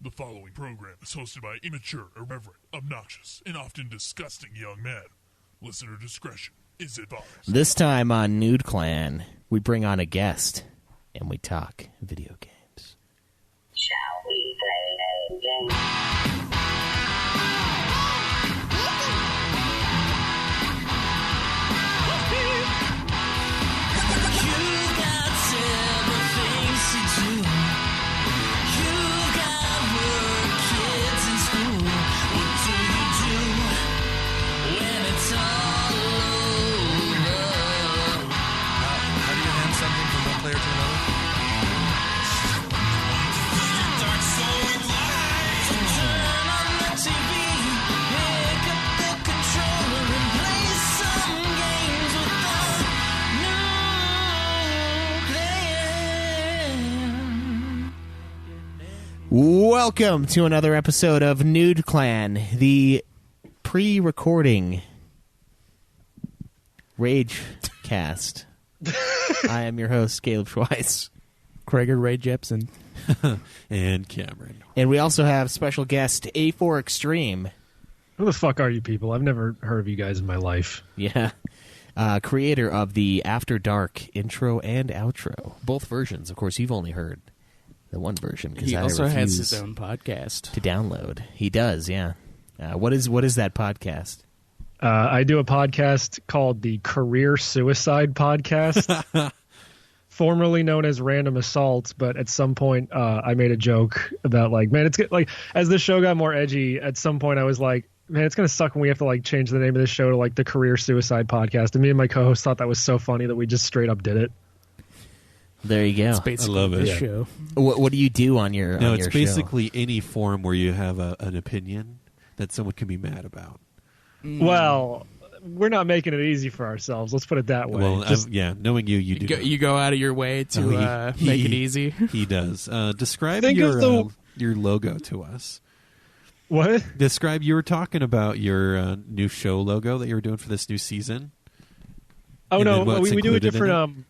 The following program is hosted by immature, irreverent, obnoxious, and often disgusting young men. Listener discretion is advised. This time on Nude Clan, we bring on a guest, and we talk video games. Shall we play a game? Welcome to another episode of Nude Clan, the pre-recording Rage Cast. I am your host, Caleb Schweiss. Krager Ray Jepsen. And Cameron. And we also have special guest AForExtreme. Who the fuck are you people? I've never heard of you guys in my life. Yeah. Creator of the After Dark intro and outro. Both versions. Of course, you've only heard the one version. He also has his own podcast to download. He does, yeah. What is that podcast? I do a podcast called the Career Suicide Podcast, formerly known as Random Assaults. But at some point, I made a joke about it's like as the show got more edgy. At some point, I was like, man, it's gonna suck when we have to change the name of the show to the Career Suicide Podcast. And me and my co-host thought that was so funny that we just straight up did it. There you go. It's basically I love it. the show. What do you do on your No, on it's your basically any forum where you have an opinion that someone can be mad about. Well, we're not making it easy for ourselves. Let's put it that way. Well, knowing you do. You go out of your way to make it easy. He does. Describe Think of your logo to us. What? Describe. You were talking about your new show logo that you were doing for this new season. Oh, and no, what's we do a included in different.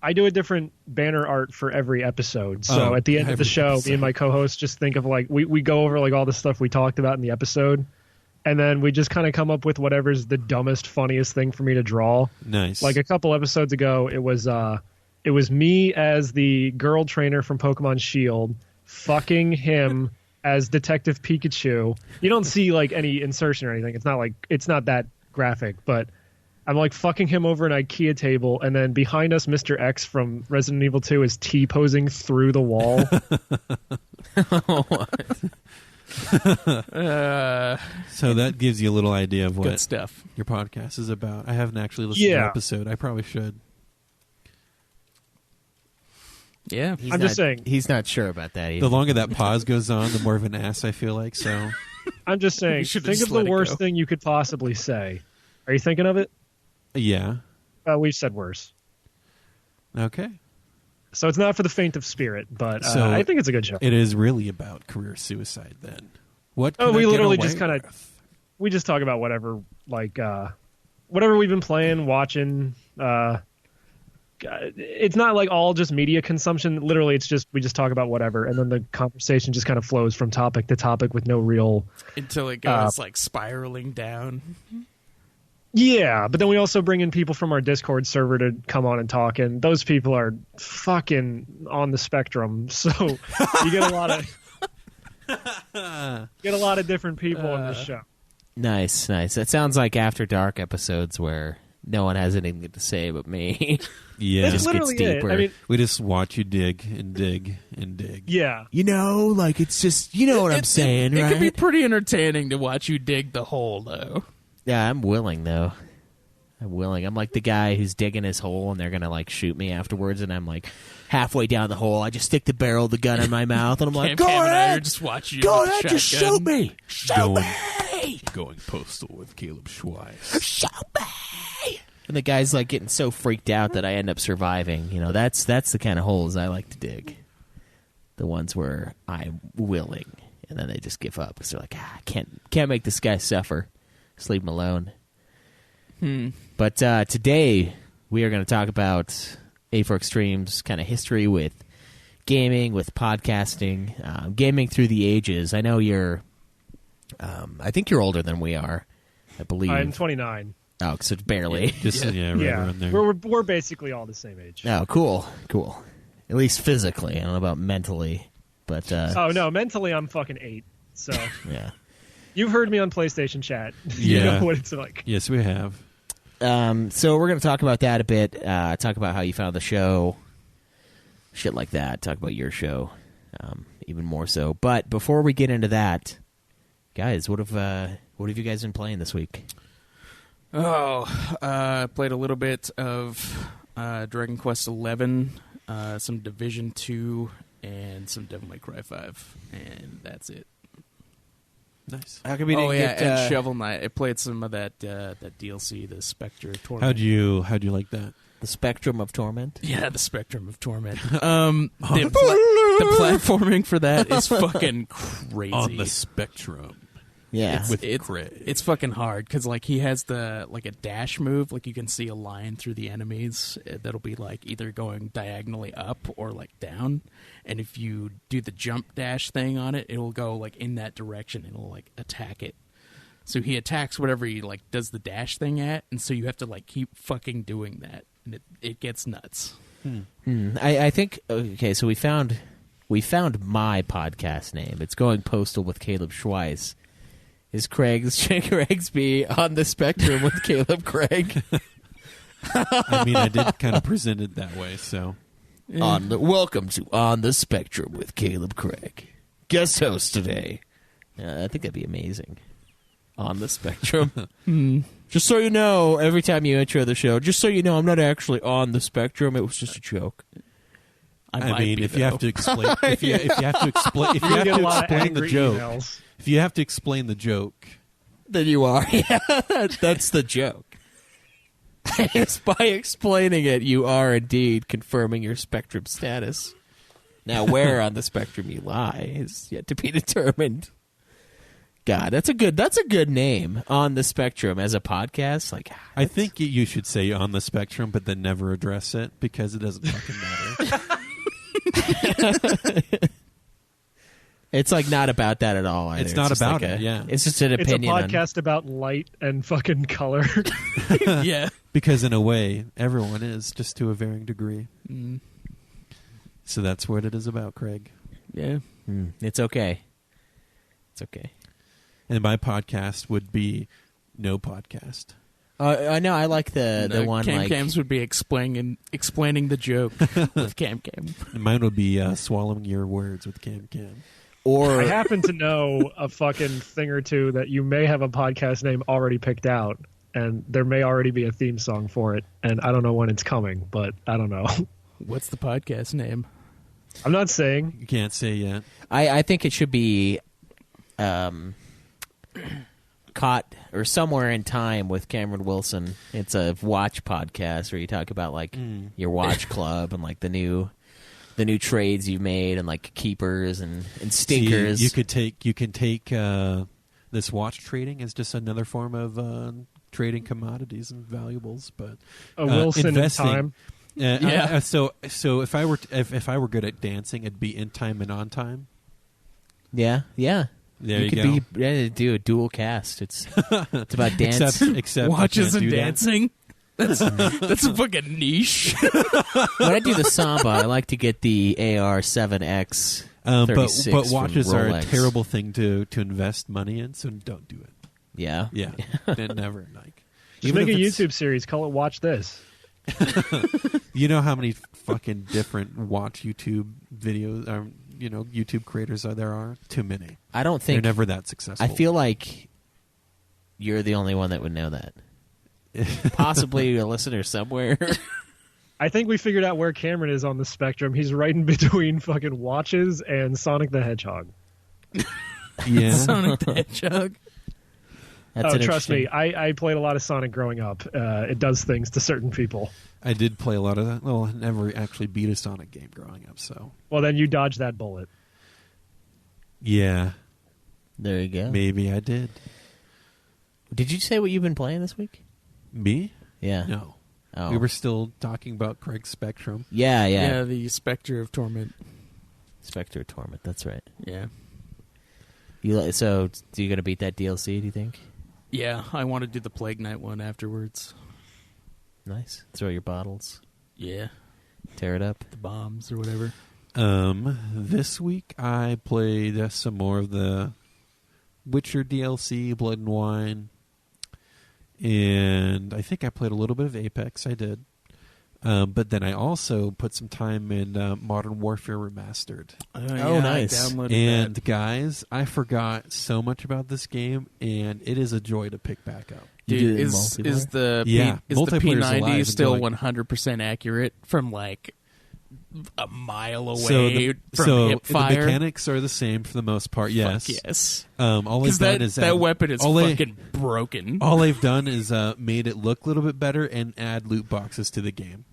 I do a different banner art for every episode. So at the end of the show, me and my co-host just think of we go over all the stuff we talked about in the episode, and then we just kind of come up with whatever's the dumbest, funniest thing for me to draw. Nice. Like a couple episodes ago, it was me as the girl trainer from Pokemon Shield, fucking him as Detective Pikachu. You don't see any insertion or anything. It's not that graphic, but I'm fucking him over an IKEA table, and then behind us, Mr. X from Resident Evil 2 is T-posing through the wall. So that gives you a little idea of what Good stuff. your podcast is about. I haven't actually listened to the episode. I probably should. Yeah. I'm just saying. He's not sure about that either. The longer that pause goes on, the more of an ass I feel like. So I'm just saying, think of the worst thing you could possibly say. Are you thinking of it? yeah. We've said worse. Okay. So it's not for the faint of spirit, but So I think it's a good show. It is really about career suicide then. What? Oh, can we I get literally away just kinda- with? We just talk about whatever, whatever we've been playing, watching. It's not all just media consumption. Literally, it's just we just talk about whatever, and then the conversation just kind of flows from topic to topic with no real. Until it goes spiraling down. Yeah, but then we also bring in people from our Discord server to come on and talk, and those people are fucking on the spectrum. So you get a lot of different people on the show. Nice. That sounds like After Dark episodes where no one has anything to say but me. Yeah. That's just gets literally it. deeper. I mean, We just watch you dig and dig and dig. yeah. It's just, what I'm saying, It right? can be pretty entertaining to watch you dig the hole, though. Yeah, I'm willing, though. I'm like the guy who's digging his hole, and they're going to, shoot me afterwards, and I'm, halfway down the hole. I just stick the barrel of the gun in my mouth, and I'm like, Cam and I are ahead! just watching you Go with a ahead, just shotgun. shoot me! Shoot me! Going postal with Caleb Schweiss. Shoot me! And the guy's, getting so freaked out that I end up surviving. That's the kind of holes I like to dig. The ones where I'm willing, and then they just give up. Because they're like, I can't make this guy suffer. Just leave him alone. But today, we are going to talk about AForExtreme's kind of history with gaming, with podcasting, gaming through the ages. I know you're. I think you're older than we are. I believe I'm 29. Oh, so barely. Just right around there. We're basically all the same age. Oh, cool. At least physically. I don't know about mentally, but oh no, mentally I'm fucking 8. So yeah. You've heard me on PlayStation Chat. You Yeah. know what it's like. Yes, we have. So we're going to talk about that a bit. Talk about how you found the show, shit like that. Talk about your show, even more so. But before we get into that, guys, what have you guys been playing this week? Played a little bit of Dragon Quest XI, some Division 2, and some Devil May Cry 5, and that's it. Nice. How come we And Shovel Knight. I played some of that DLC, the Spectre Torment. How'd you like that? The Spectrum of Torment? Yeah, the Spectrum of Torment. The platforming for that is fucking crazy. On the Spectrum. Yeah. It's fucking hard because like he has a dash move, like you can see a line through the enemies that'll be like either going diagonally up or like down, and if you do the jump dash thing on it, it'll go like in that direction and it'll like attack it. So he attacks whatever he like does the dash thing at, and so you have to like keep fucking doing that, and it gets nuts. I think okay. So we found my podcast name. It's Going Postal with Caleb Schweiss. Is Craig's Craigsby on the Spectrum with Caleb Craig? I mean, I did kind of present it that way, so. Welcome to On the Spectrum with Caleb Craig. Guest host today. I think that'd be amazing. On the Spectrum. Just so you know, every time you intro the show, just so you know, I'm not actually on the Spectrum. It was just a joke. I mean, if you have to explain, if you have to explain the joke. Emails. If you have to explain the joke, Then you are. Yeah, that's the joke. It's by explaining it, you are indeed confirming your Spectrum status. Now, where on the Spectrum you lie is yet to be determined. God, that's a good name, On the Spectrum, as a podcast. Like, I think you should say On the Spectrum, but then never address it because it doesn't fucking matter. it's like not about that at all. Either. It's not just about like it. Yeah, it's just an It's a opinion. podcast about light and fucking color. yeah. because in a way, everyone is, just to a varying degree. So that's what it is about, Craig. Yeah. It's okay. It's okay. And my podcast would be no podcast. I know. I like the one Cam like Cams would be explaining the joke with Cam Cam. And mine would be swallowing your words with Cam Cam. or I happen to know a fucking thing or two that you may have a podcast name already picked out, and there may already be a theme song for it, and I don't know when it's coming, but I don't know. What's the podcast name? I'm not saying. You can't say yet. I think it should be Caught or Somewhere in Time with Cameron Wilson. It's a watch podcast where you talk about like your watch club and like the new trades you've made and like keepers and stinkers. See, you can take this watch trading as just another form of trading commodities and valuables, but A Wilson in investing, time. Yeah. So if I were good at dancing, it'd be in time and on time. Yeah. There you could go. do a dual cast. It's about dance. Except Watches I can't and do that. dancing. That's a fucking niche. When I do the samba, I like to get the AR-7X. But 36 from watches are a Rolex. terrible thing to invest money in, so don't do it. Yeah. Yeah, never. Like, Just make a YouTube series. Call it Watch This. You know how many fucking different watch YouTube videos, YouTube creators there are? Too many. I don't They're think never that successful. I feel like you're the only one that would know that. Possibly a listener somewhere. I think we figured out where Cameron is on the spectrum. He's right in between fucking watches and Sonic the Hedgehog. Yeah. Sonic the Hedgehog. That's an Trust me, interesting- I played a lot of Sonic growing up. It does things to certain people. I did play a lot of that. Well, I never actually beat a Sonic game growing up, so. Well, then you dodged that bullet. Yeah, There you go. maybe I did. Did you say what you've been playing this week? Me? Yeah. No. Oh. We were still talking about Craig's Spectrum. Yeah. Yeah, the Spectre of Torment. Spectre of Torment. That's right. Yeah. So, do you gonna beat that DLC? Do you think? Yeah, I want to do the Plague Knight one afterwards. Nice. Throw your bottles. Yeah. Tear it up. The bombs or whatever. This week I played some more of the Witcher DLC, Blood and Wine, and I think I played a little bit of Apex. I did. But then I also put some time in Modern Warfare Remastered. Yeah, nice. I downloaded And that. guys, I forgot so much about this game, and it is a joy to pick back up. You Dude, did it in is multiplayer? the Yeah, is the multiplayer's alive P90 and still going. 100% accurate from like a mile away So from hip the fire? mechanics are the same for the most part. Yes. Fuck yes. All Because they've done is that weapon is all they- fucking broken. All they've done is made it look a little bit better and add loot boxes to the game.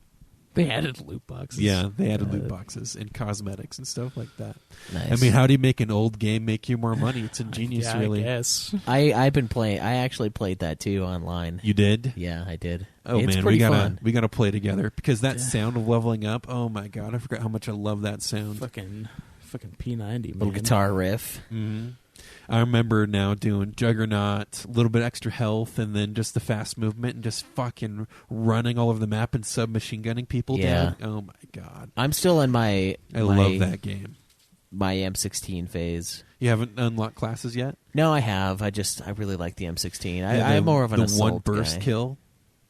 They added loot boxes. Yeah, they added loot boxes and cosmetics and stuff like that. Nice. I mean, how do you make an old game make you more money? It's ingenious, Yeah, really. I guess. I've been playing. I actually played that too online. You did? Yeah, I did. Oh It's man, pretty we gotta fun. play together because that sound of leveling up. Oh my god, I forgot how much I love that sound. Fucking P90, man. Little guitar riff. Mm-hmm. I remember now doing Juggernaut, a little bit extra health, and then just the fast movement and just fucking running all over the map and submachine gunning people Yeah. down. Oh my god, I'm still in my I love that game. my M16 phase. You haven't unlocked classes yet? No, I have. I really like the M16. Yeah, I'm more of an the assault one burst guy. kill,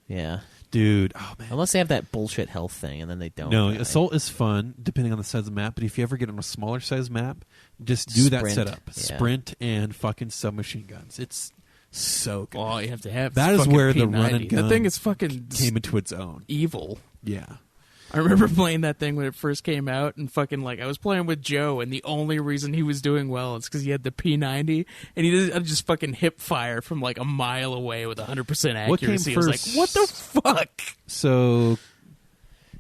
Yeah, dude. Oh man. unless they have that bullshit health thing, and then they don't. No, die. assault is fun depending on the size of the map. But if you ever get on a smaller size map, just do that Sprint. setup: Yeah. sprint and fucking submachine guns. It's so good. All you have to have That is fucking where the P90. run and gun That thing is fucking came into its own. evil. Yeah. I remember playing that thing when it first came out, and fucking like I was playing with Joe, and the only reason he was doing well is because he had the P90, and he did just fucking hip fire from like a mile away with 100% What came accuracy. I was like, first? what the fuck? So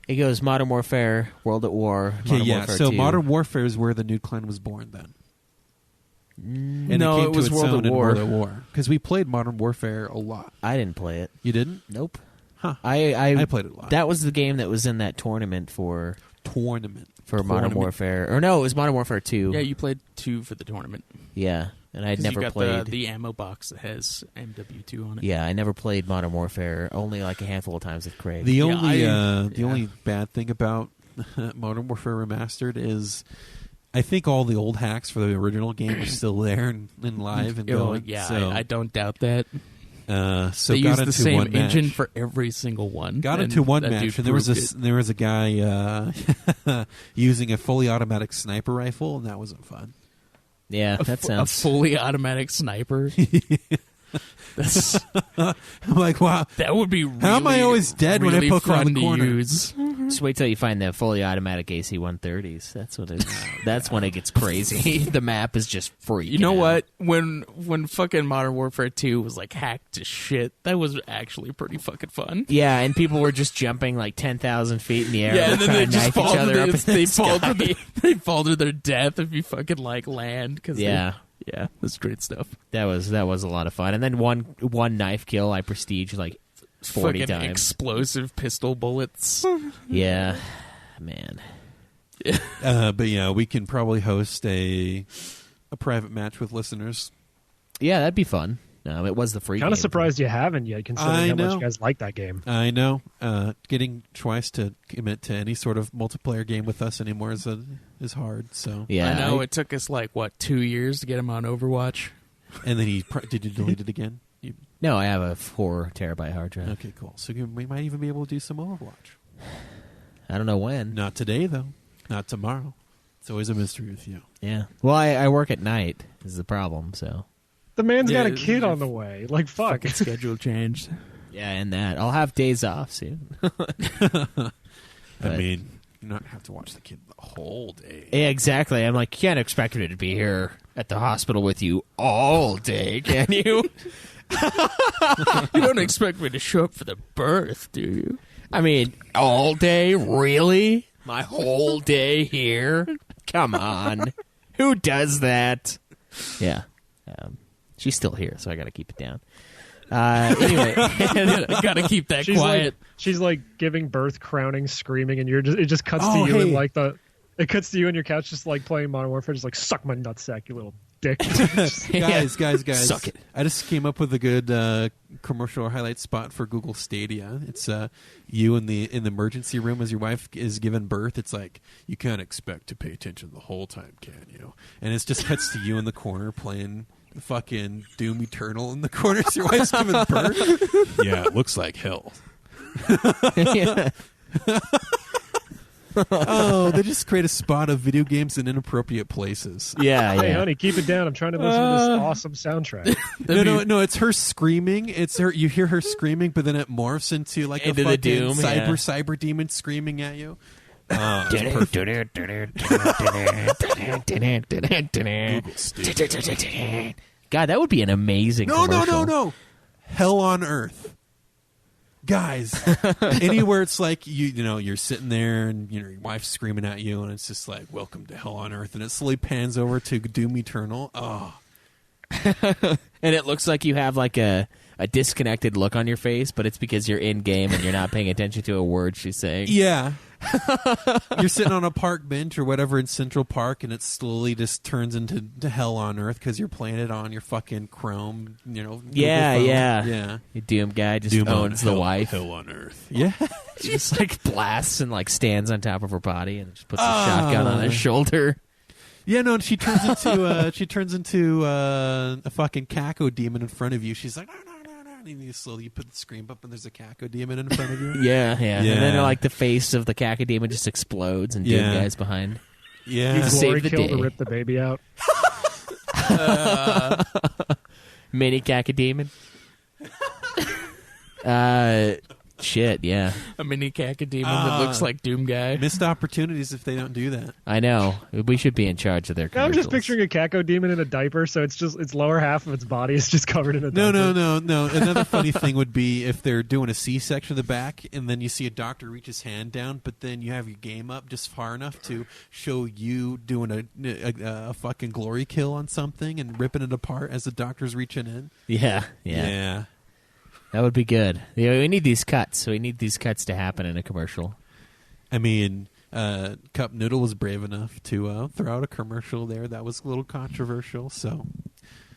It goes Modern Warfare, World at War, okay, Modern yeah. Warfare So 2. Modern Warfare is where the new clan was born. Then. And No, it came it to was its World own at in War. World at War because we played Modern Warfare a lot. I didn't play it. You didn't? Nope. Huh. I played it a lot. That was the game that was in that tournament for Modern Warfare. Or no, it was Modern Warfare 2. Yeah, you played 2 for the tournament. Yeah, and I'd 'Cause never you got played. the ammo box that has MW2 on it. Yeah, I never played Modern Warfare. Only like a handful of times with Craig. The Yeah, only bad thing about Modern Warfare Remastered is I think all the old hacks for the original game are still there and live and Oh, going. yeah, so, I don't doubt that. so They got use into the same one match. engine for every single one. Got and into one that match, dude and there was proved a guy using a fully automatic sniper rifle, and that wasn't fun. Yeah, that a sounds. fully automatic sniper. That's, I'm like, wow, that would be. Really, how am I always dead when I really poke around fun the to corner? use. Just wait till you find the fully automatic AC-130s. That's what it. That's when it gets crazy. The map is just free. You know what? When fucking Modern Warfare 2 was like hacked to shit, that was actually pretty fucking fun. Yeah, and people were just jumping like 10,000 feet in the air. Yeah, and then they trying to just knife fall each to other up in they the fall sky. they fall to their death if you fucking like land. Cause Yeah. yeah, that's great stuff. That was a lot of fun. And then one knife kill, I prestige like 40 Fucking times. explosive pistol bullets. Yeah, man. But yeah, we can probably host a private match with listeners. Yeah, that'd be fun. It was the free. Kind of game. surprised you haven't yet, considering I how much know. you guys like that game. I know. Getting twice to commit to any sort of multiplayer game with us anymore is hard. So Yeah, I know it took us like 2 years to get him on Overwatch. and then did you delete it again? No, I have a 4 terabyte hard drive. Okay, cool. So we might even be able to do some Overwatch. I don't know when. Not today though. Not tomorrow. It's always a mystery with you. Yeah. Well, I work at night is the problem. So The man's got a Yeah, kid on the way. Like, fuck. Fucking schedule changed. yeah, and that I'll have days off soon. I But- mean, you not have to watch the kid the whole day. Yeah, exactly. I'm like, you can't expect me to be here at the hospital with you all day, can you? You don't expect me to show up for the birth, do you? I mean, all day? Really? My whole day here? Come on. Who does that? Yeah. She's still here, so I got to keep it down. Anyway. Gotta keep that She's quiet. like giving birth, crowning, screaming, and it just cuts Oh, to you in hey. like the It cuts to you on your couch, just like playing Modern Warfare, just like suck my nutsack, you little dick. Guys, Suck it. I just came up with a good commercial highlight spot for Google Stadia. It's you in the emergency room as your wife is giving birth. It's like, you can't expect to pay attention the whole time, can you? And it just cuts to you in the corner playing fucking Doom Eternal in the corner as your wife's giving birth. Yeah, it looks like hell. Yeah. Oh, they just create a spot of video games in inappropriate places. Yeah, Hey, yeah. honey, keep it down. I'm trying to listen to this awesome soundtrack. No, it's her screaming. It's her. You hear her screaming, but then it morphs into like Into a the fucking Doom, yeah. cyber demon screaming at you. Oh, God, that would be an amazing commercial. No. Hell on Earth. Guys, anywhere it's like you're sitting there and your wife's screaming at you and it's just like, welcome to Hell on Earth, and it slowly pans over to Doom Eternal. Oh. And it looks like you have like a disconnected look on your face, but it's because you're in game and you're not paying attention to a word she's saying. Yeah. You're sitting on a park bench or whatever in Central Park, and it slowly just turns into Hell on Earth because you're playing it on your fucking Chrome, Google phone. Yeah. You Doom guy just Doom owns on the wife. Hell on Earth. Yeah. She just like blasts and like stands on top of her body and just puts a shotgun on his shoulder. Yeah, no, and she turns into a fucking Caco demon in front of you. She's like, no, and you slowly put the screen up, and there's a Caco demon in front of you. Yeah. And then like the face of the cacodemon just explodes and Doom guy's behind. Yeah, You glory Save the kill day. to rip the baby out. Mini cacodemon. Shit, yeah. A mini cacodemon that looks like Doom Guy. missed opportunities if they don't do that. I know. We should be in charge of their Now I'm commercials. just picturing a Caco demon in a diaper, so it's lower half of its body is just covered in a No. diaper. Another funny thing would be if they're doing a C-section in the back, and then you see a doctor reach his hand down, but then you have your game up just far enough to show you doing a fucking glory kill on something and ripping it apart as the doctor's reaching in. Yeah. That would be good. Yeah, we need these cuts. We need these cuts to happen in a commercial. I mean, Cup Noodle was brave enough to throw out a commercial there that was a little controversial. So,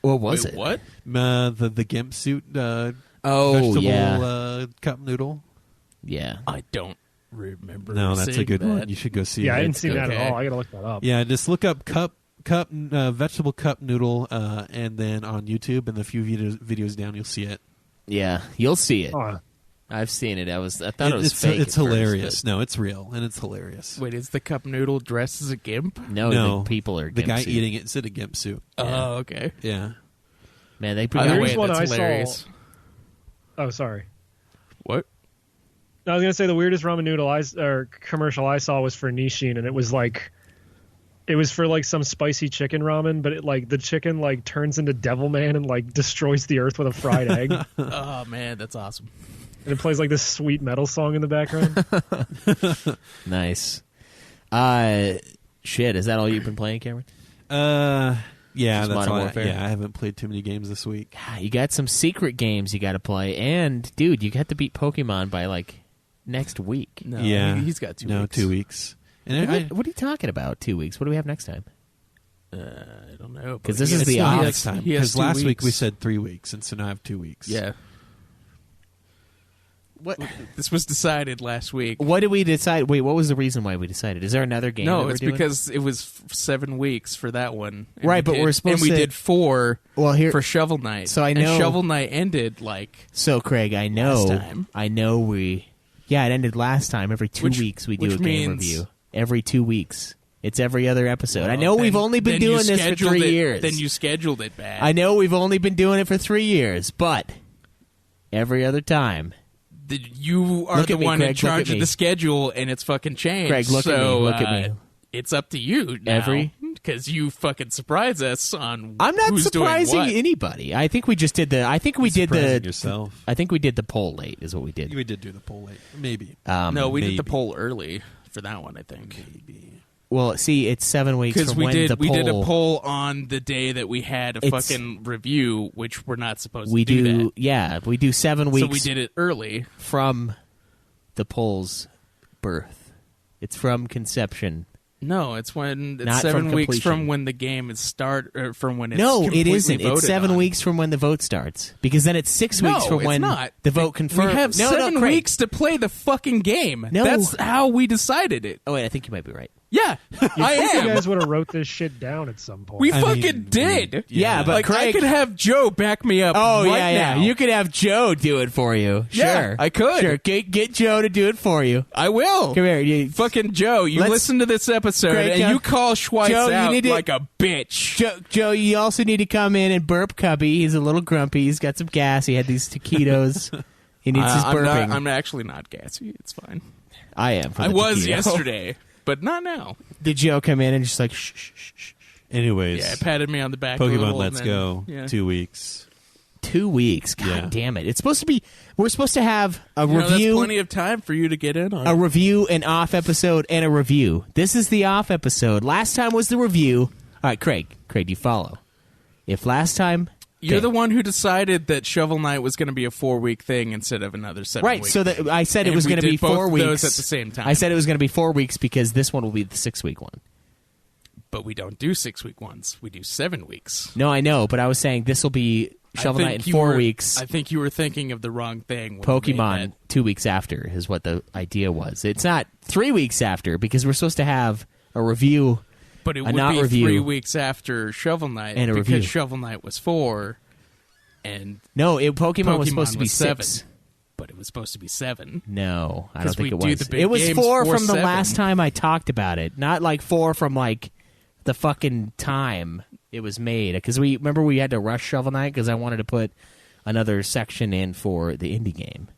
What was Wait, it? what? The gimp suit vegetable Cup Noodle. Yeah. I don't remember. No, that's a seeing good that. one. You should go see Yeah, it. I didn't see that okay. at all. I gotta look that up. Yeah, just look up vegetable cup noodle, and then on YouTube, and the few videos down, you'll see it. Yeah, you'll see it. Oh, I've seen it. I thought it was fake. It's at first, hilarious. No, it's real, and it's hilarious. Wait, is the cup noodle dressed as a gimp? but no, No, the people are the guy gimp suit. eating it is in a gimp suit. Oh, okay. Yeah. Man, they bring Either Here's way, one that's I saw. hilarious. Oh, sorry. What? No, I was gonna say the weirdest ramen noodle commercial I saw was for Nissin, and it was for like some spicy chicken ramen, but the chicken like turns into Devilman and like destroys the earth with a fried egg, and Oh, man, that's awesome. it plays like this sweet metal song in the background. Nice. Shit, is that all you've been playing, Cameron? Yeah, Just that's Modern all. Warfare? Yeah, I haven't played too many games this week. You got some secret games you got to play, and dude, you got to beat Pokemon by like next week. No, Yeah, he's got 2 weeks. 2 weeks. And What are you talking about? 2 weeks? What do we have next time? I don't know. 'Cause but this he is has- the he off has- next time, he has because 2 last week we weeks. said 3 weeks, and so now I have 2 weeks. Yeah. What? This was decided last week. What did we decide? Wait, what was the reason why we decided? Is there another game? that No, we're it's doing? because it was 7 weeks for that one. And Right, but we did, we're supposed and we to- did 4 Well, here. for Shovel Knight. So I And know- Shovel Knight ended like So Craig, I know. Last time. I know we. Yeah, it ended last time. Every 2 Which- weeks we do which a game means- review. Every 2 weeks. It's every other episode. I know then- we've only been then you doing this for scheduled 3 it- years. Then you scheduled it bad. I know we've only been doing it for 3 years, but every other time. You are Look the at me, one in Craig, look charge at of me. the schedule, and it's fucking changed. Craig, look at me, so, look at me. It's up to you now. Because you fucking surprise us on I'm not who's surprising doing what. anybody. I think we just did the. I think we did Surprising the. yourself. I think we did the poll late. Is what we did. We did do the poll late, maybe. No, we did the Maybe. poll early for that one, I think. Well, see, it's 7 weeks Because from we when did the poll. we did a poll on the day that we had a It's- fucking review, which we're not supposed We to do that. Yeah, we do 7 weeks. So we did it early. from the poll's birth. It's from conception No, it's when it's Not 7 from weeks completion. from when the game is from when it's No, it completely isn't. It's voted 7 on. weeks from when the vote starts. Because then it's 6 weeks No, from it's when not. the vote confirms. We have no, 7 Craig. weeks to play the fucking game. No. That's how we decided it. Oh, wait, I think you might be right. Yeah, I You am. guys would have wrote this shit down at some point. We I fucking mean, did. Yeah, but like I Craig- could have Joe back me up. Oh, right yeah. now. You could have Joe do it for you. Yeah, Sure. I could. Sure. Get Joe to do it for you. I will. Come here. You, Fucking Joe, you Let's- listen to this episode Craig, and you call Schweitz Joe, you out need to- like a bitch. Joe, you also need to come in and burp Cubby. He's a little grumpy. He's got some gas. He had these taquitos. He needs his burping. I'm actually not gassy. It's fine. I am. From I the was taquito. yesterday, but not now. Did Joe come in and just like, shh, shh, shh, shh. Anyways, Yeah, patted me on the back. a Pokemon little, Let's and then- Go. Yeah. 2 weeks. 2 weeks. God Yeah. damn it. It's supposed to be, we're supposed to have a You know, that's review. plenty of time for you to get in on. A it. review, an off episode, and a review. This is the off episode. Last time was the review. All right, Craig, you follow. If last time... You're okay. the one who decided that Shovel Knight was going to be a 4-week thing instead of another 7 Right, week so that I said it And was we going to be did both 4 of weeks. those at the same time. I said it was going to be 4 weeks because this one will be the 6 week one. But we don't do 6-week ones. We do 7 weeks. No, I know, but I was saying this will be Shovel I Knight think in you 4 were- weeks. I think you were thinking of the wrong thing. when you made Pokemon that. 2 weeks after is what the idea was. It's not 3 weeks after because we're supposed to have a review. But it a would not be review. 3 weeks after Shovel Knight And a because review. Shovel Knight was 4 and No, Pokemon was supposed to be was 7. 6. But it was supposed to be 7. No, I don't 'Cause think we it do was. the big It was games 4 for from the 7. last time I talked about it, not like 4 from like the fucking time it was made. Because we remember we had to rush Shovel Knight because I wanted to put another section in for the indie game.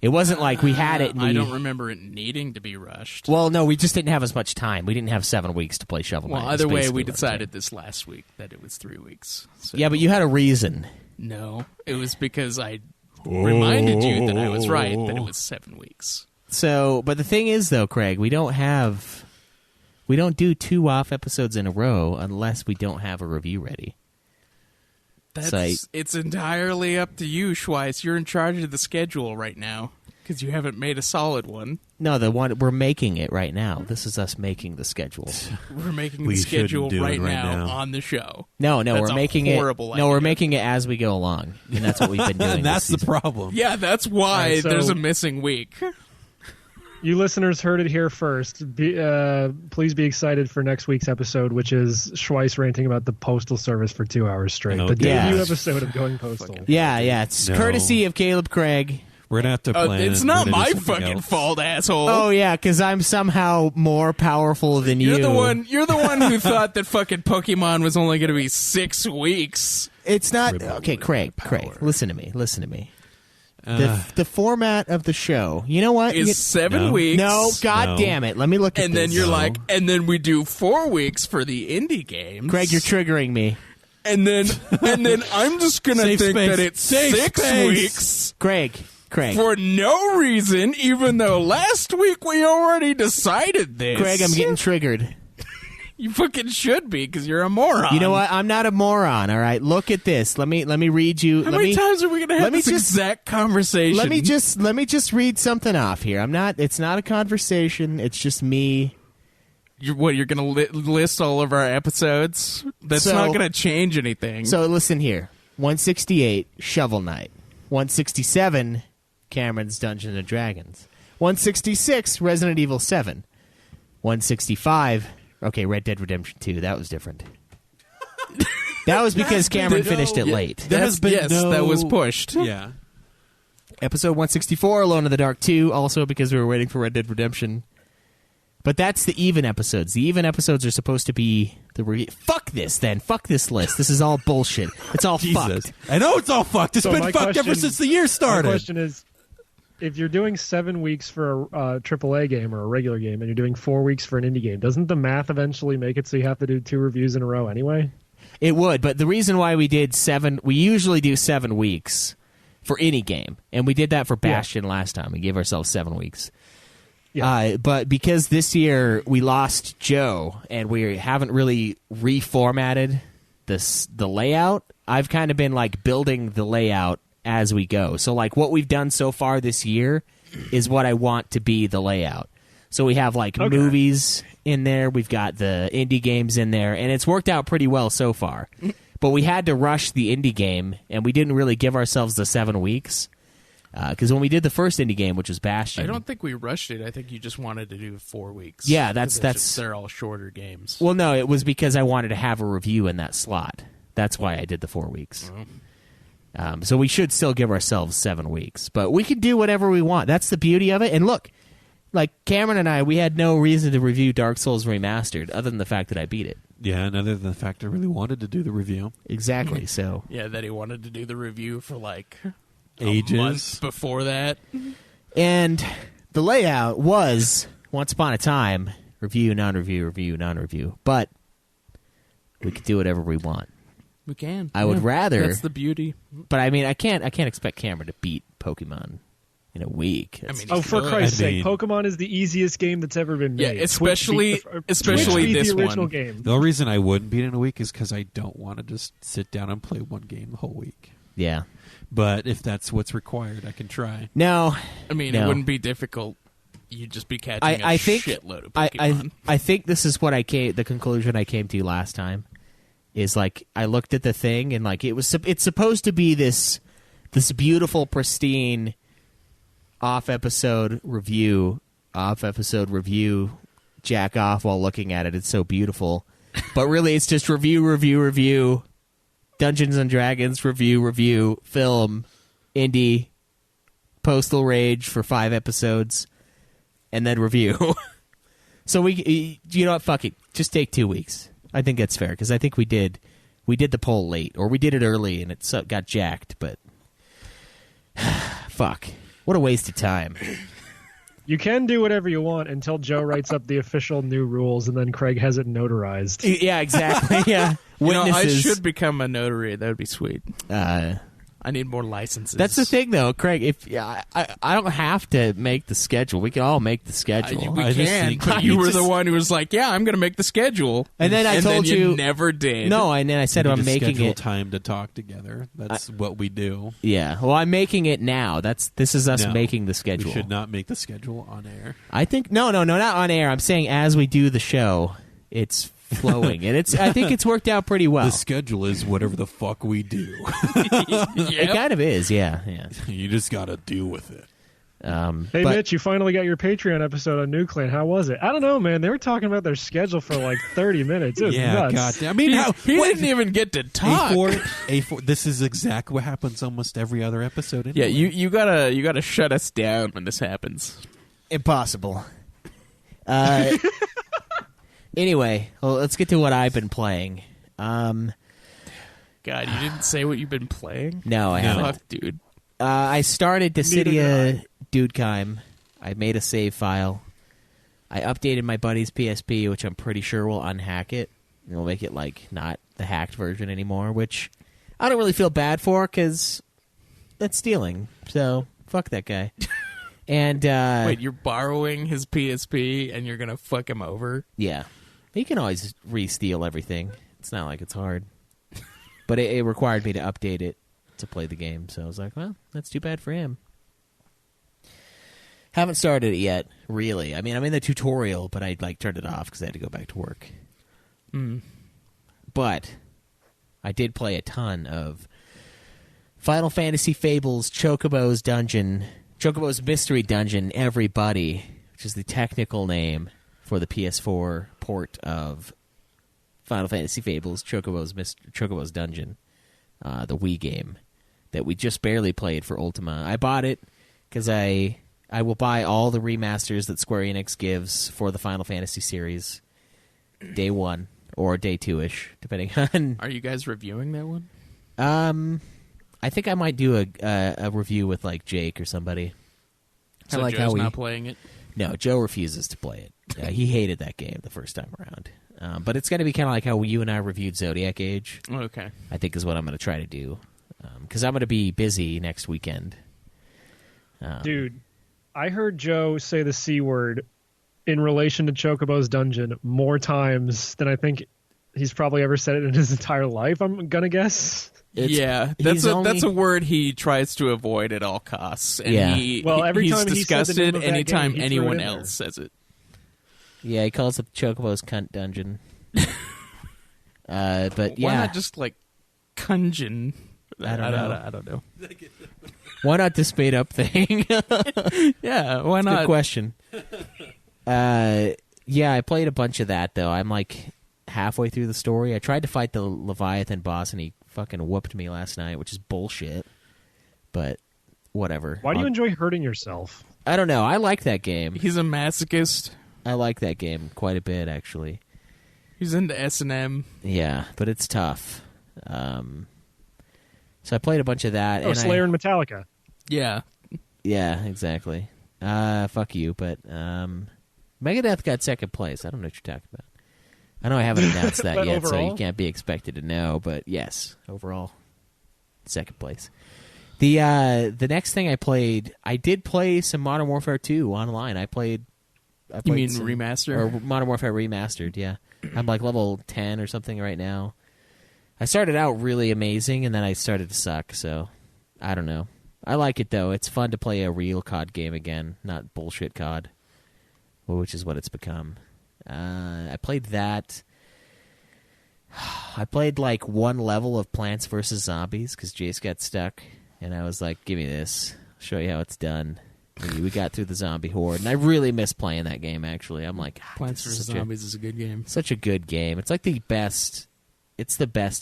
It wasn't like we had it. And I we, don't remember it needing to be rushed. Well, no, we just didn't have as much time. We didn't have 7 weeks to play Shovel Knight. Well, is either way, basically we what I'm saying. decided this last week that it was 3 weeks. So, Yeah, but you had a reason. no, it was because I reminded you that I was right, that it was 7 weeks. So, but the thing is, though, Craig, we don't do 2 off episodes in a row unless we don't have a review ready. It's entirely up to you, Schweiss. You're in charge of the schedule right now because you haven't made a solid one. No, the one we're making it right now. This is us making the schedule. We're making We the shouldn't schedule do it right right now now. on the show. No, That's we're a making horrible it. No, we're idea. making it as we go along, and that's what we've been doing. And that's this the season. problem. Yeah, that's why Alright, so- there's a missing week. You listeners heard it here first. Please be excited for next week's episode, which is Schweiss ranting about the Postal Service for 2 hours straight. Oh, The yeah. debut episode of Going Postal. Yeah. It's No. courtesy of Caleb Craig. We're going to have to plan It's it. not We're gonna my do something fucking else. fault, asshole. Oh yeah, because I'm somehow more powerful than you. You're the one who thought that fucking Pokemon was only going to be 6 weeks. It's not Rebel okay, with Craig. power. Craig, listen to me. The format of the show. You know what? Is 7 No. weeks. No, god No. damn it. Let me look at And this. then you're No. like, and then we do 4 weeks for the indie games. Craig, you're triggering me. and then I'm just gonna Safe think space. that it's Safe 6 space. weeks Craig. for no reason, even though last week we already decided this. Craig, I'm getting triggered. You fucking should be because you're a moron. You know what? I'm not a moron. All right, look at this. Let me read you. How many times are we gonna have this exact conversation? Let me just read something off here. It's not a conversation. It's just me. You're gonna list all of our episodes? That's So- not gonna change anything. So listen here. 168 Shovel Knight. 167 Cameron's Dungeons and Dragons. 166 Resident Evil 7. 165 okay, Red Dead Redemption 2. That was different. That was because Cameron finished it late. There has been yes, no- that was pushed. Yeah. Episode 164 Alone in the Dark 2, also because we were waiting for Red Dead Redemption. But that's the even episodes. The even episodes are supposed to be the fuck this then. Fuck this list. This is all bullshit. It's all Jesus. fucked. I know it's all fucked. It's So been my fucked ever question- since the year My started. question is, if you're doing 7 weeks for a AAA game or a regular game, and you're doing 4 weeks for an indie game, doesn't the math eventually make it so you have to do 2 reviews in a row anyway? It would, but the reason why we usually do 7 weeks for any game, and we did that for Bastion last time. We gave ourselves 7 weeks. Yeah. But because this year we lost Joe and we haven't really reformatted the layout, I've kind of been like building the layout as we go. So like what we've done so far this year is what I want to be the layout. So we have like movies in there. We've got the indie games in there, and it's worked out pretty well so far. But we had to rush the indie game, and we didn't really give ourselves the 7 weeks. Because when we did the first indie game, which was Bastion, I don't think we rushed it. I think you just wanted to do 4 weeks. Yeah, that's they're all shorter games. Well, no, it was because I wanted to have a review in that slot. That's why I did the 4 weeks. So we should still give ourselves 7 weeks, but we can do whatever we want. That's the beauty of it. And look, like Cameron and I, we had no reason to review Dark Souls Remastered other than the fact that I beat it. Yeah, and other than the fact I really wanted to do the review. Exactly. So yeah, that he wanted to do the review for like ages a month before that. And the layout was once upon a time review, non-review, review, non-review, but we could do whatever we want. We can. I would rather. That's the beauty. But I mean, I can't expect Cameron to beat Pokemon in a week. I mean, For Christ's sake, mean- Pokemon is the easiest game that's ever been Yeah, made. especially Twitch this beat the original one. game. The only reason I wouldn't beat it in a week is because I don't want to just sit down and play one game the whole week. Yeah. But if that's what's required, I can try. No. I mean, No. it wouldn't be difficult. You'd just be catching I a think shitload of I Pokemon. think this is what the conclusion I came to last time is like I looked at the thing and like it's supposed to be this beautiful pristine off episode review jack off while looking at it. It's so beautiful. But really it's just review Dungeons and Dragons review film indie Postal Rage for 5 episodes and then review. So you know what, fuck it, just take 2 weeks. I think that's fair because I think we did the poll late or we did it early and it got jacked, but fuck, what a waste of time. You can do whatever you want until Joe writes up the official new rules and then Craig has it notarized. Yeah, exactly. Yeah, You know, I witnesses. should become a notary. That would be sweet. I need more licenses. That's the thing, though, Craig. If I don't have to make the schedule, we can all make the schedule. We I just can, think but you were the one who was like, "Yeah, I'm going to make the schedule," And then I told then you never did. No, and then I said We I'm need to making schedule it. time to talk together. That's what we do. Yeah, well, I'm making it now. This is us No, making the schedule. We should not make the schedule on air. I think no, not on air. I'm saying as we do the show, it's flowing, and I think it's worked out pretty well. The schedule is whatever the fuck we do. It kind of is, yeah. You just got to deal with it. Hey, but- Mitch, you finally got your Patreon episode on New Clan. How was it? I don't know, man. They were talking about their schedule for like 30 minutes. It was nuts. God. I mean, He didn't even get to talk. A4. This is exactly what happens almost every other episode. Yeah, Anyway. you gotta shut us down when this happens. Impossible. Anyway, well, let's get to what I've been playing. God, you didn't say what you've been playing? No, I haven't. Fuck, dude. I started Dissidia Dudekheim. I made a save file. I updated my buddy's PSP, which I'm pretty sure will unhack it. And will make it like not the hacked version anymore, which I don't really feel bad for because that's stealing. So fuck that guy. And Wait, you're borrowing his PSP and you're gonna fuck him over? yeah, he can always re-steal everything. It's not like it's hard. But it required me to update it to play the game, so I was like, well, that's too bad for him. Haven't started it yet, really. I mean, I'm in the tutorial, but I turned it off because I had to go back to work. But I did play a ton of Final Fantasy Fables Chocobo's Mystery Dungeon Everybody, which is the technical name for the PS4 port of Final Fantasy Fables Chocobo's Dungeon, the Wii game that we just barely played for Ultima. I bought it because I will buy all the remasters that Square Enix gives for the Final Fantasy series day 1 or day 2-ish, depending on... Are you guys reviewing that one? I think I might do a review with like Jake or somebody. So like Joe's how not playing it? No, Joe refuses to play it. He hated that game the first time around. But it's going to be kind of like how you and I reviewed Zodiac Age. Okay. I think is what I'm going to try to do. Because I'm going to be busy next weekend. Dude, I heard Joe say the C word in relation to Chocobo's Dungeon more times than I think he's probably ever said it in his entire life, I'm going to guess. Yeah, he's that's a word he tries to avoid at all costs. And Yeah. he's Well, every time he said the disgusted name of that anytime game, he threw it anyone in there. else says it. Yeah, he calls it Chocobo's cunt dungeon. But yeah, Why not just like Kunjin? I don't know. I don't know. Why not the spade up thing? Yeah, why not? Good question. Yeah, I played a bunch of that though. I'm like halfway through the story. I tried to fight the Leviathan boss, and he fucking whooped me last night, which is bullshit. But whatever. Why do you enjoy hurting yourself? I don't know. I like that game. He's a masochist. I like that game quite a bit, actually. He's into S&M. Yeah, but it's tough. So I played a bunch of that. Oh, and Slayer and Metallica. Yeah. Yeah, exactly. Fuck you, but Megadeth got second place. I don't know what you're talking about. I know I haven't announced that But yet, so overall? you can't be expected to know. But yes, overall, second place. The next thing I did play some Modern Warfare 2 online. I played You mean some- remaster? or Modern Warfare Remastered? Yeah, I'm like level 10 or something right now. I started out really amazing, and then I started to suck. So I don't know. I like it though. It's fun to play a real COD game again, not bullshit COD, which is what it's become. I played that. I played like one level of Plants vs. Zombies because Jace got stuck, and I was like, give me this. I'll show you how it's done. And we got through the zombie horde, and I really miss playing that game, actually. I'm like, Plants this is vs. Zombies is a good game. such a good game. It's like the best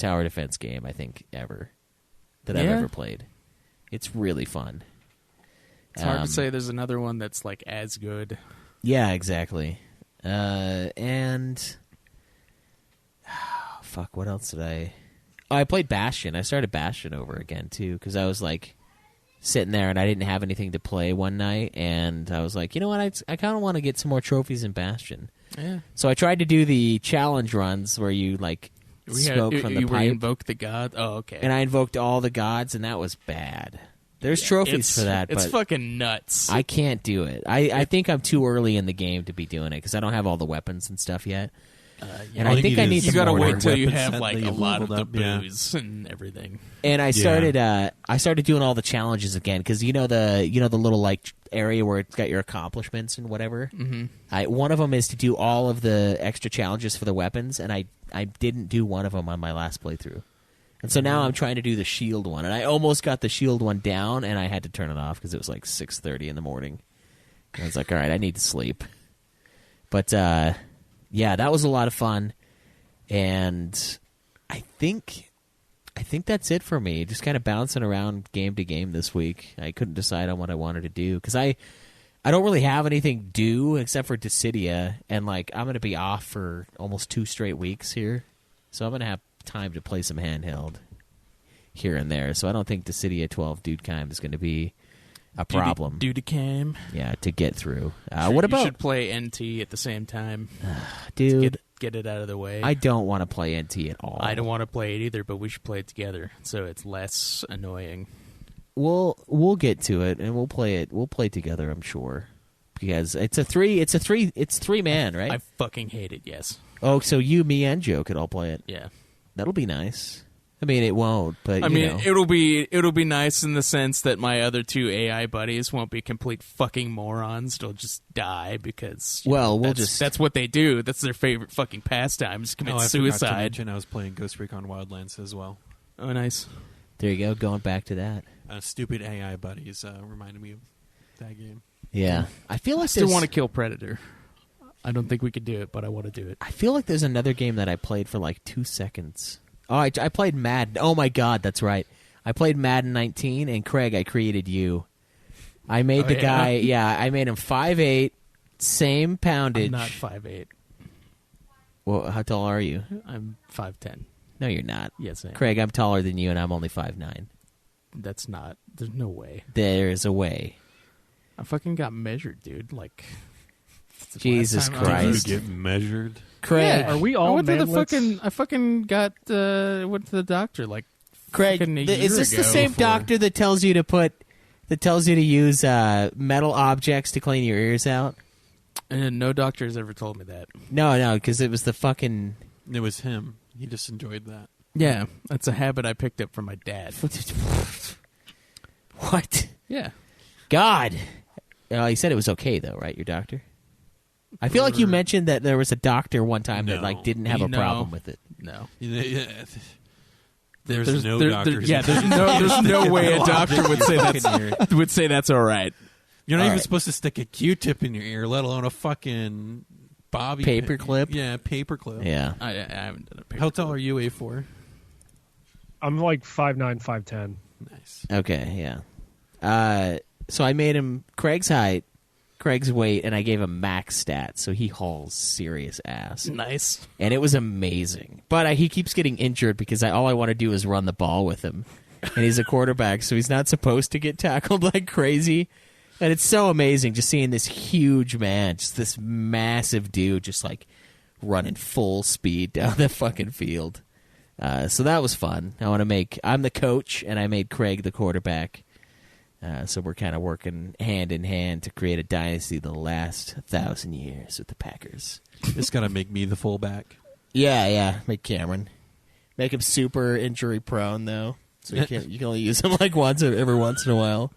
tower defense game, I think, ever that I've Yeah. ever played. It's really fun. It's hard to say there's another one that's like as good. Yeah, exactly. Fuck, what else did I... Oh, I played Bastion. I started Bastion over again, too, because I was, like, sitting there and I didn't have anything to play one night, and I was like, you know what, I kind of want to get some more trophies in Bastion. Yeah. So I tried to do the challenge runs where you, like, smoke from the you pipe, invoke the god. Oh, okay. and I invoked all the gods, and that was bad. There's trophies for that, It's but fucking nuts. I can't do it. I think I'm too early in the game to be doing it because I don't have all the weapons and stuff yet. And All I you think need I need is you some gotta more. wait till you weapon have set like that a you've lot of the leveled up, yeah. booze and everything. And I started I started doing all the challenges again because you know the little like area where it's got your accomplishments and whatever. Mm-hmm. One of them is to do all of the extra challenges for the weapons, and I didn't do one of them on my last playthrough. And so now I'm trying to do the shield one, and I almost got the shield one down, and I had to turn it off because it was like 6:30 in the morning. And I was like, all right, I need to sleep. But yeah, that was a lot of fun, and I think that's it for me. Just kind of bouncing around game to game this week. I couldn't decide on what I wanted to do because I don't really have anything to do except for Dissidia, and like I'm going to be off for almost 2 straight weeks here, so I'm going to have time to play some handheld here and there. So I don't think Dissidia 12 Dudekheim is going to be a problem. Dudecam. Yeah, to get through. You What about should play NT at the same time. dude? Get it out of the way. I don't want to play NT at all. I don't want to play it either, but we should play it together so it's less annoying. We'll get to it and we'll play it. We'll play together, I'm sure, because it's 3 man, right? I fucking hate it. Yes. Oh, so you, me, and Joe could all play it. Yeah. That'll be nice. I mean, it won't, but I you mean, know. it'll be nice in the sense that my other 2 AI buddies won't be complete fucking morons. They'll just die because that's what they do. That's their favorite fucking pastime is commit I forgot to suicide. mention I was playing Ghost Recon Wildlands as well. Oh, nice. There you go. Going back to that. Stupid AI buddies reminded me of that game. Yeah, I feel like Still there's- want to kill Predator. I don't think we could do it, but I want to do it. I feel like there's another game that I played for like 2 seconds. Oh, I played Madden. Oh my God, that's right. I played Madden 19, and Craig, I created you. I made the guy. Yeah, I made him 5'8", same poundage. I'm not 5'8". Well, how tall are you? I'm 5'10". No, you're not. Yes, I am. Craig, I'm taller than you, and I'm only 5'9". That's not. There's no way. There's a way. I fucking got measured, dude. Like, Jesus last time I Christ. Did you get measured? Craig, Yeah. Are we I all went to the manlets? I fucking got went to the doctor like Craig, fucking a is year this the ago same before- doctor that tells you to use metal objects to clean your ears out? And no doctor has ever told me that. No, because it was the fucking. It was him. He just enjoyed that. Yeah, that's a habit I picked up from my dad. What? Yeah. God. He said it was okay though, right? Your doctor. I feel like you mentioned that there was a doctor one time that like didn't have a No. problem with it. No. There's no doctors. There's no way a doctor would say that's all right. You're not All even right. supposed to stick a Q-tip in your ear, let alone a fucking bobby Paperclip? Yeah, paperclip. Yeah. I haven't done a paper. How tall are you, A4? I'm like 5'9", 5'10". Nice. Okay, yeah. So I made him Craig's height, Craig's weight, and I gave him max stats, so he hauls serious ass. Nice. And it was amazing. But he keeps getting injured because all I want to do is run the ball with him. And he's a quarterback, so he's not supposed to get tackled like crazy. And it's so amazing just seeing this huge man, just this massive dude just like running full speed down the fucking field. So that was fun. I'm the coach, and I made Craig the quarterback. So we're kind of working hand in hand to create a dynasty the last 1,000 years with the Packers. Just gotta make me the fullback. Yeah. Make Cameron. Make him super injury prone, though. So you can only use him like every once in a while.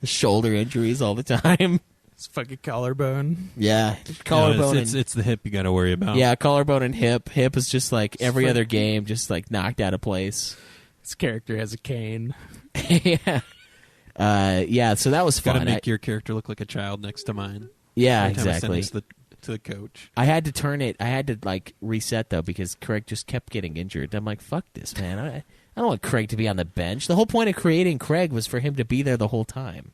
Shoulder injuries all the time. It's fucking collarbone. Yeah. Collarbone. It's the hip you gotta worry about. Yeah, collarbone and hip. Hip is just like every other game, just like knocked out of place. His character has a cane. Yeah. So that was fun. Gotta make your character look like a child next to mine. Yeah, Every time I exactly. send this to the coach. I had to turn it. I had to like reset though because Craig just kept getting injured. I'm like, fuck this, man. I don't want Craig to be on the bench. The whole point of creating Craig was for him to be there the whole time,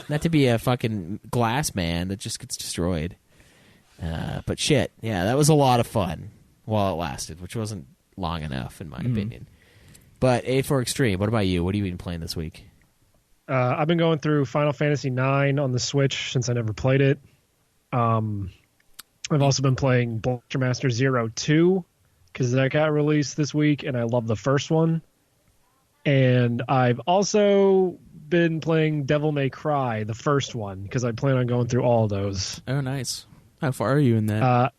not to be a fucking glass man that just gets destroyed. But shit, yeah, that was a lot of fun while it lasted, which wasn't long enough in my opinion. But AForExtreme, what about you? What have you been playing this week? I've been going through Final Fantasy IX on the Switch since I never played it. I've also been playing Blaster Master Zero 2 because that got released this week, and I love the first one. And I've also been playing Devil May Cry, the first one, because I plan on going through all of those. Oh, nice. How far are you in that?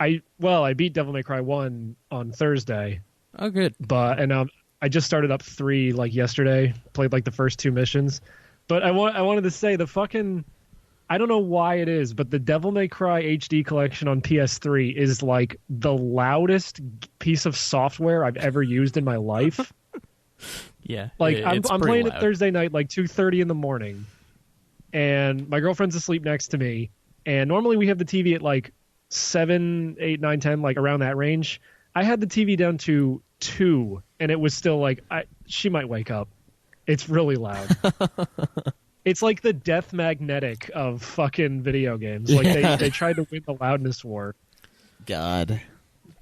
I beat Devil May Cry 1 on Thursday, Oh, good. and I just started up 3 like yesterday. Played like the first 2 missions, but I wanted to say the fucking, I don't know why it is, but the Devil May Cry HD collection on PS3 is like the loudest piece of software I've ever used in my life. Yeah. Like I'm it's pretty playing loud. it Thursday night, like 2:30 in the morning, and my girlfriend's asleep next to me. And normally we have the TV at like 7, 8, 9, 10, like around that range. I had the TV down to 2, and it was still like she might wake up. It's really loud. It's like the Death Magnetic of fucking video games. Like they tried to win the loudness war. God.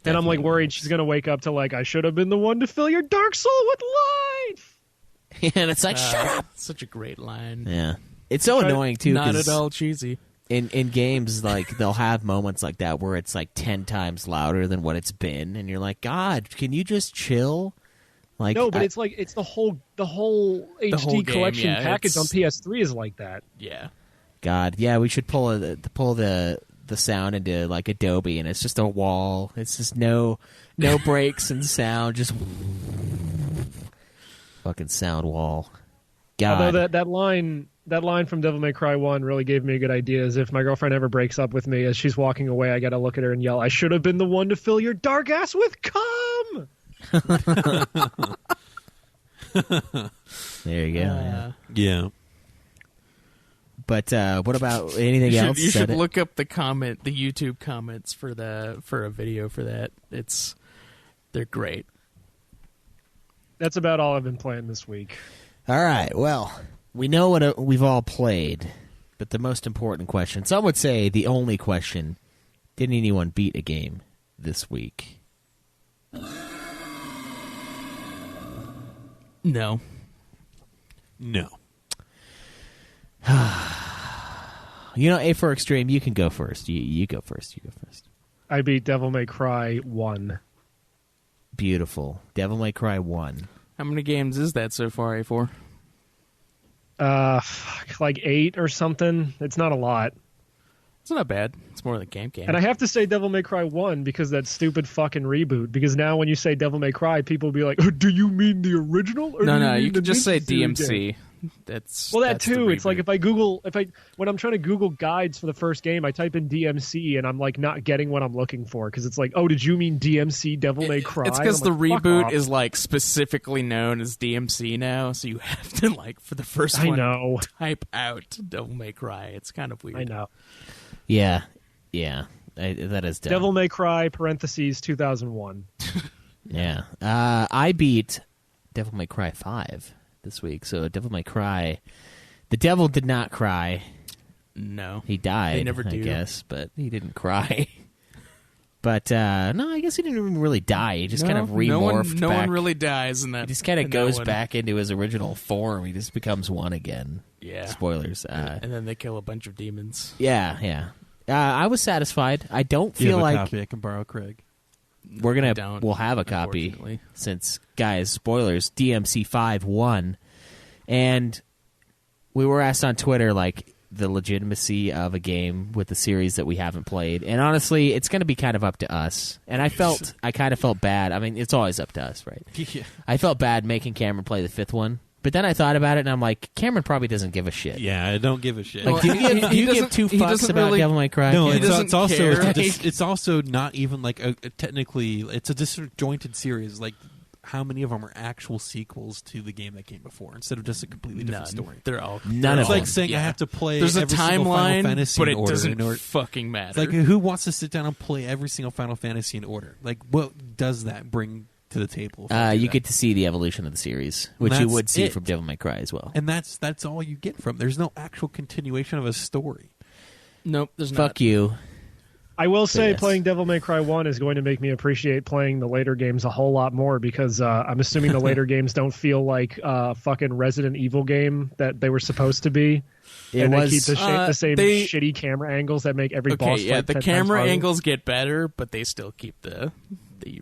And I'm like worried she's gonna wake up to like, I should have been the one to fill your dark soul with light. And it's like, shut up. Such a great line. Yeah. It's so annoying too. Not 'cause at all cheesy. In games, like they'll have moments like that where it's like 10 times louder than what it's been, and you're like, God, can you just chill? Like, No, but it's like it's the whole HD whole game, collection yeah, package on it's- PS3 is like that. Yeah. God, yeah, we should pull the sound into like Adobe, and it's just a wall. It's just no breaks and sound, just fucking sound wall. God, Although that line from Devil May Cry 1 really gave me a good idea. Is if my girlfriend ever breaks up with me, as she's walking away, I got to look at her and yell, "I should have been the one to fill your dark ass with cum." there you go. yeah. Yeah. But what about anything else? You should that- look up the YouTube comments for a video for that. They're great. That's about all I've been playing this week. All right. Well, we know what we've all played, but the most important question, some would say the only question, did anyone beat a game this week? No. No. You know, AForExtreme, you can go first. You go first. You go first. I beat Devil May Cry 1. Beautiful. Devil May Cry 1. How many games is that so far, A4? Like 8 or something. It's not a lot. It's not bad. It's more like game. And I have to say Devil May Cry 1 because that stupid fucking reboot. Because now when you say Devil May Cry, people will be like, oh, do you mean the original? Or do No, you mean you the could just say Ninja Series DMC. game?" That's Well, that that's the too. It's like reboot. when I'm trying to Google guides for the first game, I type in DMC and I'm like not getting what I'm looking for because it's like, oh, did you mean DMC Devil May Cry? It's because I'm the like, fuck reboot off. is like specifically known as DMC now, so you have to like for the first I one know. type out Devil May Cry. It's kind of weird. I know. Yeah. That is dumb. Devil May Cry (parentheses 2001). Yeah. I beat Devil May Cry 5 this week. So Devil May Cry, the devil did not cry. No, He died, They never I do. guess, but he didn't cry. But no, I guess he didn't even really die. He just kind of remorphed No back. one really dies in that. He just kind in of that goes one. back into his original form. He just becomes one again. Yeah. Spoilers. And then they kill a bunch of demons. Yeah. I was satisfied. I don't You feel have a like copy I can borrow, Craig. we'll have a copy unfortunately. since, guys, spoilers, DMC5 won. And we were asked on Twitter, like, the legitimacy of a game with a series that we haven't played. And honestly, it's going to be kind of up to us. And I kind of felt bad. I mean, it's always up to us, right? Yeah. I felt bad making Cameron play the fifth one. But then I thought about it, and I'm like, Cameron probably doesn't give a shit. Yeah, I don't give a shit. Like, do you give two he fucks doesn't about really- Devil May Cry? No, Cameron? it's also care. it's also not even like a technically it's a disjointed series. Like how many of them are actual sequels to the game that came before instead of just a completely different story? They're all None It's of like them. saying I Yeah. have to play There's a every single Final timeline, Fantasy but in it order. doesn't fucking matter. It's like who wants to sit down and play every single Final Fantasy in order? Like what does that bring to the table? if I do You that? get to see the evolution of the series, which you That's would see it. from Devil May Cry as well. and that's all you get from. There's no actual continuation of a story. nope, there's Fuck not. you. I will say Yes. playing Devil May Cry 1 is going to make me appreciate playing the later games a whole lot more because I'm assuming the later games don't feel like fucking Resident Evil game that they were supposed to be. It and was they keep the same they- shitty camera angles that make every boss Okay, yeah, fight the 10 times camera harder. angles get better, but they still keep the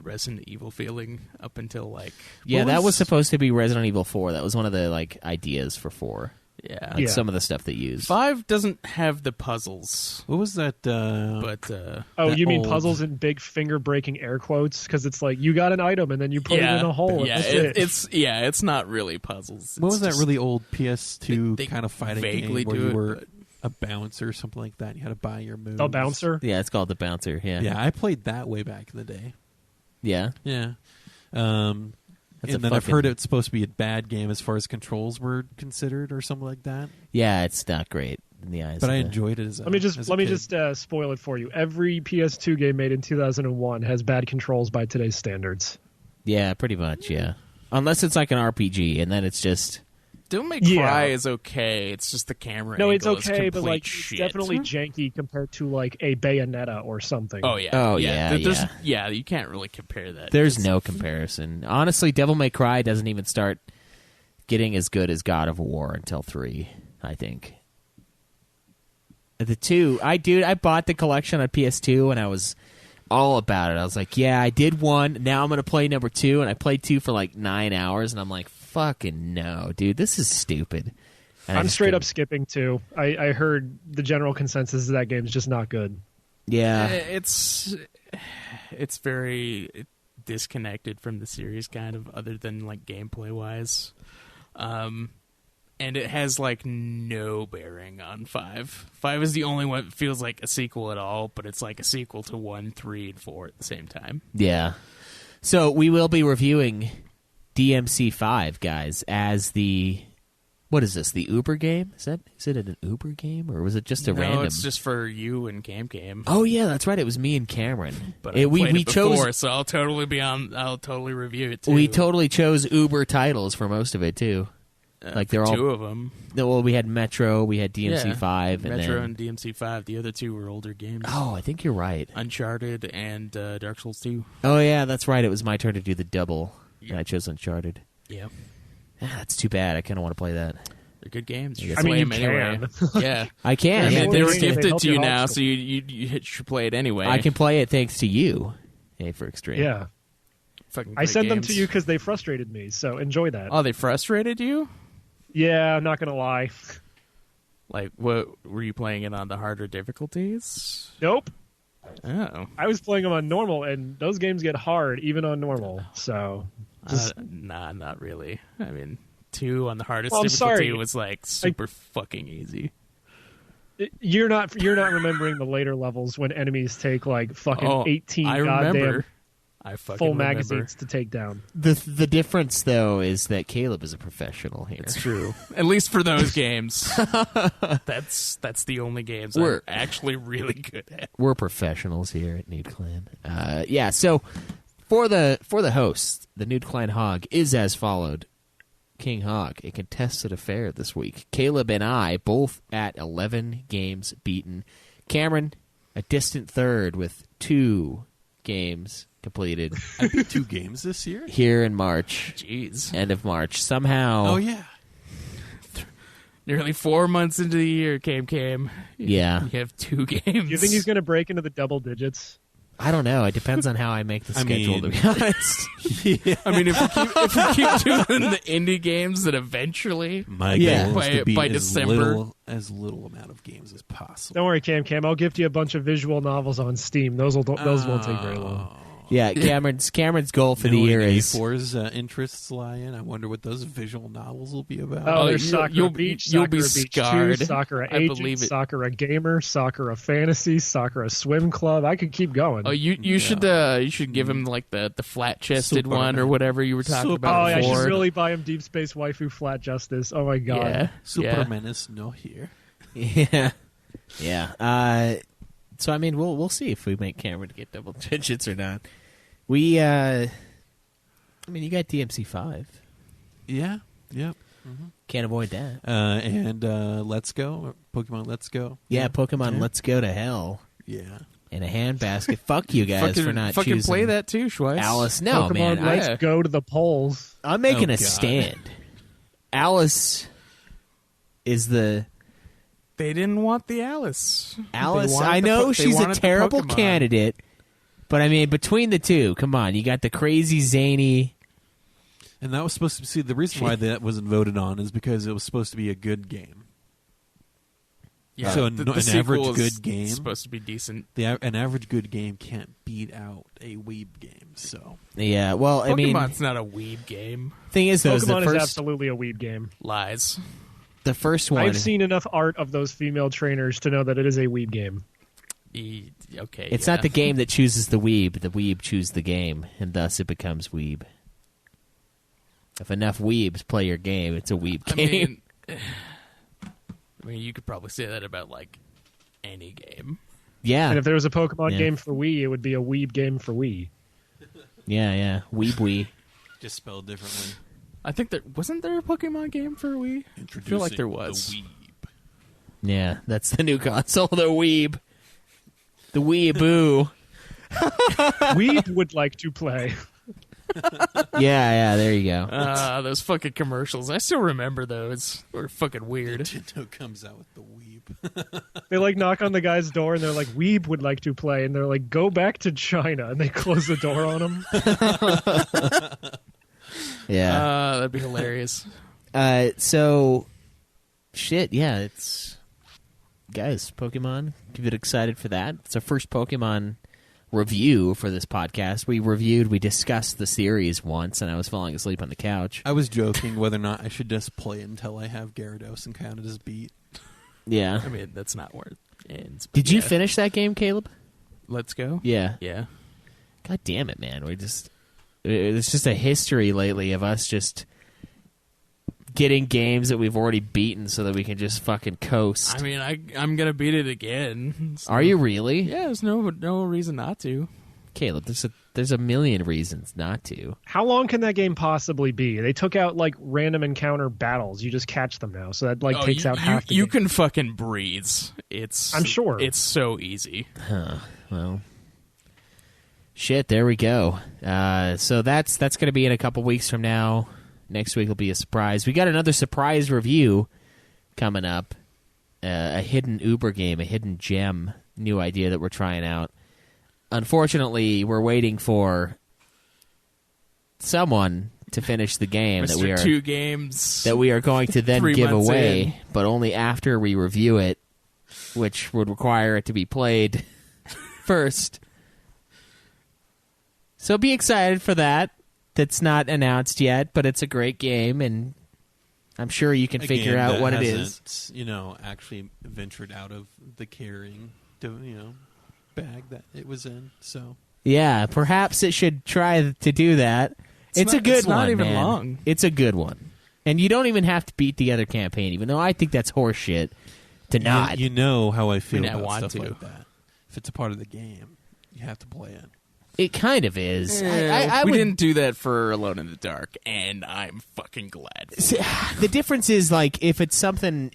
Resident Evil feeling up until like Yeah, what that was supposed to be Resident Evil 4. That was one of the like ideas for 4. yeah. Like Yeah. some of the stuff they used. 5 doesn't have the puzzles, What was that? but Oh, that you mean old- puzzles in big finger breaking air quotes? Because it's like you got an item and then you put yeah, it in a hole. yeah, and that's it. it's not really puzzles. What It's was that just- really old PS2 they kind of fighting vaguely game where do you it, were but- a bouncer or something like that? You had to buy your moves. The bouncer. Yeah, it's called The Bouncer. Yeah. Yeah, I played that way back in the day. Yeah. Yeah. That's a And then I've fucking- heard it's supposed to be a bad game as far as controls were considered or something like that. Yeah, it's not great in the eyes. But of I the- enjoyed it as a Let me as a just kid. spoil it for you. Every PS2 game made in 2001 has bad controls by today's standards. Yeah, pretty much. Yeah. Unless it's like an RPG, and then it's just. Devil May Yeah. Cry is okay. It's just the camera. No, it's angle is okay, but complete like shit. it's definitely janky compared to like a Bayonetta or something. Oh yeah. Oh, yeah, There's, yeah. yeah. You can't really compare that. There's It's- no comparison. Honestly, Devil May Cry doesn't even start getting as good as God of War until 3, I think. The 2, I bought the collection on PS2 and I was all about it. I was like, yeah, I did 1. Now I'm going to play number 2, and I played 2 for like 9 hours, and I'm like, fucking no, dude, this is stupid. And I I'm just straight up couldn't- skipping too. I heard the general consensus is that game's just not good. Yeah. It's very disconnected from the series, kind of, other than like gameplay wise. And it has like no bearing on 5. 5 is the only one that feels like a sequel at all, but it's like a sequel to 1, 3, and 4 at the same time. Yeah. So we will be reviewing DMC5, guys, as the. What is this? The Uber game? Is it an Uber game, or was it just a No, random? it's just for you and Game. Oh yeah, that's right. It was me and Cameron. But I we played we it before, chose so I'll totally be on. I'll totally review it too. we totally chose Uber titles for most of it too. Like they're all. 2 of them. Well, we had Metro, we had DMC5, and Metro then. and DMC5. The other 2 were older games. Oh, I think you're right. Uncharted and Dark Souls 2. Oh yeah, that's right. It was my turn to do the double, Yeah. and I chose Uncharted. Yeah, Ah, that's too bad. I kind of want to play that. they're good games. You I can mean, play you them anyway. can. Yeah, I can. I Yeah, mean, they they were help gifted to your you now, hobby. so you should play it anyway. I can play it thanks to you, AForExtreme. Yeah. Fucking I great sent them games. to you because they frustrated me, so enjoy that. Oh, they frustrated you? Yeah, I'm not gonna lie. Like, what were you playing it on the harder difficulties? Nope. Oh, I was playing them on normal, and those games get hard even on normal. So, just nah, not really. I mean, 2 on the hardest Well, I'm difficulty sorry. was like super fucking easy. You're not remembering the later levels when enemies take like fucking 18 I goddamn remember. I fucking full remember. magazines to take down. The difference, though, is that Caleb is a professional here. It's true. At least for those games. That's the only games I'm actually really good at. We're professionals here at Nude Clan. Yeah, so for the host, the Nude Clan Hog is as followed. King Hog, a contested affair this week. Caleb and I both at 11 games beaten. Cameron, a distant third with 2 games completed. I beat 2 games this year. Here in March. Jeez. End of March. Somehow. Oh yeah. Nearly 4 months into the year, Cam. Yeah. You have 2 games. Do you think he's going to break into the double digits? I don't know. It depends on how I make the schedule, to be honest. I mean, if we keep doing the indie games, then eventually, My Yeah. goal is to beat by as December. little amount of games as possible. Don't worry, Cam. I'll gift you a bunch of visual novels on Steam. Those won't take very long. Yeah, Cameron's goal for the year is A4's interests lie in. I wonder what those visual novels will be about. Oh, Oh, there's Sakura you'll Beach, you'll Sakura be Beach scarred. 2, Sakura I Agent, believe it. Sakura Gamer, Sakura Fantasy, Sakura Swim Club. I could keep going. Oh, you should give him like the flat chested Superman. one or whatever you were talking about Oh, yeah, I before. should really buy him Deep Space Waifu Flat Justice. Oh my god. Yeah, Superman is no here. yeah. So I mean, we'll see if we make Cameron get double digits or not. We I mean, you got DMC5. Yeah. Yep. Can't avoid that. And Let's Go, Pokemon Let's Go. Yeah, Pokemon Yeah. Let's Go to Hell Yeah. in a handbasket. Fuck you guys for not fucking choosing play that too, Schweiss. Alice. No, Pokemon man. Let's go to the polls. I'm making Oh, a God. stand. Alice is the They didn't want the Alice. Alice. They wanted I the know they she's a wanted the terrible Pokemon. candidate, but I mean, between the two, come on, you got the crazy zany. And that was supposed to see the reason why that wasn't voted on is because it was supposed to be a good game. Yeah, So the an average sequel is good game- supposed to be decent. An average good game can't beat out a weeb game. So Yeah, well, I mean, Pokemon's not a weeb game. thing is, though, is Pokemon the is first, absolutely a weeb game. Lies. the first one. I've seen enough art of those female trainers to know that it is a weeb game. Okay. It's yeah. not the game that chooses the weeb. The weeb chooses the game, and thus it becomes weeb. If enough weebs play your game, it's a weeb game. I mean, you could probably say that about like any game. Yeah, And if there was a Pokemon Yeah. game for Wii, it would be a weeb game for Wii. yeah. Weeb wee. just spelled differently. I think wasn't there a Pokemon game for Wii? I feel like there was. The weeb. Yeah, that's the new console, the weeb. The weeboo. Weeb would like to play. Yeah, there you go. Those fucking commercials. I still remember those. They were fucking weird. Nintendo comes out with the weeb. They like knock on the guy's door and they're like, Weeb would like to play. And they're like, go back to China. And they close the door on him. Yeah. That'd be hilarious. So, shit, yeah, it's... Guys, Pokemon, get excited for that. It's our first Pokemon review for this podcast. We discussed the series once, and I was falling asleep on the couch. I was joking whether or not I should just play until I have Gyarados and count it as beat. Yeah. I mean, that's not where it ends. but Did you yeah. finish that game, Caleb? Let's go. Yeah. Yeah. God damn it, man. It's just a history lately of us just getting games that we've already beaten so that we can just fucking coast. I mean, I'm gonna beat it again. So- Are you really? Yeah, there's no reason not to. Caleb, there's a million reasons not to. How long can that game possibly be? They took out like random encounter battles. You just catch them now. So that like takes out half the You game. can fucking breeze. It's I'm sure. it's so easy. Well, shit, there we go. So that's going to be in a couple weeks from now. Next week will be a surprise. We got another surprise review coming up. A hidden Uber game, a hidden gem, new idea that we're trying out. Unfortunately, we're waiting for someone to finish the game that we Mr. are 2 games. that we are going to then 3 give months away, in. but only after we review it, which would require it to be played first. So be excited for that. That's not announced yet, but it's a great game, and I'm sure you can figure Again, out that what it hasn't, is. Actually ventured out of the carrying, bag that it was in. So Yeah, perhaps it should try to do that. It's a good it's one, not even man. long. It's a good one. And you don't even have to beat the other campaign, even though I think that's horseshit to not. you know how I feel I about want stuff to. like that. If it's a part of the game, you have to play it. It kind of is. we would, didn't do that for Alone in the Dark, and I'm fucking glad. For it. The difference is like if it's something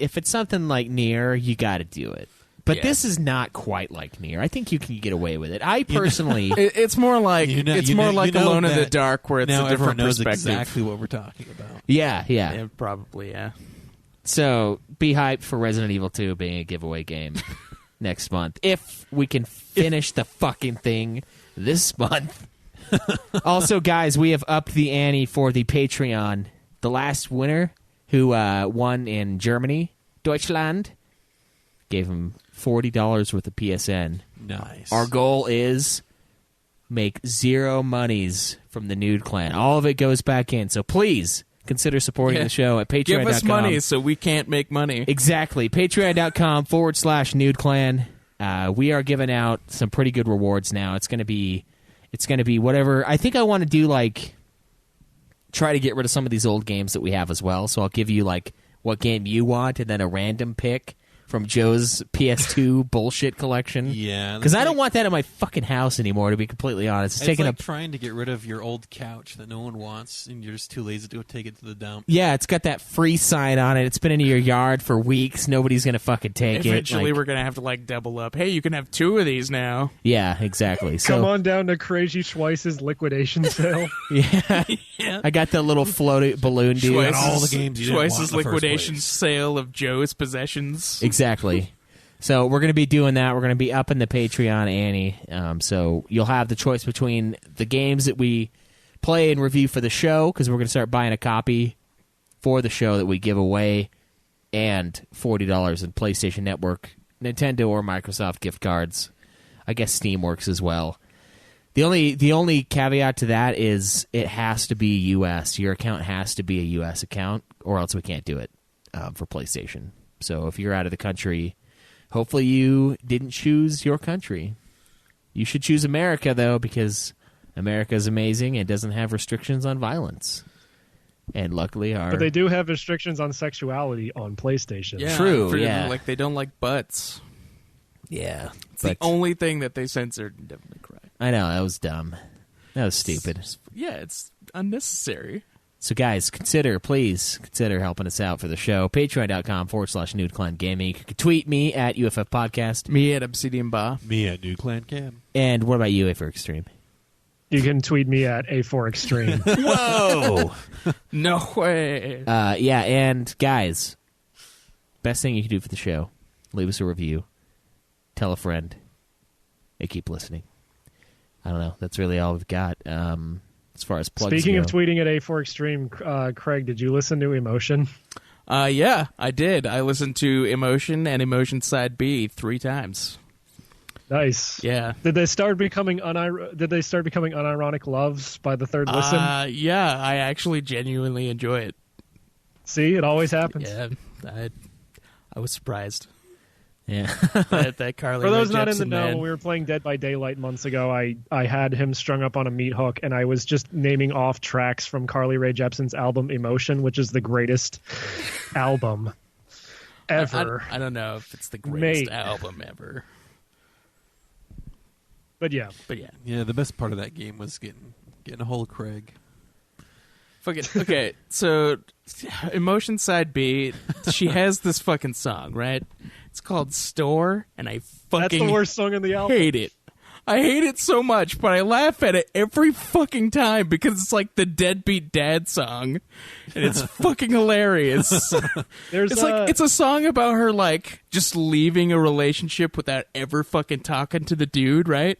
like Nier, you got to do it. But Yeah. this is not quite like Nier. I think you can get away with it. I personally, It's more like Alone in the that Dark, where it's now a different everyone knows perspective. exactly what we're talking about. yeah. Yeah, probably, yeah. So be hyped for Resident Evil 2 being a giveaway game next month if we can finish the fucking thing this month. Also, guys, we have upped the ante for the Patreon. The last winner, who won in Germany, Deutschland, gave him $40 worth of PSN. Nice. Our goal is make zero monies from the Nude Clan. All of it goes back in. So please consider supporting the show at patreon.com. Give us money so we can't make money. Exactly. Patreon.com/Nude Clan. We are giving out some pretty good rewards now. It's gonna be whatever. I think I want to do try to get rid of some of these old games that we have as well. So I'll give you what game you want and then a random pick from Joe's PS2 bullshit collection. Yeah, Because I don't want that in my fucking house anymore, to be completely honest. It's taking like up. trying to get rid of your old couch that no one wants, and you're just too lazy to go take it to the dump. Yeah, it's got that free sign on it. It's been in your yard for weeks. Nobody's going to fucking take Eventually, it. we're going to have to double up. Hey, you can have 2 of these now. Yeah, exactly. So, Come on down to Crazy Schweiss's liquidation sale. Yeah. Yeah. I got the little floating balloon dude. Schweiss- all the games you didn't want in Schweiss's the first liquidation place. sale of Joe's possessions. Exactly. So we're going to be doing that. We're going to be upping the Patreon ante. So you'll have the choice between the games that we play and review for the show, because we're going to start buying a copy for the show that we give away, and $40 in PlayStation Network, Nintendo or Microsoft gift cards. I guess Steam works as well. The only caveat to that is it has to be U.S. Your account has to be a U.S. account, or else we can't do it for PlayStation. So if you're out of the country, hopefully you didn't choose your country. You should choose America, though, because America is amazing and doesn't have restrictions on violence. And luckily But they do have restrictions on sexuality on PlayStation. Yeah, True, yeah. They don't like butts. Yeah. It's the only thing that they censored in Devil May Cry. I know, that was dumb. That was stupid. Yeah, it's unnecessary. So, guys, please consider helping us out for the show. Patreon.com/NudeClanGaming. You can tweet me at UFF Podcast. Me at Obsidian Ba. Me at New Clan Cam. And what about you, AForExtreme? You can tweet me at AForExtreme. Whoa! No way. Yeah, and guys, best thing you can do for the show, leave us a review, tell a friend, and keep listening. I don't know. That's really all we've got. As far as plugs Speaking go. of tweeting at AForExtreme, Craig, did you listen to Emotion? Yeah, I did. I listened to Emotion and Emotion Side B 3 times. Nice. Yeah. Did they start becoming unironic loves by the third listen? Yeah, I actually genuinely enjoy it. See, it always happens. Yeah, I was surprised Yeah. that Carly For those Rae not in the Jepsen, know, man. when we were playing Dead by Daylight months ago, I had him strung up on a meat hook, and I was just naming off tracks from Carly Rae Jepsen's album Emotion, which is the greatest album ever. I don't know if it's the greatest Made. album ever. But yeah. Yeah, the best part of that game was getting a hold of Craig. Okay, so Emotion Side B, she has this fucking song, right? It's called Store, and I That's fucking the worst song in the album. hate it. I hate it so much, but I laugh at it every fucking time because it's like the Deadbeat Dad song, and it's fucking hilarious. It's a song about her just leaving a relationship without ever fucking talking to the dude, right?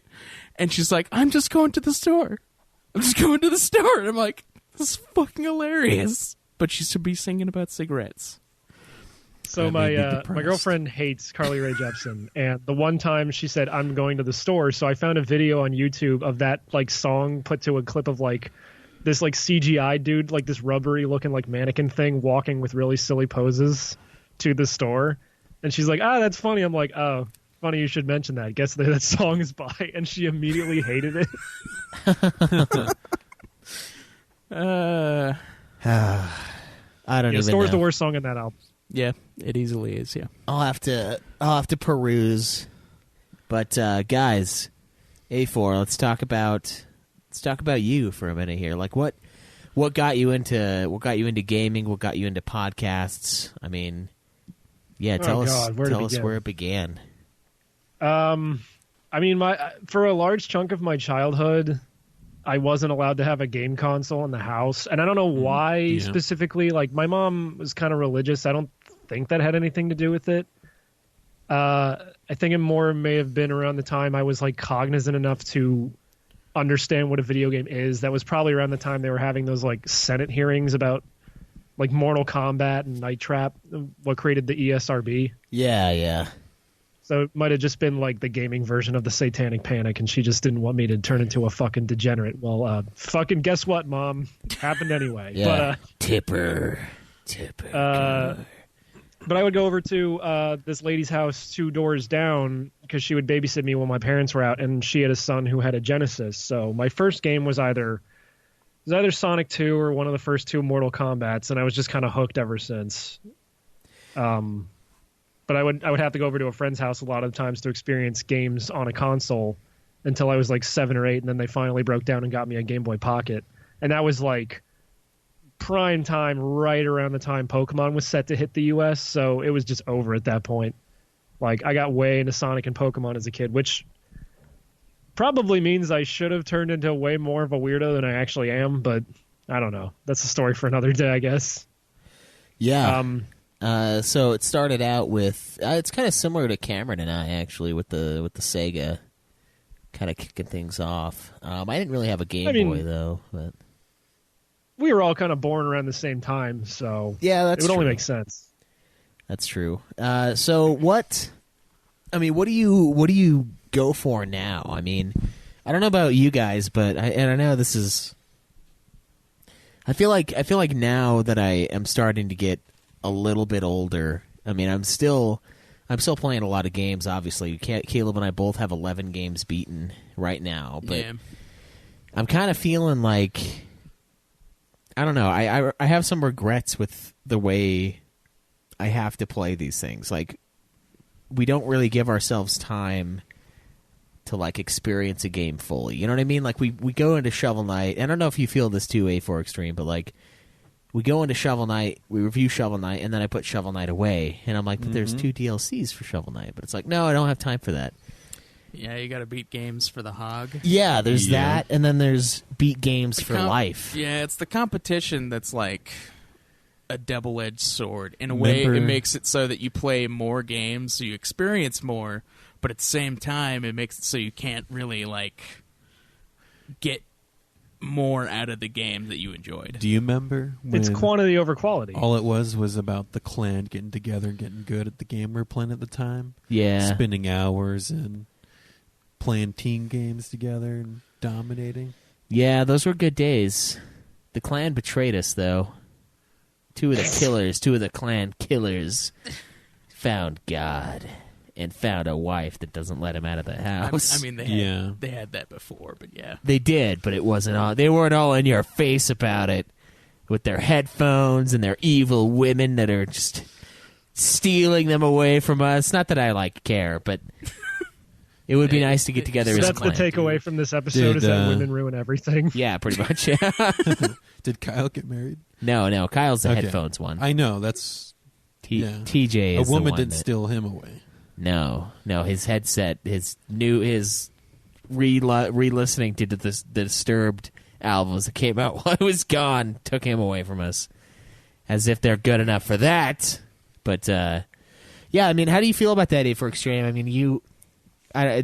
And she's like, "I'm just going to the store. I'm just going to the store." And I'm like, "This is fucking hilarious." But she should be singing about cigarettes. So That made me my depressed. girlfriend hates Carly Rae Jepsen, and the one time she said, "I'm going to the store," so I found a video on YouTube of that song put to a clip of this like CGI dude, like this rubbery looking like mannequin thing, walking with really silly poses to the store, and she's like, "Ah, that's funny." I'm like, "Oh, funny you should mention that. Guess that song is by," and she immediately hated it. I don't even Store's know. the worst song in that album. Yeah, it easily is. Yeah. I'll have to peruse. But guys, A4, let's talk about you for a minute here. Like what got you into gaming? What got you into podcasts? I mean, yeah, tell us where it began. I mean, for a large chunk of my childhood, I wasn't allowed to have a game console in the house, and I don't know why specifically. Like, my mom was kind of religious. I don't think that had anything to do with it. I think it may have been around the time I was like cognizant enough to understand what a video game is. That was probably around the time they were having those like Senate hearings about like Mortal Kombat and Night Trap, what created the ESRB. Yeah. So it might have just been like the gaming version of the Satanic Panic, and she just didn't want me to turn into a fucking degenerate. Well, fucking guess what, Mom? Happened anyway. Yeah. Tipper. But I would go over to this lady's house 2 doors down because she would babysit me when my parents were out, and she had a son who had a Genesis. So my first game was either Sonic 2 or one of the first 2 Mortal Kombats, and I was just kind of hooked ever since. But I would have to go over to a friend's house a lot of times to experience games on a console until I was like 7 or 8, and then they finally broke down and got me a Game Boy Pocket. And that was like prime time, right around the time Pokemon was set to hit the US, so it was just over at that point. Like, I got way into Sonic and Pokemon as a kid, which probably means I should have turned into way more of a weirdo than I actually am, but I don't know. That's a story for another day, I guess. Yeah. So it started out with it's kind of similar to Cameron and I, actually, with the Sega kind of kicking things off. I didn't really have a Game Boy though, but we were all kind of born around the same time, so yeah, it would only make sense. That's true. So what? I mean, what do you go for now? I mean, I don't know about you guys, but I know this is. I feel like now that I am starting to get a little bit older. I mean, I'm still playing a lot of games. Obviously, Caleb and I both have 11 games beaten right now, but Yeah. I'm kind of feeling like. I don't know. I have some regrets with the way I have to play these things. Like, we don't really give ourselves time to like experience a game fully. You know what I mean? Like, we go into Shovel Knight. I don't know if you feel this too, AForExtreme, but like we go into Shovel Knight, we review Shovel Knight, and then I put Shovel Knight away, and I'm like, but there's 2 DLCs for Shovel Knight. But it's like, no, I don't have time for that. Yeah, you got to beat games for the hog. Yeah, there's that, and then there's beat games for life. Yeah, it's the competition that's like a double-edged sword. In a way, it makes it so that you play more games, so you experience more, but at the same time, it makes it so you can't really like get more out of the game that you enjoyed. Do you remember when It's quantity over quality. all it was about the clan getting together and getting good at the game we were playing at the time? Yeah. Spending hours and playing team games together and dominating. Yeah, those were good days. The clan betrayed us, though. 2 of the clan killers found God and found a wife that doesn't let him out of the house. I mean, they had that before, but yeah. They did, but it wasn't all. They weren't all in your face about it with their headphones and their evil women that are just stealing them away from us. Not that I care, but it would be nice to get together as a That's clan. the takeaway from this episode, is that women ruin everything. Yeah, pretty much. Yeah. Did Kyle get married? No, Kyle's the Okay. headphones one. I know, that's... TJ is a woman the one didn't that, steal him away. No, his headset, his re-listening to the Disturbed albums that came out while I was gone took him away from us. As if they're good enough for that. But, yeah, I mean, how do you feel about that, AForExtreme? I mean,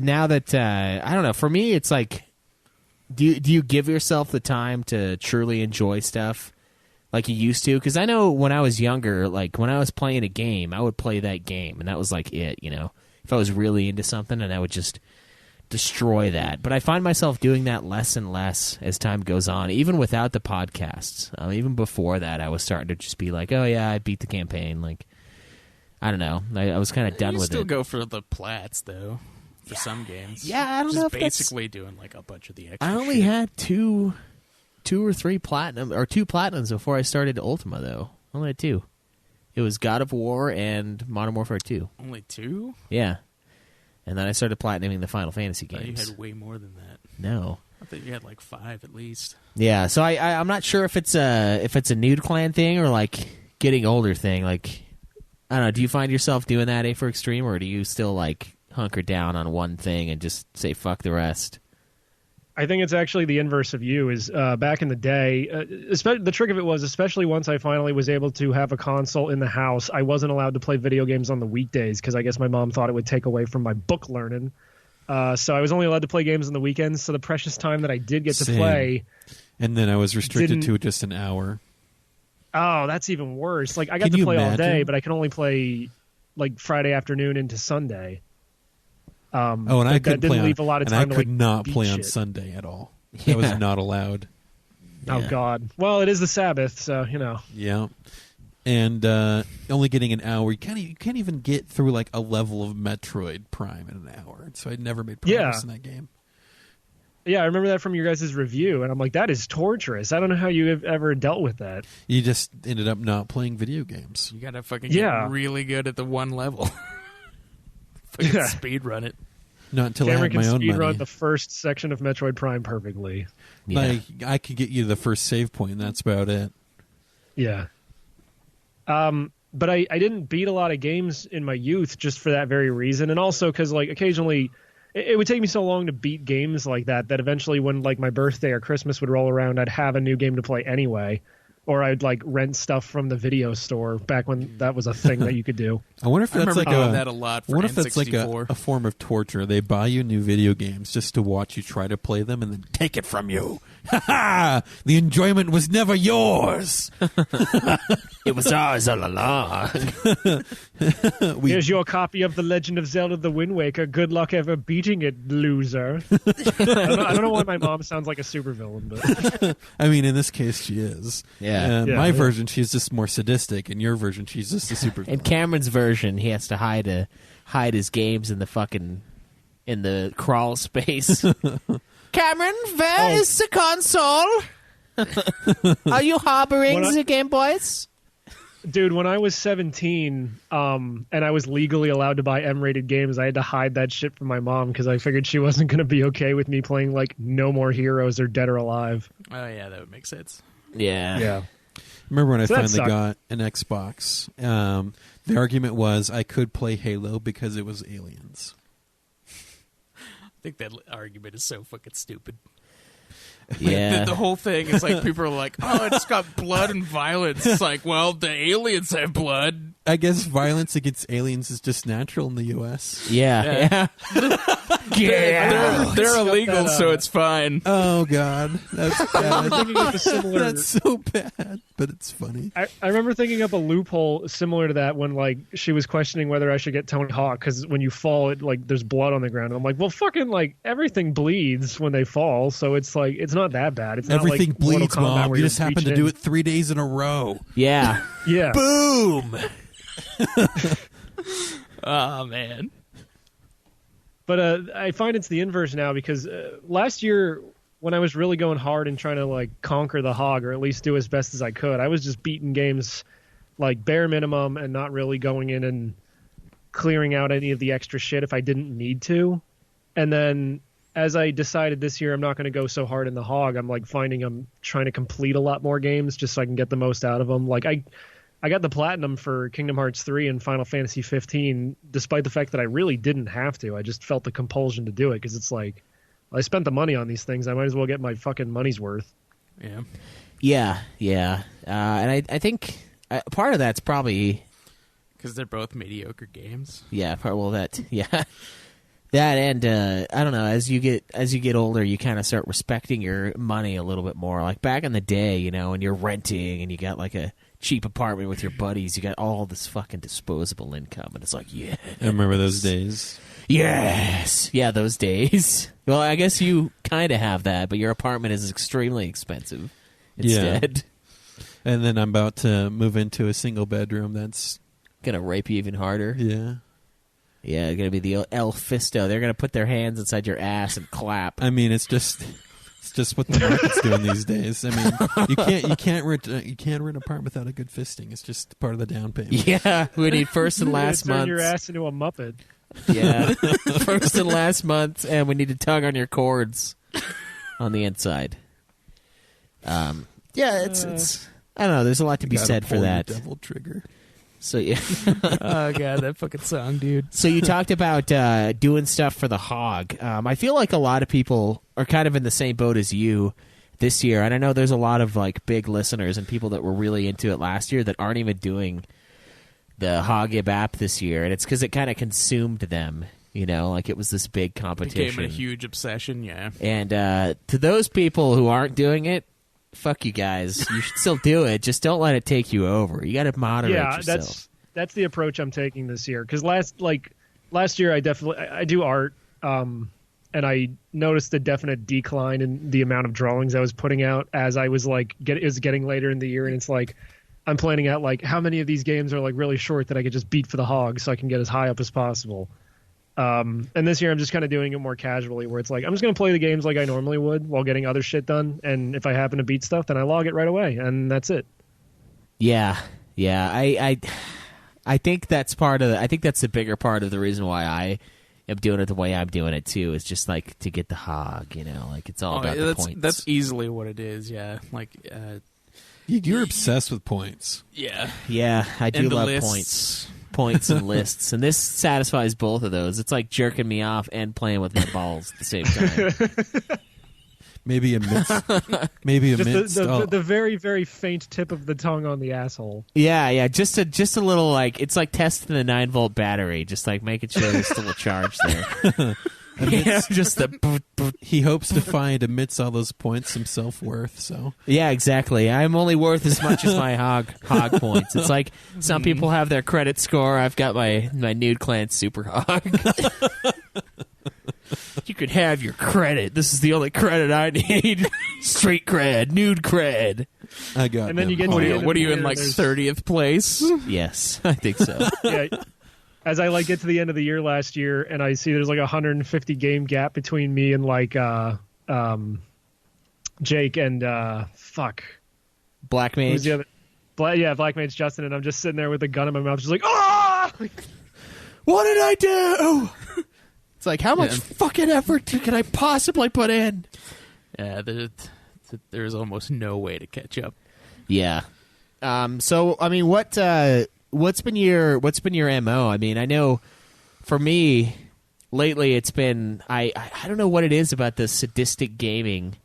now that, I don't know, for me, it's like, do you give yourself the time to truly enjoy stuff like you used to? Because I know when I was younger, like, when I was playing a game, I would play that game, and that was like it, you know? If I was really into something, and I would just destroy that. But I find myself doing that less and less as time goes on, even without the podcasts. Even before that, I was starting to just be like, oh, yeah, I beat the campaign. Like, I don't know. I was kind of done with it. You still go for the plats, though, for some games. Yeah, I don't know if basically doing, like, a bunch of the extra I only shit. had two or three platinum, or 2 platinums before I started Ultima, though. I only had 2. It was God of War and Modern Warfare 2. Only 2? Yeah. And then I started platinuming the Final Fantasy I thought games. you had way more than that. No. I thought you had like 5 at least. Yeah, so I'm not sure if it's a nude clan thing or like getting older thing. Like, I don't know. Do you find yourself doing that AForExtreme, or do you still like hunker down on one thing and just say fuck the rest? I think it's actually the inverse of you. Is back in the day, the trick of it was, especially once I finally was able to have a console in the house, I wasn't allowed to play video games on the weekdays because I guess my mom thought it would take away from my book learning. So I was only allowed to play games on the weekends. So the precious time that I did get to play, and then I was restricted to just an hour. Oh, that's even worse. Like I got Can to play you all day, imagine? but I can only play like Friday afternoon into Sunday. And I couldn't didn't play leave a lot of and time I to, could like, not beat play on shit. Sunday at all. That was not allowed. Oh God. Well, it is the Sabbath, so you know. Yeah, and only getting an hour. You can't even get through like a level of Metroid Prime in an hour. So I never made progress in that game. Yeah, I remember that from your guys' review, and I'm like, that is torturous. I don't know how you have ever dealt with that. You just ended up not playing video games. You gotta fucking get really good at the one level. Fucking speed run it. Not until Cameron I had my can own speedrun money. the first section of Metroid Prime perfectly. Yeah. Like I could get you the first save point, and that's about it. Yeah. But I didn't beat a lot of games in my youth just for that very reason, and also because like occasionally it would take me so long to beat games like that eventually when like my birthday or Christmas would roll around, I'd have a new game to play anyway, or I'd like rent stuff from the video store back when that was a thing that you could do. I wonder if I that's remember like doing that a lot for I wonder if that's like N64. a form of torture. They buy you new video games just to watch you try to play them and then take it from you. Ha ha! The enjoyment was never yours. It was ours all along. Here's your copy of The Legend of Zelda: The Wind Waker. Good luck ever beating it, loser. I don't know why my mom sounds like a supervillain, but I mean, in this case, she is. Yeah. My version, she's just more sadistic. In your version, she's just a super. In Cameron's version, he has to hide his games in the crawl space. Cameron, where is the console? Are you harboring the Game Boys? dude, when I was 17, and I was legally allowed to buy M-rated games, I had to hide that shit from my mom because I figured she wasn't going to be okay with me playing like No More Heroes or Dead or Alive. Oh yeah, that would make sense. Yeah. Remember when I So that finally sucked. got an Xbox? The argument was I could play Halo because it was aliens. I think that argument is so fucking stupid. Yeah. The whole thing is like people are like, oh, it's got blood and violence. It's like, well, the aliens have blood. I guess violence against aliens is just natural in the U.S. Yeah. They're illegal, so it's fine. Oh God, that's I'm bad. thinking of a similar. That's so bad, but it's funny. I remember thinking up a loophole similar to that when like she was questioning whether I should get Tony Hawk because when you fall, it like there's blood on the ground. And I'm like, well, fucking like everything bleeds when they fall, so it's like it's not that bad. It's not Everything like Mortal bleeds, Kombat Mom. where You you're just happen to reaching do in. it 3 days in a row. Yeah. Yeah. Boom. Oh man. But I find it's the inverse now because last year when I was really going hard and trying to like conquer the hog or at least do as best as I could, I was just beating games like bare minimum and not really going in and clearing out any of the extra shit if I didn't need to. And then as I decided this year I'm not going to go so hard in the hog, I'm like finding I'm trying to complete a lot more games just so I can get the most out of them. Like I got the platinum for Kingdom Hearts 3 and Final Fantasy 15, despite the fact that I really didn't have to. I just felt the compulsion to do it because it's like, I spent the money on these things. I might as well get my fucking money's worth. Yeah. Yeah. And I think part of that's probably... Because they're both mediocre games. Yeah, that and I don't know, as you get older, you kind of start respecting your money a little bit more. Like back in the day, you know, when you're renting and you got like a cheap apartment with your buddies. You got all this fucking disposable income, and it's like, yeah. I remember those days. Yes. Yeah, those days. Well, I guess you kind of have that, but your apartment is extremely expensive instead. Yeah. And then I'm about to move into a single bedroom that's going to rape you even harder. Yeah. Yeah, going to be the El Fisto. They're going to put their hands inside your ass and clap. I mean, it's just what the market's doing these days. I mean, you can't rent an apartment without a good fisting. It's just part of the down payment. Yeah, we need first and last month. Turn your ass into a Muppet. Yeah, first and last month, and we need to tug on your cords on the inside. Yeah, it's. I don't know. There's a lot to be said for that. Devil trigger. So yeah. Oh god, that fucking song, dude. So you talked about doing stuff for the hog. I feel like a lot of people are kind of in the same boat as you this year, and I know there's a lot of like big listeners and people that were really into it last year that aren't even doing the Hogib app this year, and it's because it kind of consumed them. You know, like it was this big competition. Became a huge obsession, yeah. And to those people who aren't doing it, fuck you guys. You should still do it. Just don't let it take you over. You got to moderate yourself. That's the approach I'm taking this year. Because last year I do art, and I noticed a definite decline in the amount of drawings I was putting out as I was like it was getting later in the year, and it's like I'm planning out like how many of these games are like really short that I could just beat for the hog so I can get as high up as possible. And this year I'm just kind of doing it more casually, where it's like I'm just going to play the games like I normally would while getting other shit done. And if I happen to beat stuff, then I log it right away, and that's it. Yeah. I think that's part of. I think that's the bigger part of the reason why I am doing it the way I'm doing it too. Is just like to get the hog. You know, like it's all about the points. That's easily what it is. Yeah, like you're obsessed with points. Yeah, yeah, I do love lists. Points and lists, and this satisfies both of those. It's like jerking me off and playing with my balls at the same time. Maybe amidst the very, very faint tip of the tongue on the asshole. Yeah, just a little like it's like testing the 9-volt battery, just like making sure there's still a charge there. Just the he hopes to find amidst all those points some self-worth. So yeah, exactly. I'm only worth as much as my hog points. It's like some people have their credit score. I've got my Nude Clan Super Hog. You could have your credit. This is the only credit I need. Street cred, nude cred. I got. And then you get. What are you in like 30th place? Yes, I think so. Yeah. As I like get to the end of the year last year, and I see there's like a 150 game gap between me and like Jake and Black Mage. Who's the other? Black Mage Justin, and I'm just sitting there with a gun in my mouth, just like, ah! What did I do? It's like, how much fucking effort can I possibly put in? Yeah, there's almost no way to catch up. Yeah. So I mean, what's been your MO? I mean, I know for me lately it's been I don't know what it is about the sadistic gaming,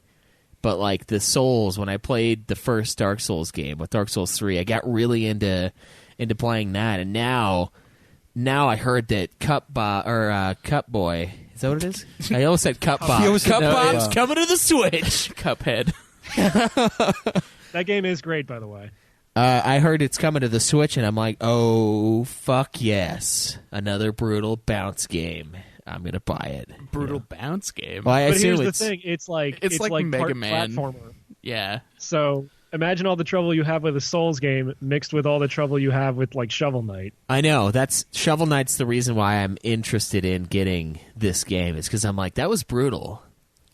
but like the Souls, when I played the first Dark Souls game with Dark Souls 3, I got really into playing that, and now I heard that Cup Boy, is that what it is? I almost said Cup Bob. Cup Bob's coming to the Switch. Cuphead. That game is great, by the way. I heard it's coming to the Switch, and I'm like, oh, fuck yes. Another brutal bounce game. I'm going to buy it. Brutal bounce game? Well, I but assume here's the thing. It's like Mega part Man. platformer. Yeah. So imagine all the trouble you have with a Souls game mixed with all the trouble you have with like Shovel Knight. I know. Shovel Knight's the reason why I'm interested in getting this game. Is because I'm like, that was brutal.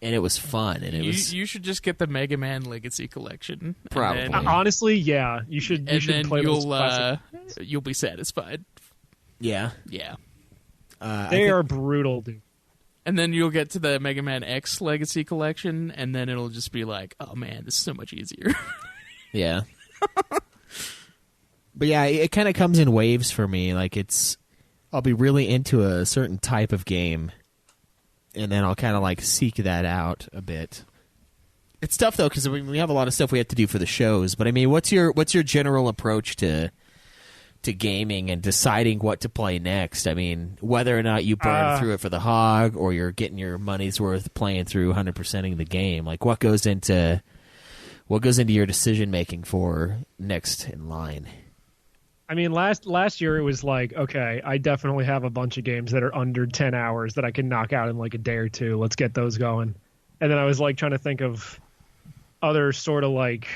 And it was fun, and you should just get the Mega Man Legacy Collection. Probably. Honestly, yeah, you should. You should play those classics. You'll be satisfied. Yeah. They are brutal, dude. And then you'll get to the Mega Man X Legacy Collection, and then it'll just be like, oh man, this is so much easier. Yeah. But yeah, it kind of comes in waves for me. Like I'll be really into a certain type of game, and then I'll kind of like seek that out a bit. It's tough though, because we have a lot of stuff we have to do for the shows. But I mean, what's your general approach to gaming and deciding what to play next? I mean, whether or not you burn through it for the hog, or you're getting your money's worth playing through 100%ing the game. Like, what goes into What goes into your decision making for next in line? I mean, last year it was like, okay, I definitely have a bunch of games that are under 10 hours that I can knock out in like a day or two. Let's get those going. And then I was like trying to think of other sort of like,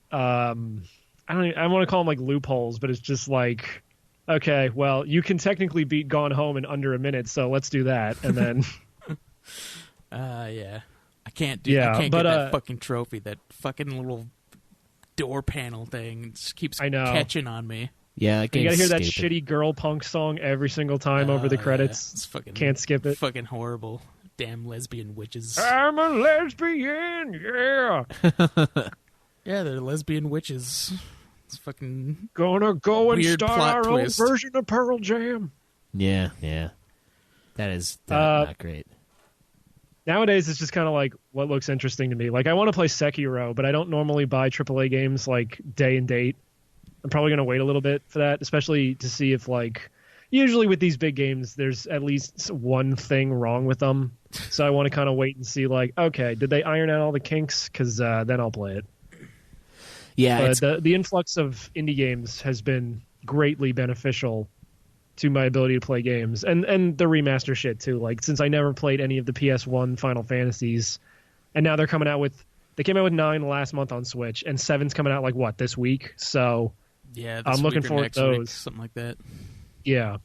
I want to call them like loopholes, but it's just like, okay, well, you can technically beat Gone Home in under a minute, so let's do that. And then, yeah, I can't get that fucking trophy. That fucking little door panel thing just keeps catching on me. Yeah, you gotta hear that shitty girl punk song every single time over the credits. Yeah. It's fucking can't skip it. Fucking horrible. Damn lesbian witches. I'm a lesbian, yeah. Yeah, they're lesbian witches. It's fucking gonna go and weird start plot our twist. own version of Pearl Jam. Yeah. That is not great. Nowadays, it's just kind of like what looks interesting to me. Like, I want to play Sekiro, but I don't normally buy AAA games like day and date. I'm probably going to wait a little bit for that, especially to see if, like, usually with these big games, there's at least one thing wrong with them. So I want to kind of wait and see, like, okay, did they iron out all the kinks? Because then I'll play it. Yeah, but the influx of indie games has been greatly beneficial to my ability to play games, and the remaster shit too. Like, since I never played any of the PS1 Final Fantasies, and now they came out with 9 last month on Switch, and 7's coming out like what, this week? So yeah, I'm looking forward to those. Something like that. Yeah.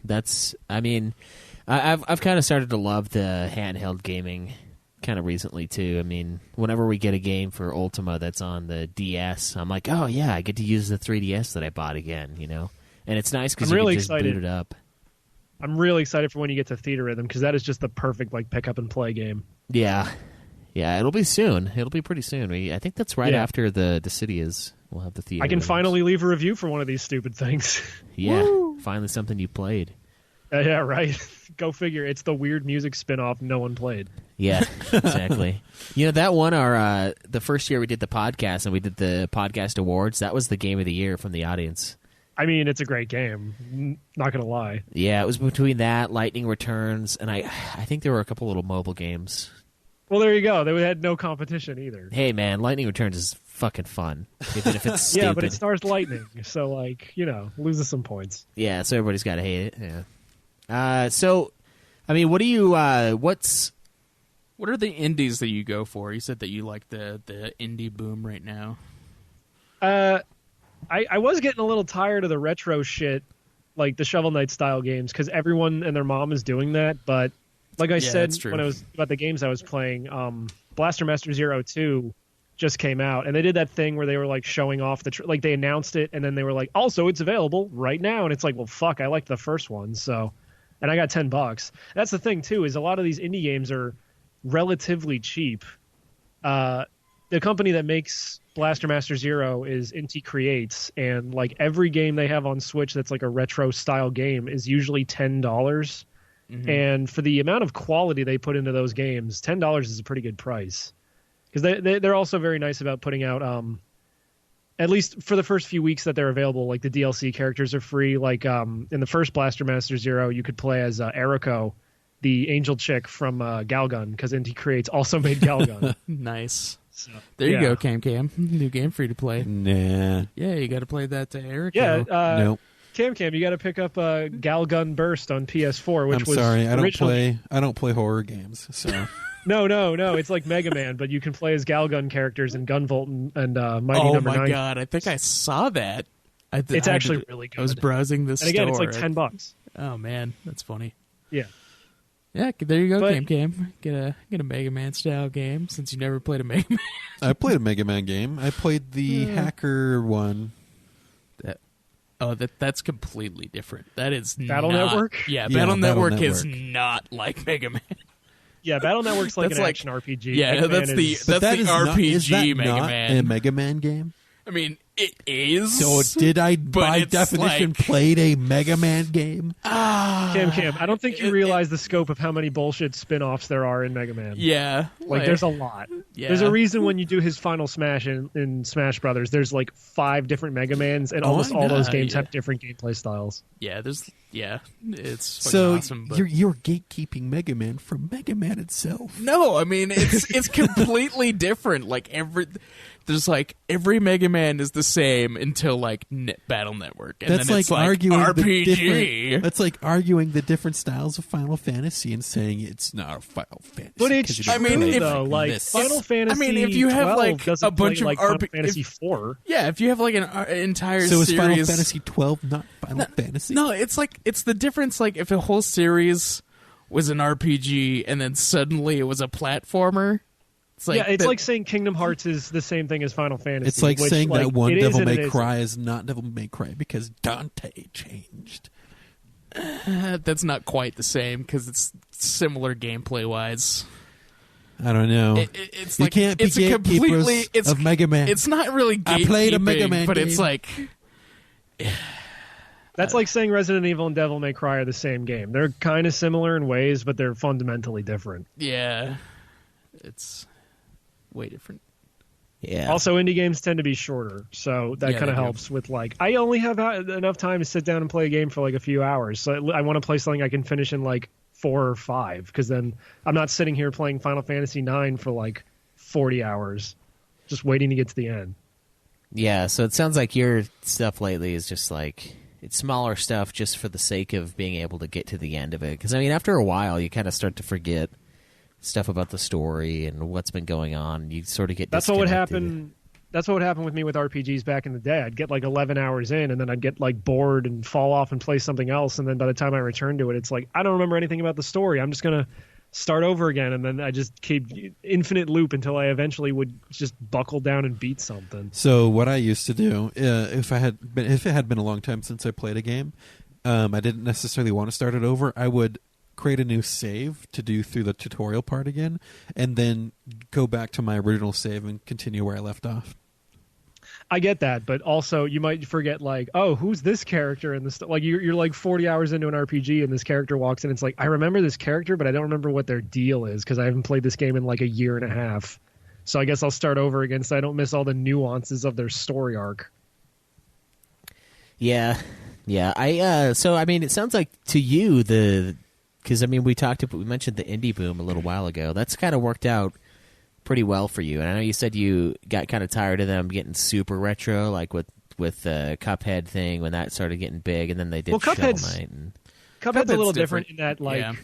That's. I mean, I've kind of started to love the handheld gaming kind of recently too. I mean, whenever we get a game for Ultima that's on the DS, I'm like, oh yeah, I get to use the 3DS that I bought again, you know. And it's nice because you can just boot it up. I'm really excited for when you get to Theater Rhythm, because that is just the perfect like pick up and play game. Yeah, it'll be soon. It'll be pretty soon. I think that's right after the Dissidia. We'll have the Theater. I can finally leave a review for one of these stupid things. Yeah, Woo! Finally something you played. Yeah, right. Go figure. It's the weird music spinoff no one played. Yeah, exactly. You know, that one, the first year we did the podcast and we did the podcast awards, that was the game of the year from the audience. I mean, it's a great game. Not going to lie. Yeah, it was between that, Lightning Returns, and I think there were a couple little mobile games. Well, there you go. They had no competition either. Hey, man, Lightning Returns is fucking fun, even if it's stupid. Yeah, but it stars lightning, so, like, you know, loses some points. Yeah, so everybody's got to hate it, yeah. So, I mean, what are the indies that you go for? You said that you like the indie boom right now. I was getting a little tired of the retro shit, like the Shovel Knight style games, because everyone and their mom is doing that. But like I said when I was about the games I was playing, Blaster Master Zero 2 just came out, and they did that thing where they were like showing off like they announced it, and then they were like, also it's available right now, and it's like, well, fuck, I liked the first one, so. And I got $10. That's the thing too, is a lot of these indie games are relatively cheap. The company that makes Blaster Master Zero is Inti Creates, and like every game they have on Switch that's like a retro style game is usually $10. Mm-hmm. And for the amount of quality they put into those games, $10 is a pretty good price. Because they're also very nice about putting out, at least for the first few weeks that they're available, like the DLC characters are free. Like in the first Blaster Master Zero, you could play as Eriko, the angel chick from Galgun, because Inti Creates also made Galgun. Nice. So, there you go, Cam. New game for you to play. Nah. Yeah, you got to play that to Eriko. Yeah. Nope. Cam, you got to pick up Galgun Burst on PS4, which I'm was sorry, I don't play horror games, so. No. It's like Mega Man, but you can play as Galgun characters in Gunvolt and Mighty Oh Number 9. Oh my god, I think I saw that. It's actually really good. I was browsing this and again, store. It's like $10. Oh man, that's funny. Yeah. Yeah, there you go, Cam. Get a Mega Man style game since you never played a Mega Man. I played a Mega Man game. I played the hacker one. That's completely different. That is Battle Network? Yeah, Battle Network is not like Mega Man. Yeah, Battle Network's like an action RPG. Yeah, that's the RPG Mega Man. A Mega Man game? I mean, It is. So did I, by it's definition, like- played a Mega Man game? Cam, I don't think you realize the scope of how many bullshit spin-offs there are in Mega Man. Yeah. Like, there's a lot. Yeah. There's a reason when you do his final smash in Smash Brothers, there's like 5 different Mega Mans, and almost all those games have different gameplay styles. Yeah, it's fucking So awesome. But... you're gatekeeping Mega Man from Mega Man itself. No, I mean it's completely different. Like every Mega Man is the same until like Battle Network, and That's then like it's like arguing RPG. That's like arguing the different styles of Final Fantasy and saying it's not a Final Fantasy. But 'cause it's you true, didn't I mean, play if- though. Like this. Final Fantasy. I mean, if you have 12 like doesn't a bunch play of like Final Fantasy 4. Yeah, if you have like an entire So is series. Final Fantasy 12 not Final Fantasy? No, it's like it's the difference. Like if a whole series was an RPG and then suddenly it was a platformer. It's like It's like saying Kingdom Hearts is the same thing as Final Fantasy. It's like which, saying that one it is Devil and it May isn't. Cry is not Devil May Cry because Dante changed. that's not quite the same because it's similar gameplay wise. I don't know. It's You like can't be it's a completely gatekeepers it's of Mega Man. It's not really gatekeeping, I played a Mega Man but it's game. like That's like saying Resident Evil and Devil May Cry are the same game. They're kind of similar in ways, but they're fundamentally different. yeah, it's way different. Yeah. Also, indie games tend to be shorter, so that Yeah, kind they of do. helps with like I only have enough time to sit down and play a game for like a few hours. So I want to play something I can finish in like 4 or 5, because then I'm not sitting here playing Final Fantasy 9 for like 40 hours, just waiting to get to the end. Yeah, so it sounds like your stuff lately is just like it's smaller stuff just for the sake of being able to get to the end of it. Because I mean, after a while, you kind of start to forget stuff about the story and what's been going on. You sort of get That's what would disconnected. happen. That's what would happen with me with RPGs back in the day. I'd get like 11 hours in, and then I'd get like bored and fall off and play something else. And then by the time I return to it, it's like I don't remember anything about the story. I'm just gonna start over again, and then I just keep infinite loop until I eventually would just buckle down and beat something. So what I used to do, if it had been a long time since I played a game, I didn't necessarily want to start it over. I would create a new save to do through the tutorial part again, and then go back to my original save and continue where I left off. I get that, but also you might forget like, oh, who's this character in this? Like you're like 40 hours into an RPG, and this character walks in. It's like I remember this character, but I don't remember what their deal is because I haven't played this game in like a year and a half. So I guess I'll start over again so I don't miss all the nuances of their story arc. Yeah. So I mean, it sounds like to you because I mean we mentioned the indie boom a little while ago. That's kind of worked out pretty well for you. And I know you said you got kind of tired of them getting super retro, like with the Cuphead thing when that started getting big, and then they did Shovel Knight. Cuphead's a little different in that like. Yeah.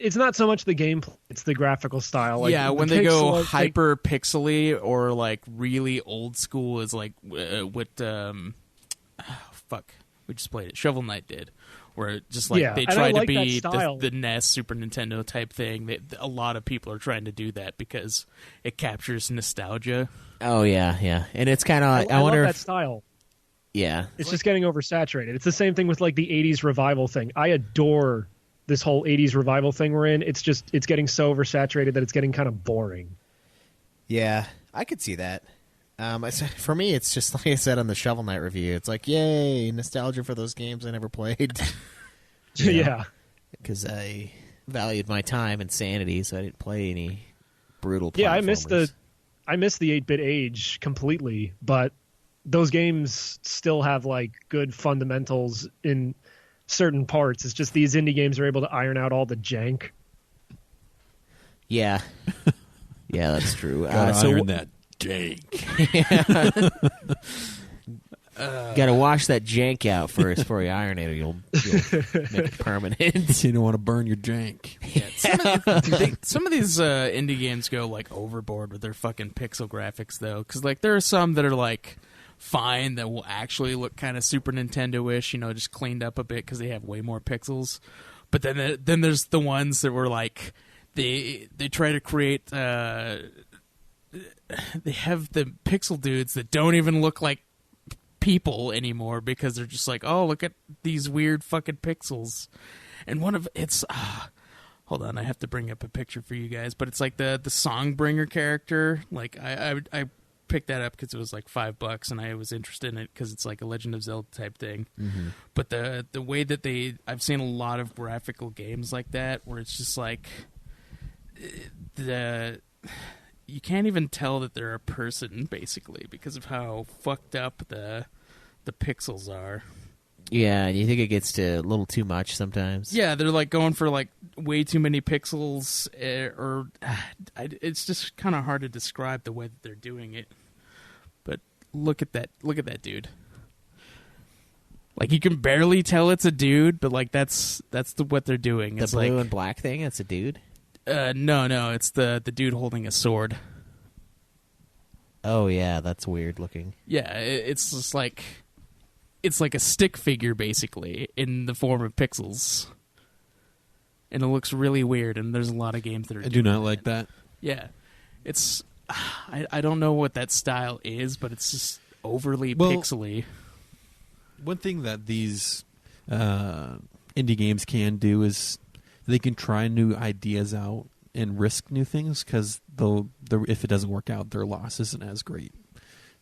It's not so much the gameplay; it's the graphical style. Like, yeah, the when they go pixel- hyper pixely or like really old school is like what we just played it. Shovel Knight did, where just like Yeah, they and I try to like be that style. the NES Super Nintendo type thing. A lot of people are trying to do that because it captures nostalgia. Oh yeah, and it's kind of I I love wonder that if style. yeah. It's just getting oversaturated. It's the same thing with like the 80s revival thing. I adore this whole 80s revival thing we're in. It's getting so oversaturated that it's getting kind of boring. Yeah, I could see that. For me, it's just like I said on the Shovel Knight review. It's like, yay, nostalgia for those games I never played. Yeah. Because I valued my time and sanity, so I didn't play any brutal. Yeah, I miss platformers. the 8-bit age completely, but those games still have like good fundamentals in certain parts. It's just these indie games are able to iron out all the jank. Yeah, yeah, that's true. Gotta iron that jank. Gotta wash that jank out first before you iron it, or you'll make it permanent. You don't want to burn your jank. Some of these indie games go like overboard with their fucking pixel graphics though, because like there are some that are like fine that will actually look kind of Super Nintendo-ish, just cleaned up a bit because they have way more pixels. But then there's the ones that were like they try to create they have the pixel dudes that don't even look like people anymore because they're just like, oh, look at these weird fucking pixels. And one of it's hold on, I have to bring up a picture for you guys, but it's like the Songbringer character. Like I picked that up because it was like $5, and I was interested in it because it's like a Legend of Zelda type thing. Mm-hmm. But the way that I've seen a lot of graphical games like that where it's just like you can't even tell that they're a person basically because of how fucked up the pixels are. Yeah, and you think it gets to a little too much sometimes? Yeah, they're like going for like way too many pixels, it's just kind of hard to describe the way that they're doing it. But look at that dude. Like you can barely tell it's a dude, but like that's what they're doing. The it's blue like, and black thing, that's a dude? No, it's the dude holding a sword. Oh yeah, that's weird looking. Yeah, it's just like it's like a stick figure basically in the form of pixels, and it looks really weird. And there's a lot of games that are. I do not like that. Yeah, it's I don't know what that style is, but it's just overly Well, pixely. One thing that these indie games can do is they can try new ideas out and risk new things because if it doesn't work out, their loss isn't as great.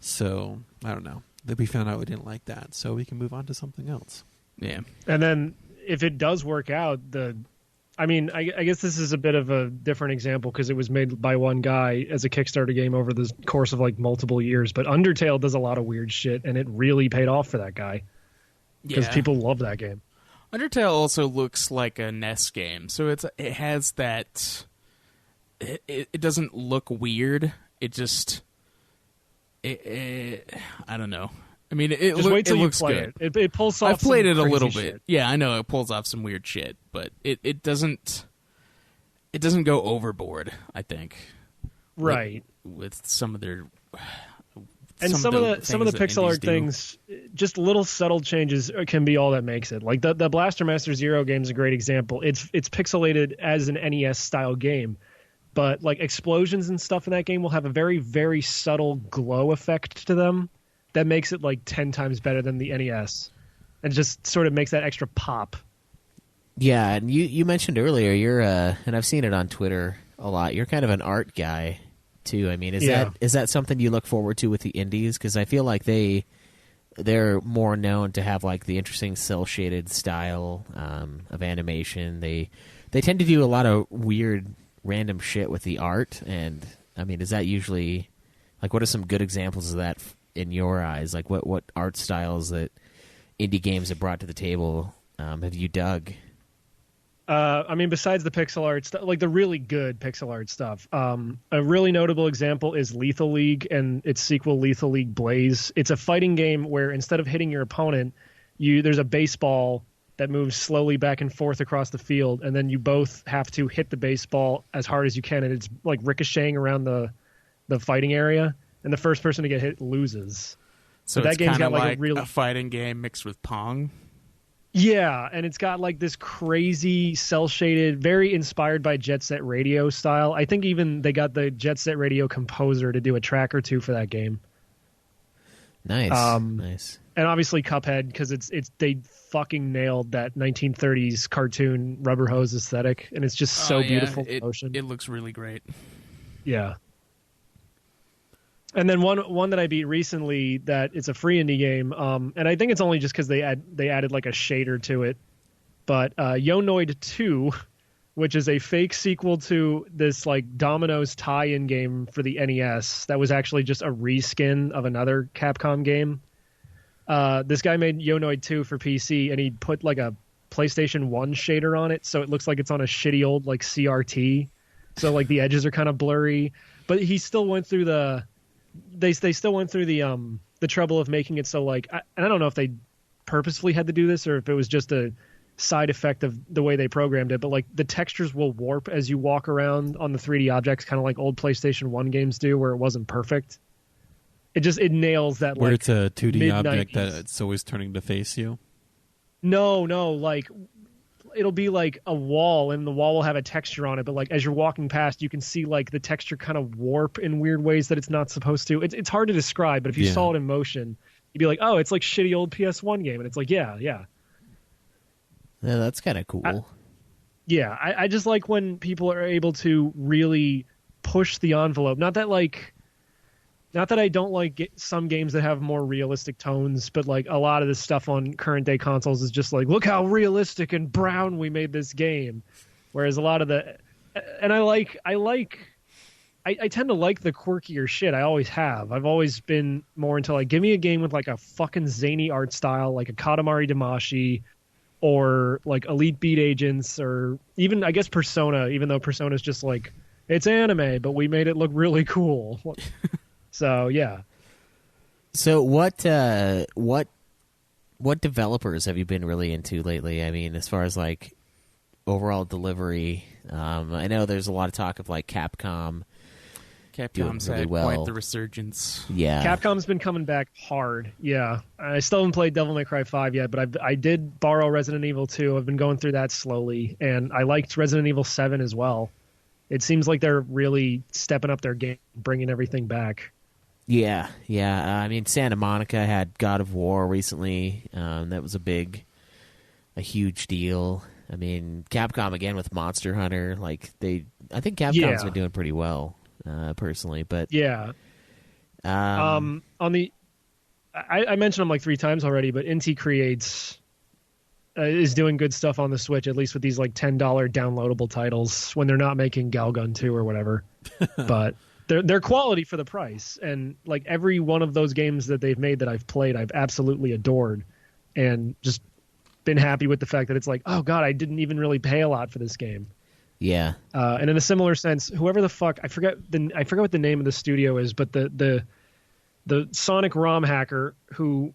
So I don't know. That we found out we didn't like that, so we can move on to something else. Yeah, And then if it does work out, I guess this is a bit of a different example because it was made by one guy as a Kickstarter game over the course of like multiple years. But Undertale does a lot of weird shit, and it really paid off for that guy because people love that game. Undertale also looks like a NES game, so it has that. It doesn't look weird. It just. I don't know. I mean, Just wait till it you looks play good. It pulls off. I've played some it a crazy little shit. bit. Yeah, I know it pulls off some weird shit, but it doesn't. It doesn't go overboard. I think. Right. With some of their. And some of the pixel art things, just little subtle changes can be all that makes it. Like the Blaster Master Zero game is a great example. It's pixelated as an NES style game, but like explosions and stuff in that game will have a very, very subtle glow effect to them that makes it like 10 times better than the NES, and just sort of makes that extra pop. Yeah, and you mentioned earlier you're and I've seen it on Twitter a lot. You're kind of an art guy too. I mean, is that something you look forward to with the indies? Because I feel like they're more known to have like the interesting cell shaded style of animation. They tend to do a lot of weird random shit with the art. And I mean, is that usually like what are some good examples of that in your eyes? Like what art styles that indie games have brought to the table have you dug? I mean, besides the pixel art stuff, like the really good pixel art stuff, a really notable example is Lethal League and its sequel, Lethal League Blaze. It's a fighting game where instead of hitting your opponent, there's a baseball that moves slowly back and forth across the field, and then you both have to hit the baseball as hard as you can, and it's like ricocheting around the fighting area, and the first person to get hit loses. So that it's game's kind got of like like a fighting game mixed with Pong. Yeah, and it's got like this crazy cel-shaded, very inspired by Jet Set Radio style. I think even they got the Jet Set Radio composer to do a track or two for that game. Nice, nice. And obviously Cuphead, because they fucking nailed that 1930s cartoon rubber hose aesthetic, and it's just so beautiful in motion. It looks really great. Yeah. And then one that I beat recently that it's a free indie game, and I think it's only just because they added like a shader to it. But Yonoid 2, which is a fake sequel to this like Domino's tie-in game for the NES that was actually just a reskin of another Capcom game. This guy made Yonoid 2 for PC, and he put like a PlayStation 1 shader on it, so it looks like it's on a shitty old like CRT. So like the edges are kind of blurry, but he still went through they still went through the trouble of making it so like and I don't know if they purposefully had to do this or if it was just a side effect of the way they programmed it, but like the textures will warp as you walk around on the 3D objects, kind of like old PlayStation 1 games do, where it wasn't perfect. It nails that where like it's a 2D mid-90s. object that it's always turning to face you. No, like it'll be like a wall, and the wall will have a texture on it, but like as you're walking past, you can see like the texture kind of warp in weird ways that it's not supposed to. It's hard to describe, but if you saw it in motion, you'd be like, oh, it's like shitty old PS1 game, and it's like, yeah. Yeah, that's kind of cool. I just like when people are able to really push the envelope. Not that like not that I don't like some games that have more realistic tones, but like a lot of this stuff on current day consoles is just like, look how realistic and brown we made this game. Whereas a lot of and I tend to like the quirkier shit. I always have. I've always been more into like, give me a game with like a fucking zany art style, like a Katamari Damacy, or like Elite Beat Agents, or even, I guess, Persona, even though Persona's just like, it's anime, but we made it look really cool. So, yeah. So what developers have you been really into lately? I mean, as far as like overall delivery, I know there's a lot of talk of like Capcom's really had quite the resurgence. Yeah, Capcom's been coming back hard. Yeah, I still haven't played Devil May Cry 5 yet, but I did borrow Resident Evil 2. I've been going through that slowly, and I liked Resident Evil 7 as well. It seems like they're really stepping up their game, bringing everything back. Yeah. I mean, Santa Monica had God of War recently. That was a huge deal. I mean, Capcom again with Monster Hunter. Like I think Capcom's been doing pretty well. Personally, but yeah, on the, I mentioned them like 3 times already, but Inti Creates is doing good stuff on the Switch, at least with these like $10 downloadable titles when they're not making Galgun 2 or whatever. But they're quality for the price, and like every one of those games that they've made that I've played, I've absolutely adored, and just been happy with the fact that it's like, oh god, I didn't even really pay a lot for this game. Yeah, and in a similar sense, whoever the fuck, I forget what the name of the studio is, but the Sonic ROM hacker who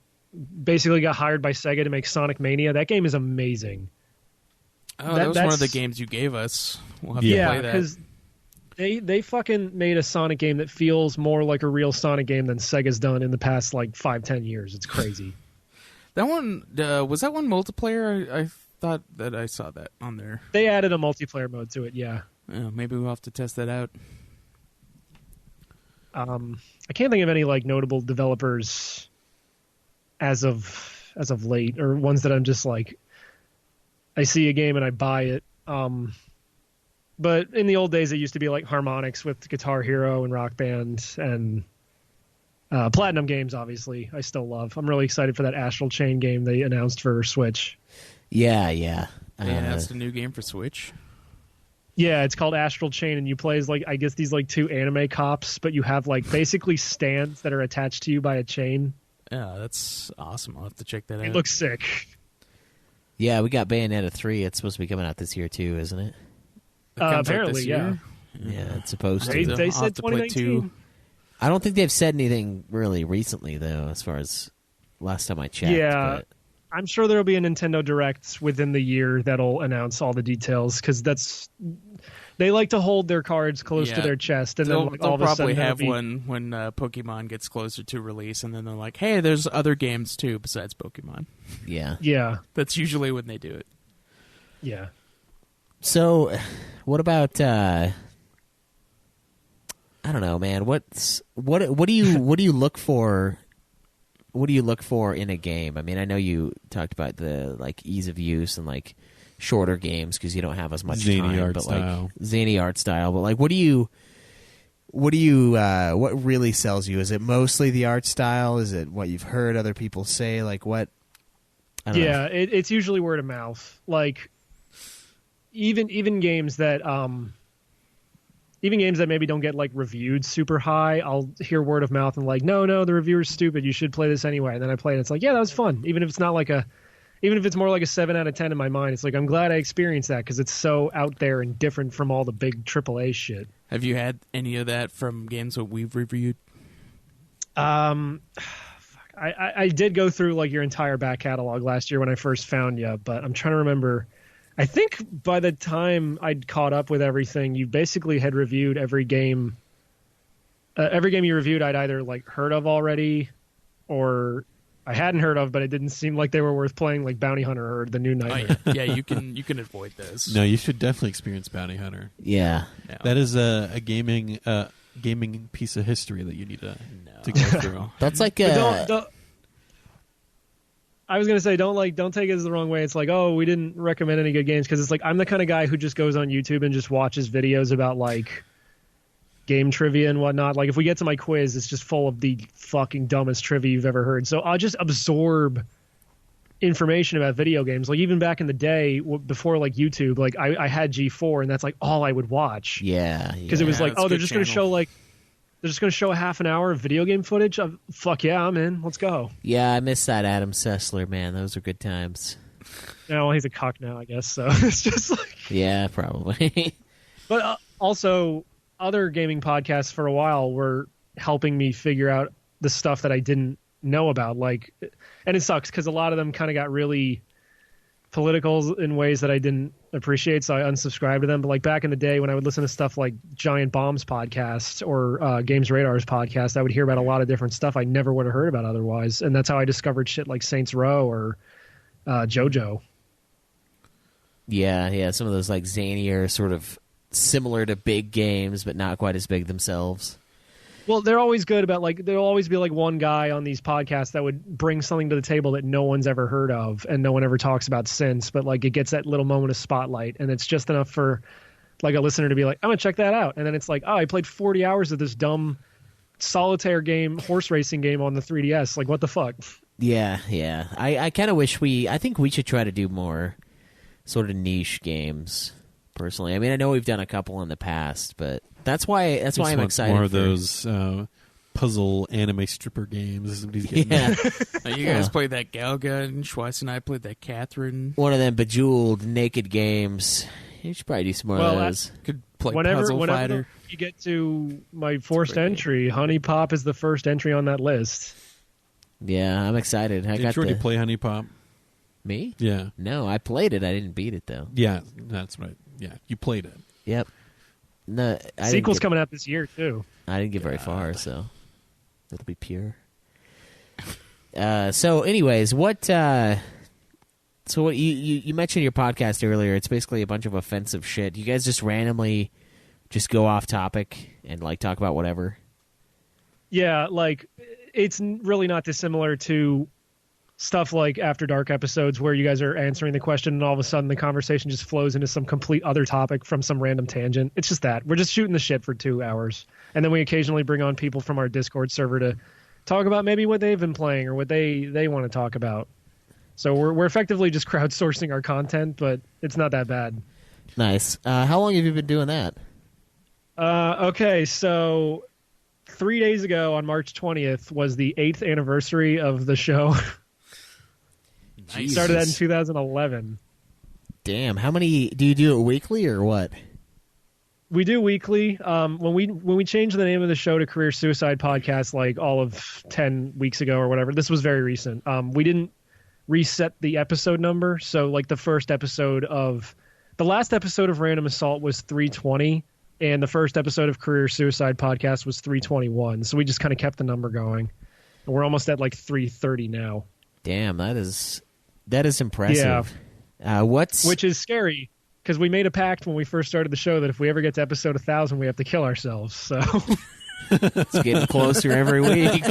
basically got hired by Sega to make Sonic Mania, that game is amazing. Oh, that was one of the games you gave us. We'll have to play that. Because they fucking made a Sonic game that feels more like a real Sonic game than Sega's done in the past like 5-10 years. It's crazy. That one was that one multiplayer? I thought that I saw that on there. They added a multiplayer mode to it, yeah. Maybe we'll have to test that out. I can't think of any like notable developers as of late, or ones that I'm just like, I see a game and I buy it. But in the old days, it used to be like Harmonix with Guitar Hero and Rock Band, and Platinum Games, obviously, I still love. I'm really excited for that Astral Chain game they announced for Switch. Yeah. They announced a new game for Switch. Yeah, it's called Astral Chain, and you play as like, I guess, these like 2 anime cops, but you have like basically stands that are attached to you by a chain. Yeah, that's awesome. I'll have to check that out. It looks sick. Yeah, we got Bayonetta 3. It's supposed to be coming out this year too, isn't it? Apparently, yeah. Yeah, it's supposed to. They said 2019. I don't think they've said anything really recently, though, as far as last time I checked. Yeah, but I'm sure there'll be a Nintendo Direct within the year that'll announce all the details, because they like to hold their cards close to their chest, and they'll then like, all of a probably sudden have one when Pokemon gets closer to release, and then they're like, "Hey, there's other games too besides Pokemon." Yeah. That's usually when they do it. Yeah. So, what about? I don't know, man. What do you look for? What do you look for in a game? I mean, I know you talked about the like ease of use and like shorter games because you don't have as much zany time, art but style. like zany art style. But like, what really sells you? Is it mostly the art style? Is it what you've heard other people say? Like what? I don't know. It's usually word of mouth. Like even games that maybe don't get like reviewed super high, I'll hear word of mouth and like, no, the reviewer's stupid. You should play this anyway. And then I play it. And it's like, yeah, that was fun. Even if it's more like a 7 out of 10 in my mind, it's like, I'm glad I experienced that because it's so out there and different from all the big AAA shit. Have you had any of that from games that we've reviewed? I did go through like your entire back catalog last year when I first found you, but I'm trying to remember. I think by the time I'd caught up with everything, you basically had reviewed every game. Every game you reviewed, I'd either like heard of already, or I hadn't heard of, but it didn't seem like they were worth playing, like Bounty Hunter or The New Nightmare. Oh, yeah, you can avoid those. No, you should definitely experience Bounty Hunter. Yeah. That is a gaming piece of history that you need to go through. That's like I was gonna say, don't take it as the wrong way. It's like, oh, we didn't recommend any good games, because it's like I'm the kind of guy who just goes on YouTube and just watches videos about like game trivia and whatnot. Like if we get to my quiz, it's just full of the fucking dumbest trivia you've ever heard. So I'll just absorb information about video games. Like even back in the day before like YouTube, like I had G4 and that's like all I would watch. Yeah. Because it was like, that's a they're good just going to show like, they're just going to show a half an hour of video game footage. Fuck yeah, I'm in. Let's go. Yeah, I miss that Adam Sessler, man. Those were good times. No, well, he's a cock now, I guess. So it's just like, Yeah, probably. but also other gaming podcasts for a while were helping me figure out the stuff that I didn't know about. Like, and it sucks because a lot of them kind of got really political in ways that I didn't appreciate, so I unsubscribed to them. But like back in the day when I would listen to stuff like Giant Bomb's podcast or Games Radar's podcast, I would hear about a lot of different stuff I never would have heard about otherwise. And that's how I discovered shit like Saints Row or JoJo. Yeah, some of those like zanier, sort of similar to big games, but not quite as big themselves. Well, they're always good about like there'll always be like one guy on these podcasts that would bring something to the table that no one's ever heard of and no one ever talks about since, but like it gets that little moment of spotlight and it's just enough for like a listener to be like, I'm gonna check that out. And then it's like, oh, I played 40 hours of this dumb solitaire game, horse racing game on the 3DS. Like, what the fuck? Yeah. I kind of wish I think we should try to do more sort of niche games, personally. I mean, I know we've done a couple in the past, but that's why I'm excited. More of those puzzle anime stripper games. Yeah. You guys played that Galga, and Schweiss and I played that Catherine. One of them bejeweled naked games. You should probably do some more of those. Could play Puzzle Fighter. You get to my forced entry, Honey Pop is the first entry on that list. Yeah, I'm excited. Did you already play Honey Pop? Me? Yeah. No, I played it. I didn't beat it, though. Yeah, that's right. Yeah, you played it. Yep. No, Sequel's coming out this year, too. I didn't get very far, so it'll be pure. So, anyways, what you mentioned your podcast earlier. It's basically a bunch of offensive shit. You guys just randomly just go off topic and like talk about whatever? Yeah, like it's really not dissimilar to stuff like After Dark episodes where you guys are answering the question and all of a sudden the conversation just flows into some complete other topic from some random tangent. It's just that. We're just shooting the shit for 2 hours. And then we occasionally bring on people from our Discord server to talk about maybe what they've been playing or what they want to talk about. So we're effectively just crowdsourcing our content, but it's not that bad. Nice. How long have you been doing that? Okay, so 3 days ago on March 20th was the 8th anniversary of the show. Nice. Started that in 2011. Damn. How many do you do it weekly or what? We do weekly. When we changed the name of the show to Career Suicide Podcast, like all of 10 weeks ago or whatever, this was very recent. We didn't reset the episode number, so like the last episode of Random Assault was 320, and the first episode of Career Suicide Podcast was 321. So we just kind of kept the number going, and we're almost at like 330 now. Damn, that is impressive. Yeah. Which is scary. Because we made a pact when we first started the show that if we ever get to episode 1,000, we have to kill ourselves. So it's getting closer every week.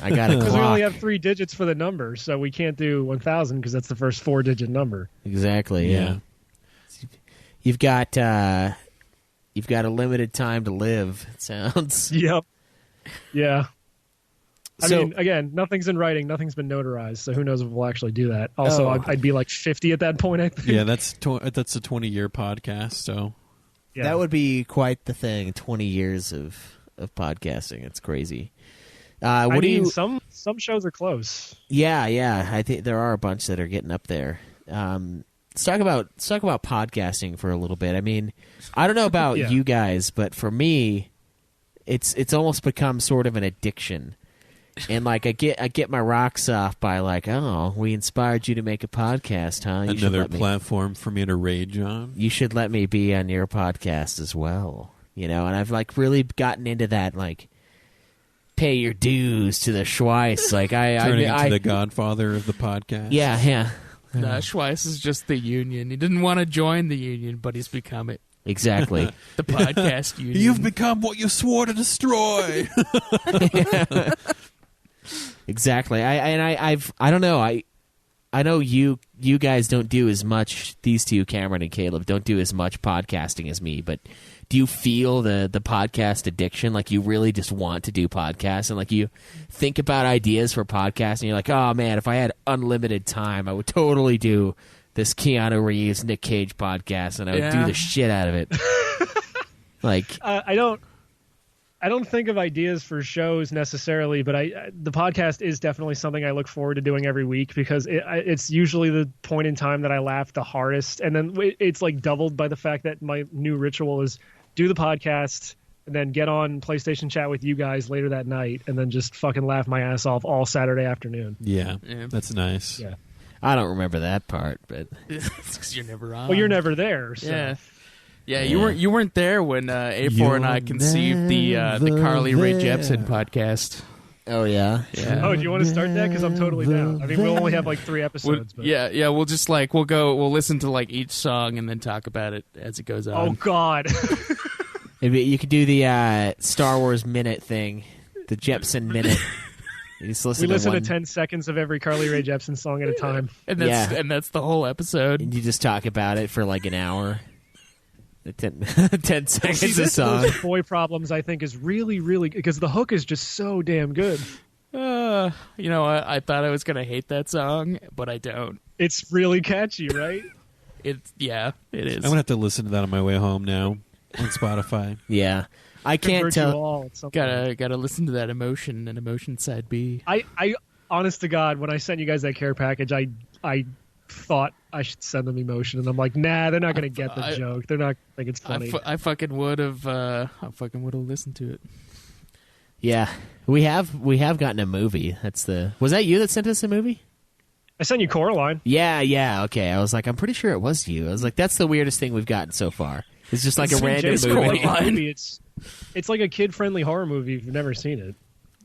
I got a clock. Because we only have 3 digits for the number, so we can't do 1,000 because that's the first 4-digit number. Exactly. Yeah. You've got a limited time to live. It sounds. Yep. Yeah. I mean, again, nothing's in writing. Nothing's been notarized, so who knows if we'll actually do that. Also, I'd be like 50 at that point, I think. Yeah, that's a 20-year podcast, so... Yeah. That would be quite the thing, 20 years of podcasting. It's crazy. Some shows are close. Yeah. I think there are a bunch that are getting up there. Let's talk about podcasting for a little bit. I mean, I don't know about you guys, but for me, it's almost become sort of an addiction. And like I get my rocks off by like, oh, we inspired you to make a podcast, huh? Another platform for me to rage on. You should let me be on your podcast as well, you know. And I've like really gotten into that, like pay your dues to the Schweiss. Like turning into the godfather of the podcast. Yeah. Nah, Schweiss is just the union. He didn't want to join the union, but he's become it. Exactly. The podcast union. You've become what you swore to destroy. Exactly. I don't know. I know you guys don't do as much. These two, Cameron and Caleb, don't do as much podcasting as me. But do you feel the podcast addiction? Like you really just want to do podcasts, and like you think about ideas for podcasts, and you're like, oh man, if I had unlimited time, I would totally do this Keanu Reeves, Nick Cage podcast, and I would do the shit out of it. Like I don't think of ideas for shows necessarily, but the podcast is definitely something I look forward to doing every week because it's usually the point in time that I laugh the hardest. And then it's like doubled by the fact that my new ritual is do the podcast and then get on PlayStation chat with you guys later that night and then just fucking laugh my ass off all Saturday afternoon. Yeah. That's nice. Yeah. I don't remember that part, but It's 'cause you're never on. Well, you're never there. So. Yeah. Yeah, you weren't there when A4 and I conceived the Carly Rae Jepsen podcast. oh yeah, Oh, do you want to start that? Because I'm totally down. I mean, we'll only have like 3 episodes. But... Yeah. We'll just like we'll listen to like each song and then talk about it as it goes on. Oh God. Maybe you could do the Star Wars minute thing, the Jepsen minute. You just listen we listen to to 10 seconds of every Carly Rae Jepsen song at a time. and that's the whole episode. and you just talk about it for like an hour. 10 seconds See, a this song. Those Boy Problems, I think, is really, really because the hook is just so damn good. I thought I was gonna hate that song, but I don't. It's really catchy, right? It is. I'm gonna have to listen to that on my way home now on Spotify. Yeah, I can't Convert you tell. all at some point. Gotta listen to that Emotion and Emotion Side B. I honest to God, when I sent you guys that care package, I thought I should send them Emotion, and I'm like, nah, they're not gonna get the joke. They're not think it's funny. I fucking would have. I fucking would have listened to it. Yeah, we have gotten a movie. Was that you that sent us a movie? I sent you Coraline. Yeah. Okay, I was like, I'm pretty sure it was you. I was like, that's the weirdest thing we've gotten so far. It's just like a random Jason movie. Coraline. It's like a kid-friendly horror movie if you've never seen it.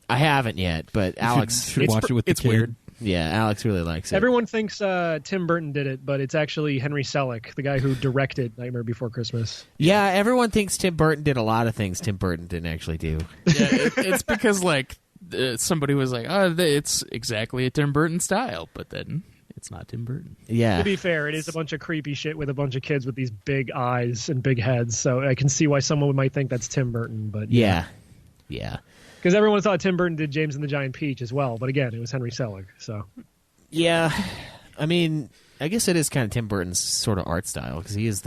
I haven't yet, but Alex, should watch it with the it's kid. weird. yeah, Alex really likes it. Everyone thinks Tim Burton did it, but it's actually Henry Selick, the guy who directed Nightmare Before Christmas. Yeah, everyone thinks Tim Burton did a lot of things Tim Burton didn't actually do. Yeah, it's because like somebody was like, oh, it's exactly a Tim Burton style, but then it's not Tim Burton. Yeah. To be fair, it is a bunch of creepy shit with a bunch of kids with these big eyes and big heads, so I can see why someone might think that's Tim Burton. But Yeah. because everyone thought Tim Burton did James and the Giant Peach as well, but again, it was Henry Selick. So Yeah. I mean, I guess it is kind of Tim Burton's sort of art style because he is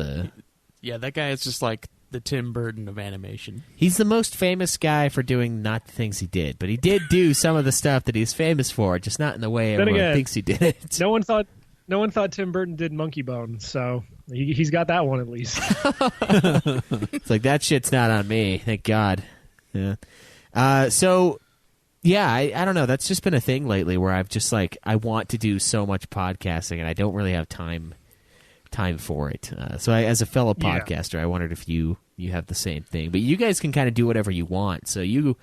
Yeah, that guy is just like the Tim Burton of animation. he's the most famous guy for doing not the things he did, but he did do some of the stuff that he's famous for, just not in the way Then everyone again, thinks he did it. no one thought Tim Burton did Monkey Bone, so he's got that one at least. It's like, that shit's not on me, thank God. Yeah. So, yeah, I don't know. That's just been a thing lately where I've just like, I want to do so much podcasting and I don't really have time for it. So as a fellow podcaster, I wondered if you have the same thing. But you guys can kind of do whatever you want. So you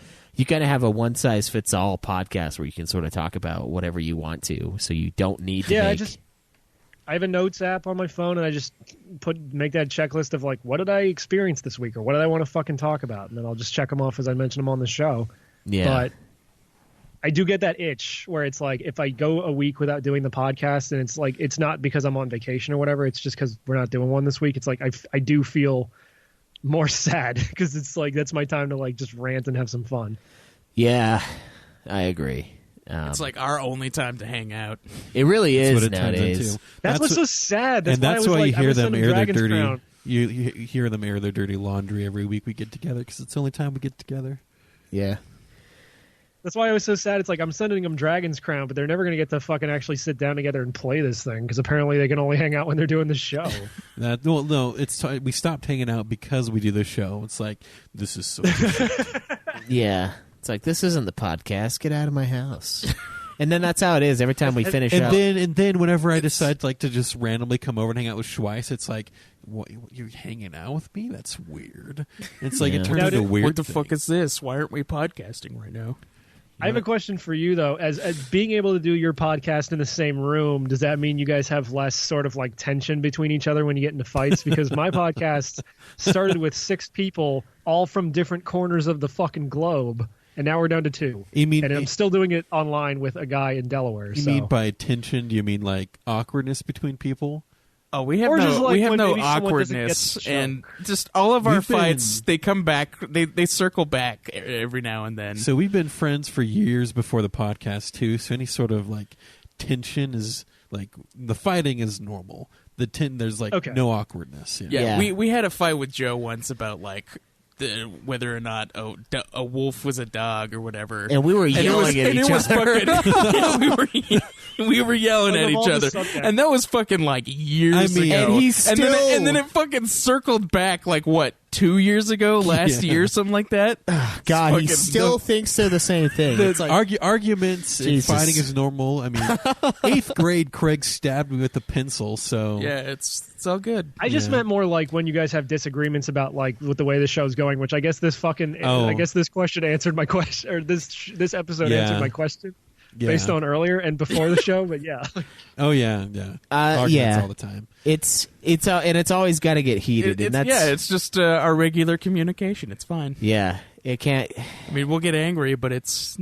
kind of have a one-size-fits-all podcast where you can sort of talk about whatever you want to. So you don't need to I have a notes app on my phone, and I just make that checklist of like, what did I experience this week, or what did I want to fucking talk about, and then I'll just check them off as I mention them on the show. Yeah. But I do get that itch where it's like, if I go a week without doing the podcast, and it's like, it's not because I'm on vacation or whatever, it's just because we're not doing one this week. It's like I do feel more sad because it's like that's my time to like just rant and have some fun. Yeah, I agree. It's like our only time to hang out. It really That's is what it turns nowadays. into. That's what's so sad. And that's why you hear them air their Dragon's dirty. Crown. You hear them air their dirty laundry every week we get together because it's the only time we get together. Yeah. That's why I was so sad. It's like I'm sending them Dragon's Crown, but they're never going to get to fucking actually sit down together and play this thing because apparently they can only hang out when they're doing the show. No, we stopped hanging out because we do this show. It's like, this is so Yeah. It's like, this isn't the podcast. Get out of my house. And then that's how it is every time we finish and up. then whenever I decide to just randomly come over and hang out with Schweiss, it's like, what, you're hanging out with me? That's weird. It's like, Yeah. it turns into a weird What the thing. fuck is this? Why aren't we podcasting right now? I have a question for you, though. As being able to do your podcast in the same room, does that mean you guys have less sort of like tension between each other when you get into fights? Because my podcast started with 6 people, all from different corners of the fucking globe, and now we're down to 2. And I'm still doing it online with a guy in Delaware. You mean by tension, do you mean like awkwardness between people? Oh, we have Or just, like, we have when no maybe someone doesn't get awkwardness, the joke. and just all of our We've been- fights. They come back. They circle back every now and then. So we've been friends for years before the podcast too. So any sort of like tension is like the fighting is normal. There's like Okay. no awkwardness. yeah, Yeah. we had a fight with Joe once about like whether or not a wolf was a dog or whatever. And we were yelling at each other. We were yelling Like, at of all each the other, subjects. and that was fucking like years I mean- ago. And he's and still- then it fucking circled back like what 2 years ago, last Yeah. year, something like that. God, he Fucking- still thinks they're the same thing. The It's like, arguments and Jesus. fighting is normal. I mean, 8th grade, Craig stabbed me with a pencil. So Yeah, it's all good. I just Yeah. meant more like when you guys have disagreements about like with the way the show's going, which I guess this question answered my question, or this episode Yeah. answered my question yeah. based on earlier and before the show. But yeah, Oh yeah. Arguments yeah. all the time. it's and it's always got to get heated, and that's it's just our regular communication. It's fine. yeah. It can't. I mean, we'll get angry, but it's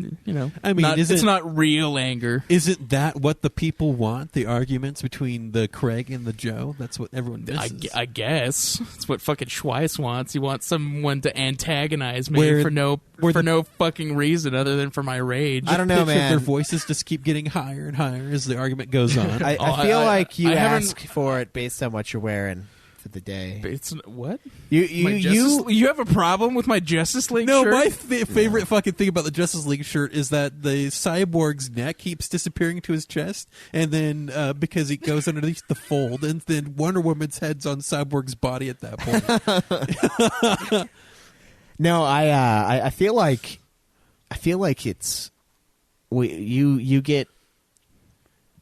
I mean, it's not real anger. Isn't that what the people want? The arguments between the Craig and the Joe? That's what everyone misses. I guess it's what fucking Schweiss wants. He wants someone to antagonize me Where- for no fucking reason other than for my rage. I don't know, Picture man. Their voices just keep getting higher and higher as the argument goes on. I Oh, feel like you I haven't- ask for it based on what you're wearing for the day. It's what? You have a problem with my Justice League No, shirt? my favorite fucking thing about the Justice League shirt is that the cyborg's neck keeps disappearing to his chest, and then because it goes underneath the fold, and then Wonder Woman's head's on Cyborg's body at that point. No, I feel like it's you get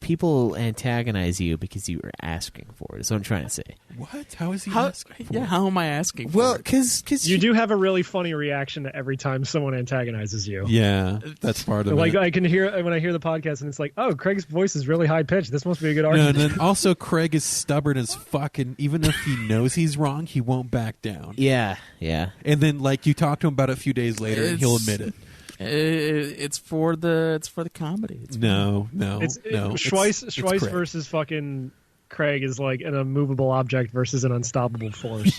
people antagonize you because you were asking for it. Is what I'm trying to say. What? How is he How, asking for yeah, it? how am I asking for Well, it? because you do have a really funny reaction to every time someone antagonizes you. Yeah, that's part of Like it. I can hear when I hear the podcast, and it's like, oh, Craig's voice is really high pitched. This must be a good No, argument. and then also Craig is stubborn as fuck, and even if he knows he's wrong, he won't back down. yeah. And then, like, you talk to him about it a few days later, and he'll admit it. It's for the comedy. It's No. Schweiss Craig. versus fucking Craig is like an immovable object versus an unstoppable force.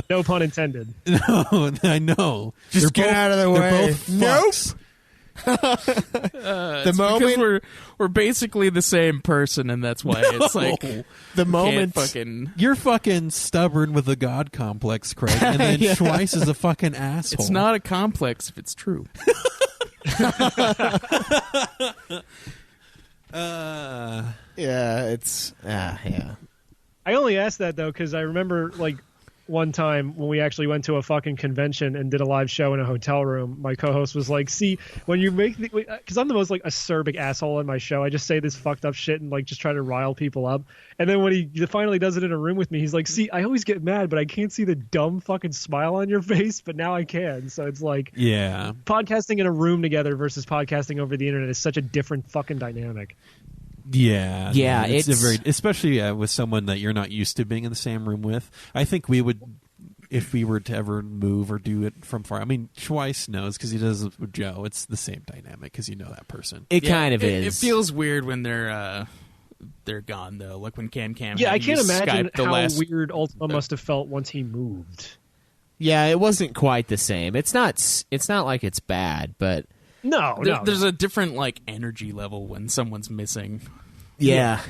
No pun intended. No, I know. Just get out of the way. They're both fucks. the moment- because we're basically the same person, and that's why it's like The can't moment fucking. You're fucking stubborn with a god complex, Craig, and then Yeah. Schweiss is a fucking asshole. It's not a complex if it's true. yeah, it's yeah. I only asked that though because I remember like one time when we actually went to a fucking convention and did a live show in a hotel room. My co-host was like, "See, when you make because I'm the most like acerbic asshole in my show. I just say this fucked up shit and like just try to rile people up. And then when he finally does it in a room with me, he's like, "See, I always get mad, but I can't see the dumb fucking smile on your face, but now I can." So it's like Yeah. podcasting in a room together versus podcasting over the internet is such a different fucking dynamic. Yeah. Yeah, no, it's a it's- very, especially with someone that you're not used to being in the same room with. I think we would, if we were to ever move or do it from far. I mean, Schweiss knows because he does it with Joe. It's the same dynamic because you know that person. It Yeah, kind of it is. It feels weird when they're gone though. Like when Cam. Yeah, I had can't used imagine Skype the how last. weird Ultima must have felt once he moved. Yeah, it wasn't quite the same. It's not like it's bad, but No, There's a different like energy level when someone's missing. yeah.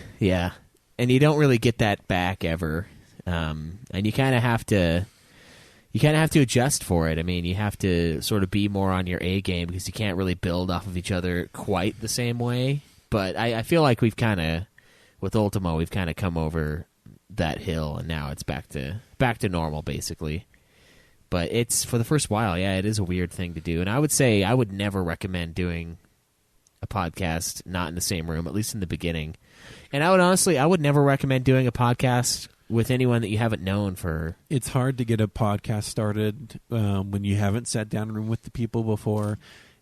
And you don't really get that back ever. And you kind of have to adjust for it. I mean, you have to sort of be more on your A game because you can't really build off of each other quite the same way. But I feel like we've kind of, with Ultimo, we've kind of come over that hill, and now it's back to normal, basically. But it's, for the first while, yeah, it is a weird thing to do. And I would say I would never recommend doing a podcast not in the same room, at least in the beginning. And I would never recommend doing a podcast with anyone that you haven't known for. It's hard to get a podcast started when you haven't sat down in a room with the people before,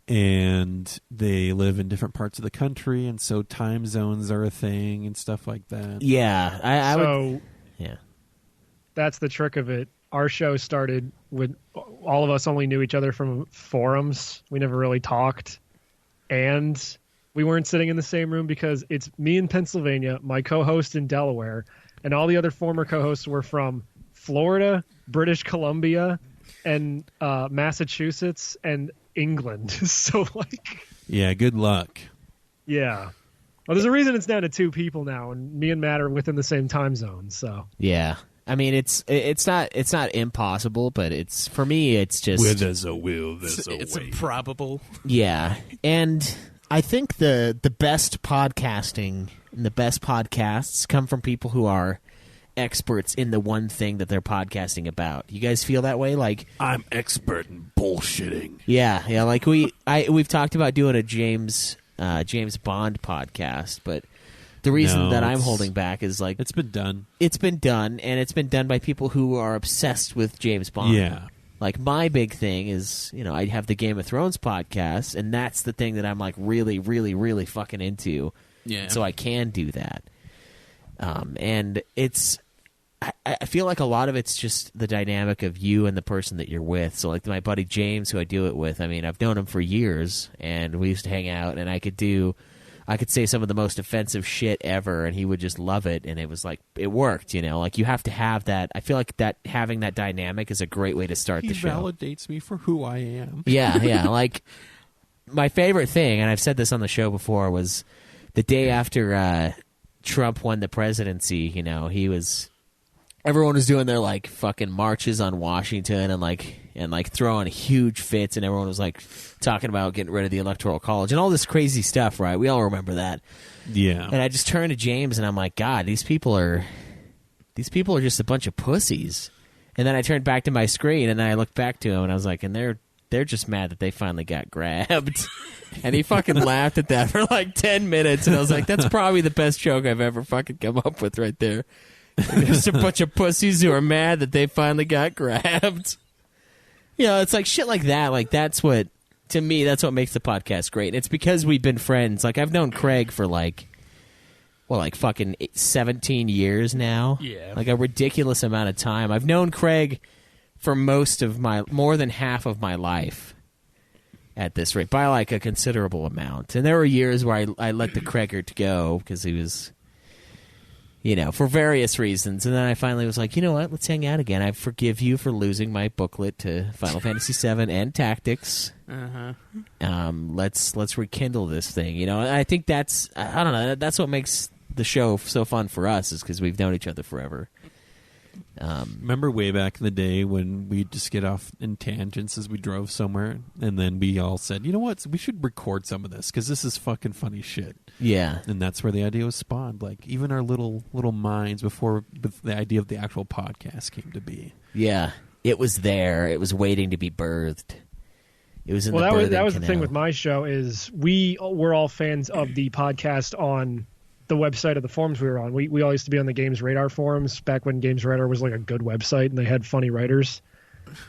and they live in different parts of the country, and so time zones are a thing and stuff like that. Yeah, I would. So Yeah. that's the trick of it. Our show started with all of us only knew each other from forums. We never really talked. And we weren't sitting in the same room because it's me in Pennsylvania, my co-host in Delaware, and all the other former co-hosts were from Florida, British Columbia, and Massachusetts and England. So like, Yeah, good luck. yeah. Well, there's a reason it's down to 2 people now, and me and Matt are within the same time zone. So Yeah. I mean, it's not impossible, but it's, for me, it's just, Where there's a will, there's a It's way. improbable. yeah. And I think the best podcasting and the best podcasts come from people who are experts in the one thing that they're podcasting about. You guys feel that way? Like, I'm expert in bullshitting. yeah. Like we've talked about doing a James Bond podcast, but the reason No, that I'm it's- holding back is like It's been done. it's been done, and it's been done by people who are obsessed with James Bond. Yeah. Like, my big thing is, I have the Game of Thrones podcast, and that's the thing that I'm like really, really, really fucking into. Yeah. So I can do that. And it's, I feel like a lot of it's just the dynamic of you and the person that you're with. So like my buddy James, who I do it with, I mean, I've known him for years, and we used to hang out, and I could say some of the most offensive shit ever, and he would just love it, and it was like, it worked, Like, you have to have that. I feel like that having that dynamic is a great way to start He the show. validates me for who I am. Yeah. Like, my favorite thing, and I've said this on the show before, was the day after Trump won the presidency. Everyone was doing their like fucking marches on Washington and like throwing huge fits, and everyone was like talking about getting rid of the Electoral College and all this crazy stuff, right? We all remember that. Yeah. And I just turned to James and I'm like, God, these people are just a bunch of pussies. And then I turned back to my screen and then I looked back to him and I was like, and they're just mad that they finally got grabbed. And he fucking laughed at that for like 10 minutes, and I was like, that's probably the best joke I've ever fucking come up with right there. Just a bunch of pussies who are mad that they finally got grabbed. It's like shit like that. Like, that's what, to me, that's what makes the podcast great. And it's because we've been friends. Like, I've known Craig for like fucking 17 years now. Yeah. Like a ridiculous amount of time. I've known Craig for more than half of my life at this rate, by like a considerable amount. And there were years where I let the Craigert go because he was, for various reasons. And then I finally was like, you know what? Let's hang out again. I forgive you for losing my booklet to Final Fantasy VII and Tactics. Let's rekindle this thing. And I think that's, I don't know, that's what makes the show so fun for us, is because we've known each other forever. Remember way back in the day when we'd just get off in tangents as we drove somewhere, and then we all said, you know what, we should record some of this because this is fucking funny shit. Yeah. And that's where the idea was spawned. Like, even our little minds before the idea of the actual podcast came to be. Yeah. It was there. It was waiting to be birthed. It was in Well, the that was the canal. thing with my show is we're all fans of the podcast on the website of the forums we were on. We all used to be on the Games Radar forums back when Games Radar was like a good website and they had funny writers.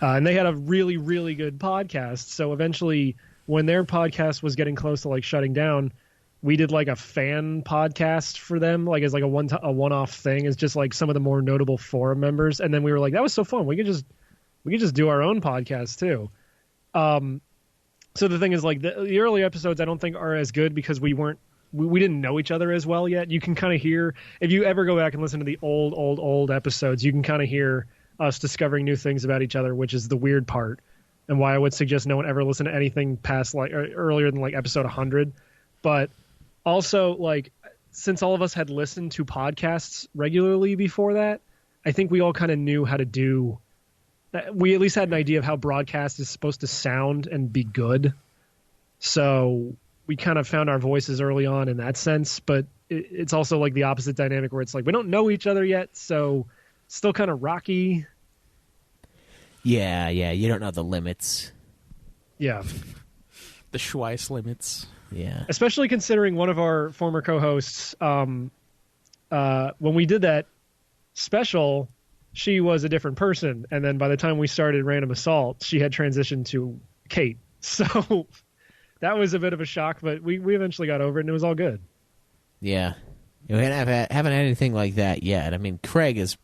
And they had a really, really good podcast. So eventually, when their podcast was getting close to like shutting down, we did like a fan podcast for them, like as like a one-off thing, as just like some of the more notable forum members. And then we were like, that was so fun. We could just do our own podcast too. So the thing is, like, the early episodes I don't think are as good because we didn't know each other as well yet. You can kind of hear, if you ever go back and listen to the old episodes, you can kind of hear us discovering new things about each other, which is the weird part, and why I would suggest no one ever listen to anything past like or earlier than like episode 100. But also, like, since all of us had listened to podcasts regularly before that, I think we all kind of knew how to do. We at least had an idea of how broadcast is supposed to sound and be good. So we kind of found our voices early on in that sense, but it's also like the opposite dynamic where it's like we don't know each other yet, so it's still kind of rocky. Yeah, you don't know the limits. Yeah. The Schweiss limits. Yeah. Especially considering one of our former co-hosts, when we did that special, she was a different person, and then by the time we started Random Assault, she had transitioned to Kate. So that was a bit of a shock, but we eventually got over it, and it was all good. Yeah. We haven't had anything like that yet. I mean, Craig is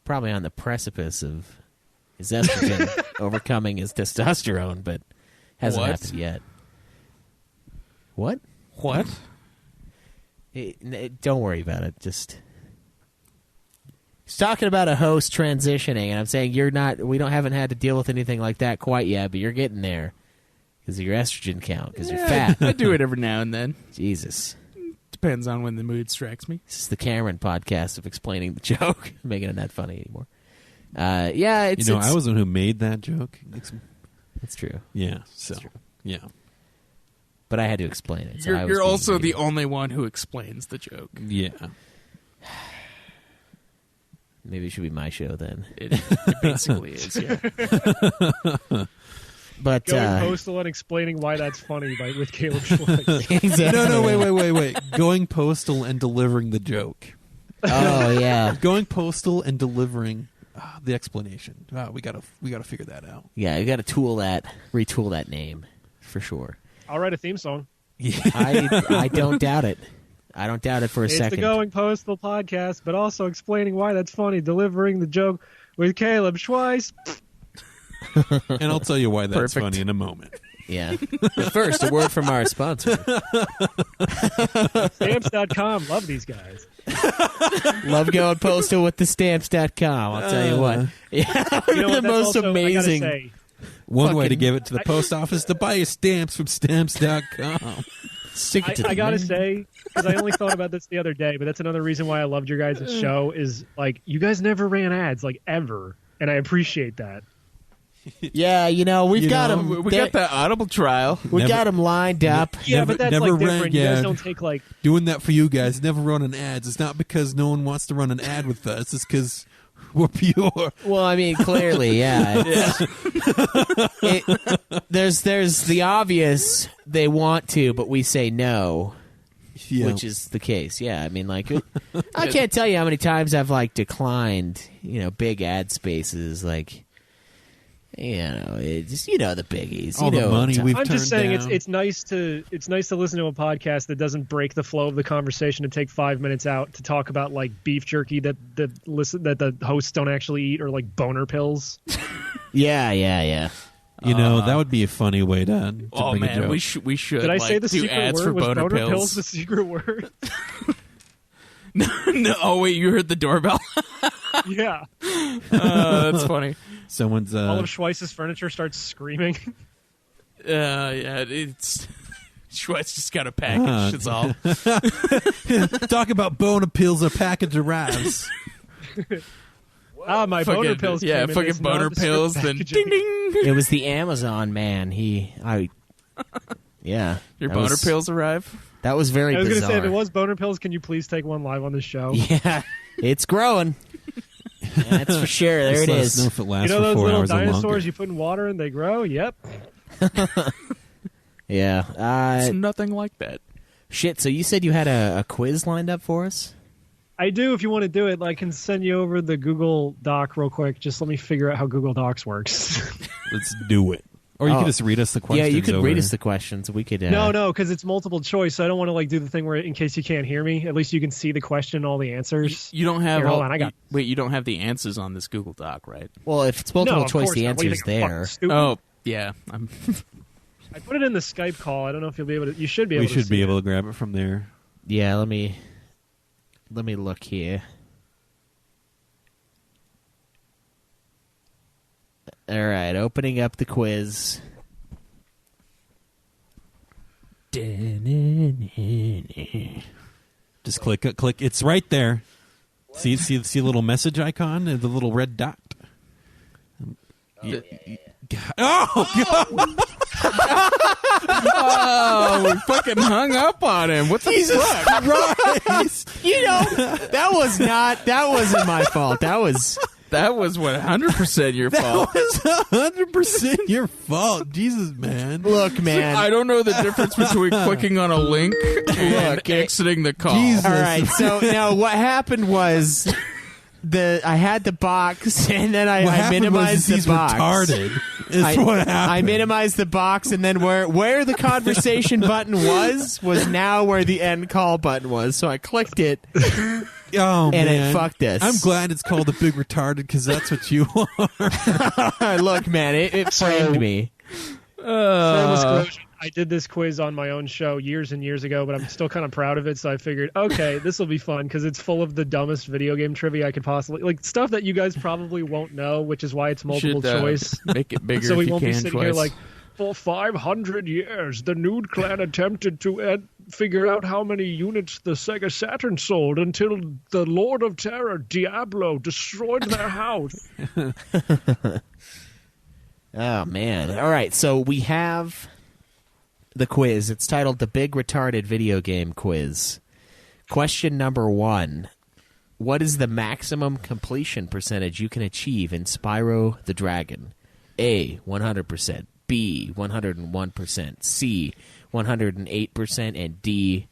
probably on the precipice of his estrogen overcoming his testosterone, but hasn't What? happened yet. What? What? Don't worry about it. Just he's talking about a host transitioning, and I'm saying you're not. We haven't had to deal with anything like that quite yet, but you're getting there because of your estrogen count. Because you're fat. I do it every now and then. Jesus. Depends on when the mood strikes me. This is the Cameron podcast of explaining the joke, making it not funny anymore. Yeah, it's. I was the one who made that joke. That's true. Yeah. So. True. Yeah. But I had to explain it. So You're also the only one who explains the joke. Yeah. Maybe it should be my show then. It basically is, yeah. But Going postal and explaining why that's funny with Caleb Schwartz. exactly. No, wait. Going postal and delivering the joke. Oh yeah. Going postal and delivering the explanation. We gotta figure that out. Yeah, you got to retool that name for sure. I'll write a theme song. Yeah. I don't doubt it. I don't doubt it for a It's second. the Going Postal podcast, but also explaining why that's funny, delivering the joke with Caleb Schweiss. And I'll tell you why that's Perfect. funny in a moment. Yeah. But first, a word from our sponsor. Stamps.com. Love these guys. Love going postal with the stamps.com. I'll tell you what. Yeah, You know what, the that's most also, amazing. I gotta say, One way to Fucking- give it to the post office to buy your stamps from stamps.com. Stick it to I the gotta man. say, because I only thought about this the other day, but that's another reason why I loved your guys' show is, like, you guys never ran ads, like, ever. And I appreciate that. Yeah, we've got them. We got that Audible trial. We got them lined up. Yeah, Never- but that's, never like, different. ran- You yeah. guys don't take, like... Doing that for you guys, never running ads. It's not because no one wants to run an ad with us. It's because we're pure. Well, I mean, clearly, yeah. There's the obvious they want to, but we say no, Yeah. which is the case. Yeah, I mean, like, I can't tell you how many times I've like declined, big ad spaces, like, it's the biggies. All the money we've I'm just saying down. it's nice to listen to a podcast that doesn't break the flow of the conversation and take 5 minutes out to talk about like beef jerky that the hosts don't actually eat, or like boner pills. Yeah. that would be a funny way to Oh bring a man, joke. we should. Did I like, say the do secret ads word? for Was boner pills pills? the secret word? No. Oh wait, you heard the doorbell? Yeah. That's funny. Someone's All of Schweiss's furniture starts screaming. Yeah, it's Schweitz just got a package. It's all. talk about boner pills. A package arrives. My boner pills. Yeah, came in fucking this boner nondescript pills. Then packaging. ding ding. It was the Amazon man. Yeah. Your That boner was- pills arrive. That was very I was going to bizarre. say, if it was boner pills, can you please take one live on the show? Yeah, it's growing. That's for sure. There Just it let us know is. if it lasts You know for those 4 little hours or longer. dinosaurs you put in water and they grow? Yep. Yeah. It's nothing like that. Shit, so you said you had a quiz lined up for us? I do. If you want to do it, I can send you over the Google Doc real quick. Just let me figure out how Google Docs works. Let's do it. Or you Oh. could just read us the Yeah, questions. you could over. read us the questions. We could. No, because it's multiple choice. So I don't want to do the thing where, in case you can't hear me, at least you can see the question and all the answers. You don't have. Here, hold on, I got- Wait, you don't have the answers on this Google Doc, right? Well, if it's multiple No, of choice, course the not. What do you answer's think, I'm fucking there. stupid? Oh, yeah. I'm. I put it in the Skype call. I don't know if you'll be able to. You should be able We to. should be see able it. to grab it from there. Yeah, let me look here. All right, opening up the quiz. Just click. It's right there. See a little message icon and the little red dot. Oh God! Oh, we fucking hung up on him. What the fuck? Christ! That wasn't my fault. That was 100% your fault. That was 100% your fault. Jesus, man. look, man. I don't know the difference between clicking on a link and Look, exiting the call. Jesus. All right, so now what happened was I had the box and then What I happened minimized was the he's box. retarded. Is what happened. I minimized the box, and then where the conversation button was now where the end call button was. So I clicked it, Oh, and man. it fucked us. I'm glad it's called a big retarded because that's what you are. Look, man, it framed me. Shameless corrosion. I did this quiz on my own show years and years ago, but I'm still kind of proud of it. So I figured, okay, this will be fun because it's full of the dumbest video game trivia I could possibly like stuff that you guys probably won't know, which is why it's multiple choice. Make it bigger. So we if you won't be can sitting twice. here like, for 500 years, the Nude Clan attempted to figure out how many units the Sega Saturn sold until the Lord of Terror, Diablo, destroyed their house. Oh, man. All right, so we have the quiz. It's titled The Big Retarded Video Game Quiz. Question number 1. What is the maximum completion percentage you can achieve in Spyro the Dragon? A, 100%. B, 101%. C, 108%. And D,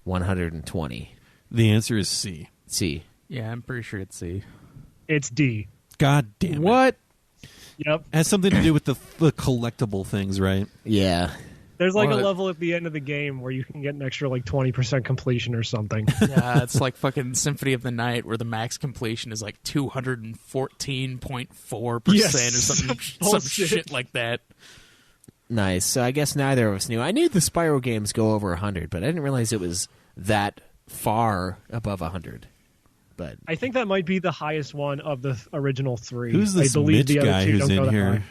120. The answer is C. C. Yeah, I'm pretty sure it's C. It's D. God damn it. What? Yep. It has something to do with the collectible things, right? Yeah. There's like What? a level at the end of the game where you can get an extra like 20% completion or something. Yeah, it's like fucking Symphony of the Night where the max completion is like 214.4% Yes, or something, some bullshit. shit like that. Nice. So I guess neither of us knew. I knew the Spyro games go over 100, but I didn't realize it was that far above 100. But I think that might be the highest one of the original 3. Who's this I believe Mitch the other guy two who's don't go in that here?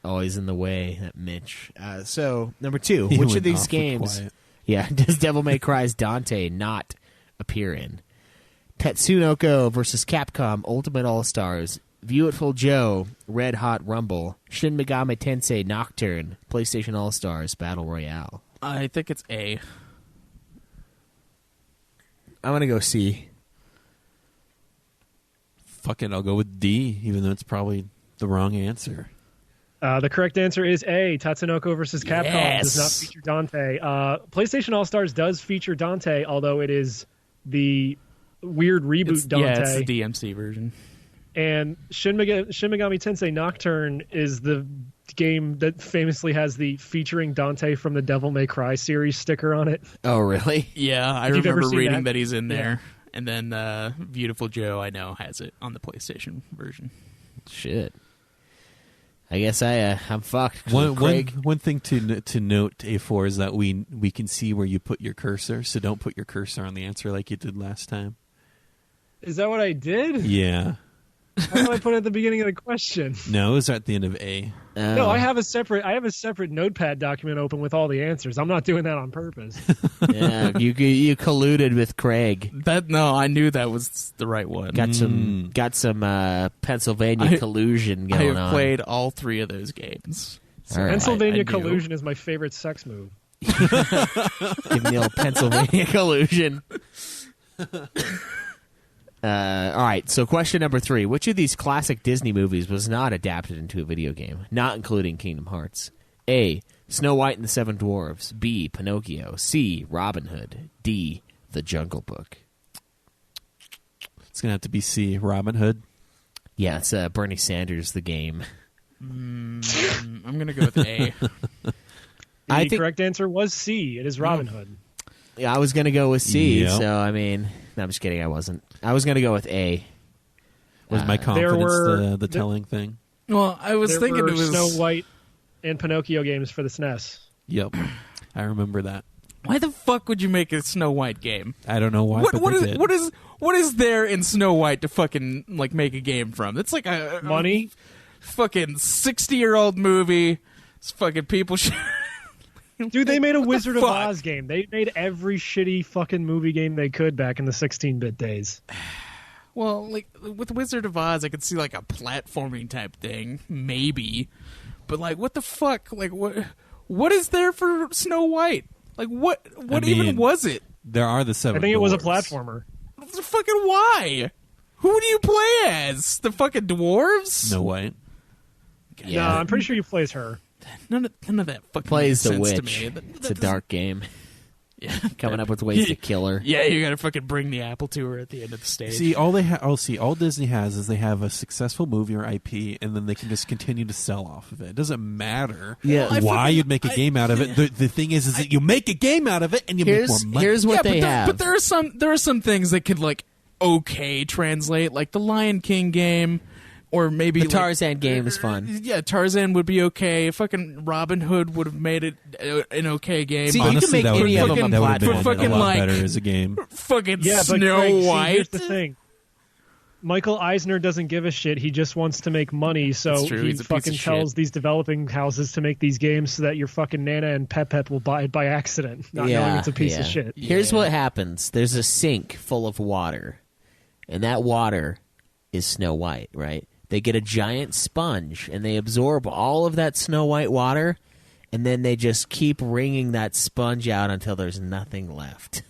always in the way, that Mitch. So, number 2. He Which of went these awfully games quiet. does Devil May Cry's Dante not appear in? Tatsunoko versus Capcom Ultimate All-Stars, Beautiful Joe, Red Hot Rumble, Shin Megami Tensei Nocturne, PlayStation All-Stars Battle Royale. I think it's A. I'm going to go C. Fuck it, I'll go with D, even though it's probably the wrong answer. The correct answer is A. Tatsunoko versus Capcom does not Yes. feature Dante. PlayStation All Stars does feature Dante, although it is the weird reboot Dante. Yeah, it's the DMC version. And Shin Megami Tensei Nocturne is the game that famously has the featuring Dante from the Devil May Cry series sticker on it. Oh, really? Yeah, I If you've ever remember seen reading that. that he's in there. And then Beautiful Joe, I know, has it on the PlayStation version. Shit. I guess I'm fucked. One Craig? thing to note, A4, is that we can see where you put your cursor, so don't put your cursor on the answer like you did last time. Is that what I did? Yeah. How did I put it at the beginning of the question? No, it was at the end of A. No, I have a separate notepad document open with all the answers. I'm not doing that on purpose. Yeah, you colluded with Craig. No, I knew that was the right one. Got some Pennsylvania collusion I going have on. played all 3 of those games. All right. Pennsylvania I knew. collusion is my favorite sex move. Give me the old Pennsylvania collusion. All right, so question number 3. Which of these classic Disney movies was not adapted into a video game, not including Kingdom Hearts? A, Snow White and the Seven Dwarfs. B, Pinocchio. C, Robin Hood. D, The Jungle Book. It's going to have to be C, Robin Hood. Yeah, it's Bernie Sanders, the game. I'm going to go with A. The correct answer was C. It is Robin Hood. Yeah, I was going to go with C, Yep. so I mean, no, I'm just kidding, I wasn't. I was going to go with A. Was my confidence were- the telling thing? Well, I was There thinking were it was... Snow White and Pinocchio games for the SNES. Yep. I remember that. Why the fuck would you make a Snow White game? I don't know why, but What they is did. what is there in Snow White to fucking like make a game from? It's like a Money? fucking 60-year-old movie. It's fucking people. Dude, they made a Wizard of fuck? Oz game. They made every shitty fucking movie game they could back in the 16-bit days. Well, like with Wizard of Oz, I could see like a platforming type thing, maybe. But like, what the fuck? Like, what is there for Snow White? Like, what even was it? There are the seven. I think it was a dwarfs. platformer. Fucking why? Who do you play as? The fucking dwarves? Snow White. Yeah, No, I'm pretty sure you play as her. None of that fucking plays makes the sense witch. to me. It's a dark game. Yeah, Coming up with ways to kill her. Yeah, you gotta fucking bring the apple to her at the end of the stage. See, all Disney has is they have a successful movie or IP, and then they can just continue to sell off of it. It doesn't matter Yeah. why you'd make a game out of it. The thing is that you make a game out of it, and you make more money. Here's what they have. But there are some things that could like translate, like the Lion King game Or maybe The Tarzan game is fun. Yeah, Tarzan would be okay. Fucking Robin Hood would have made it an okay game. See, you can Honestly, make that would any have of them been, a that would have platform. been a Fucking lot like- better as a game. Fucking Yeah, but Snow Greg, see, White. here's the thing. Michael Eisner doesn't give a shit. He just wants to make money, so That's true. he He's a piece fucking of tells shit. these developing houses to make these games so that your fucking Nana and Pep will buy it by accident, not knowing it's a piece of shit. Here's Yeah. what happens. There's a sink full of water, and that water is Snow White, right? They get a giant sponge, and they absorb all of that Snow White water, and then they just keep wringing that sponge out until there's nothing left.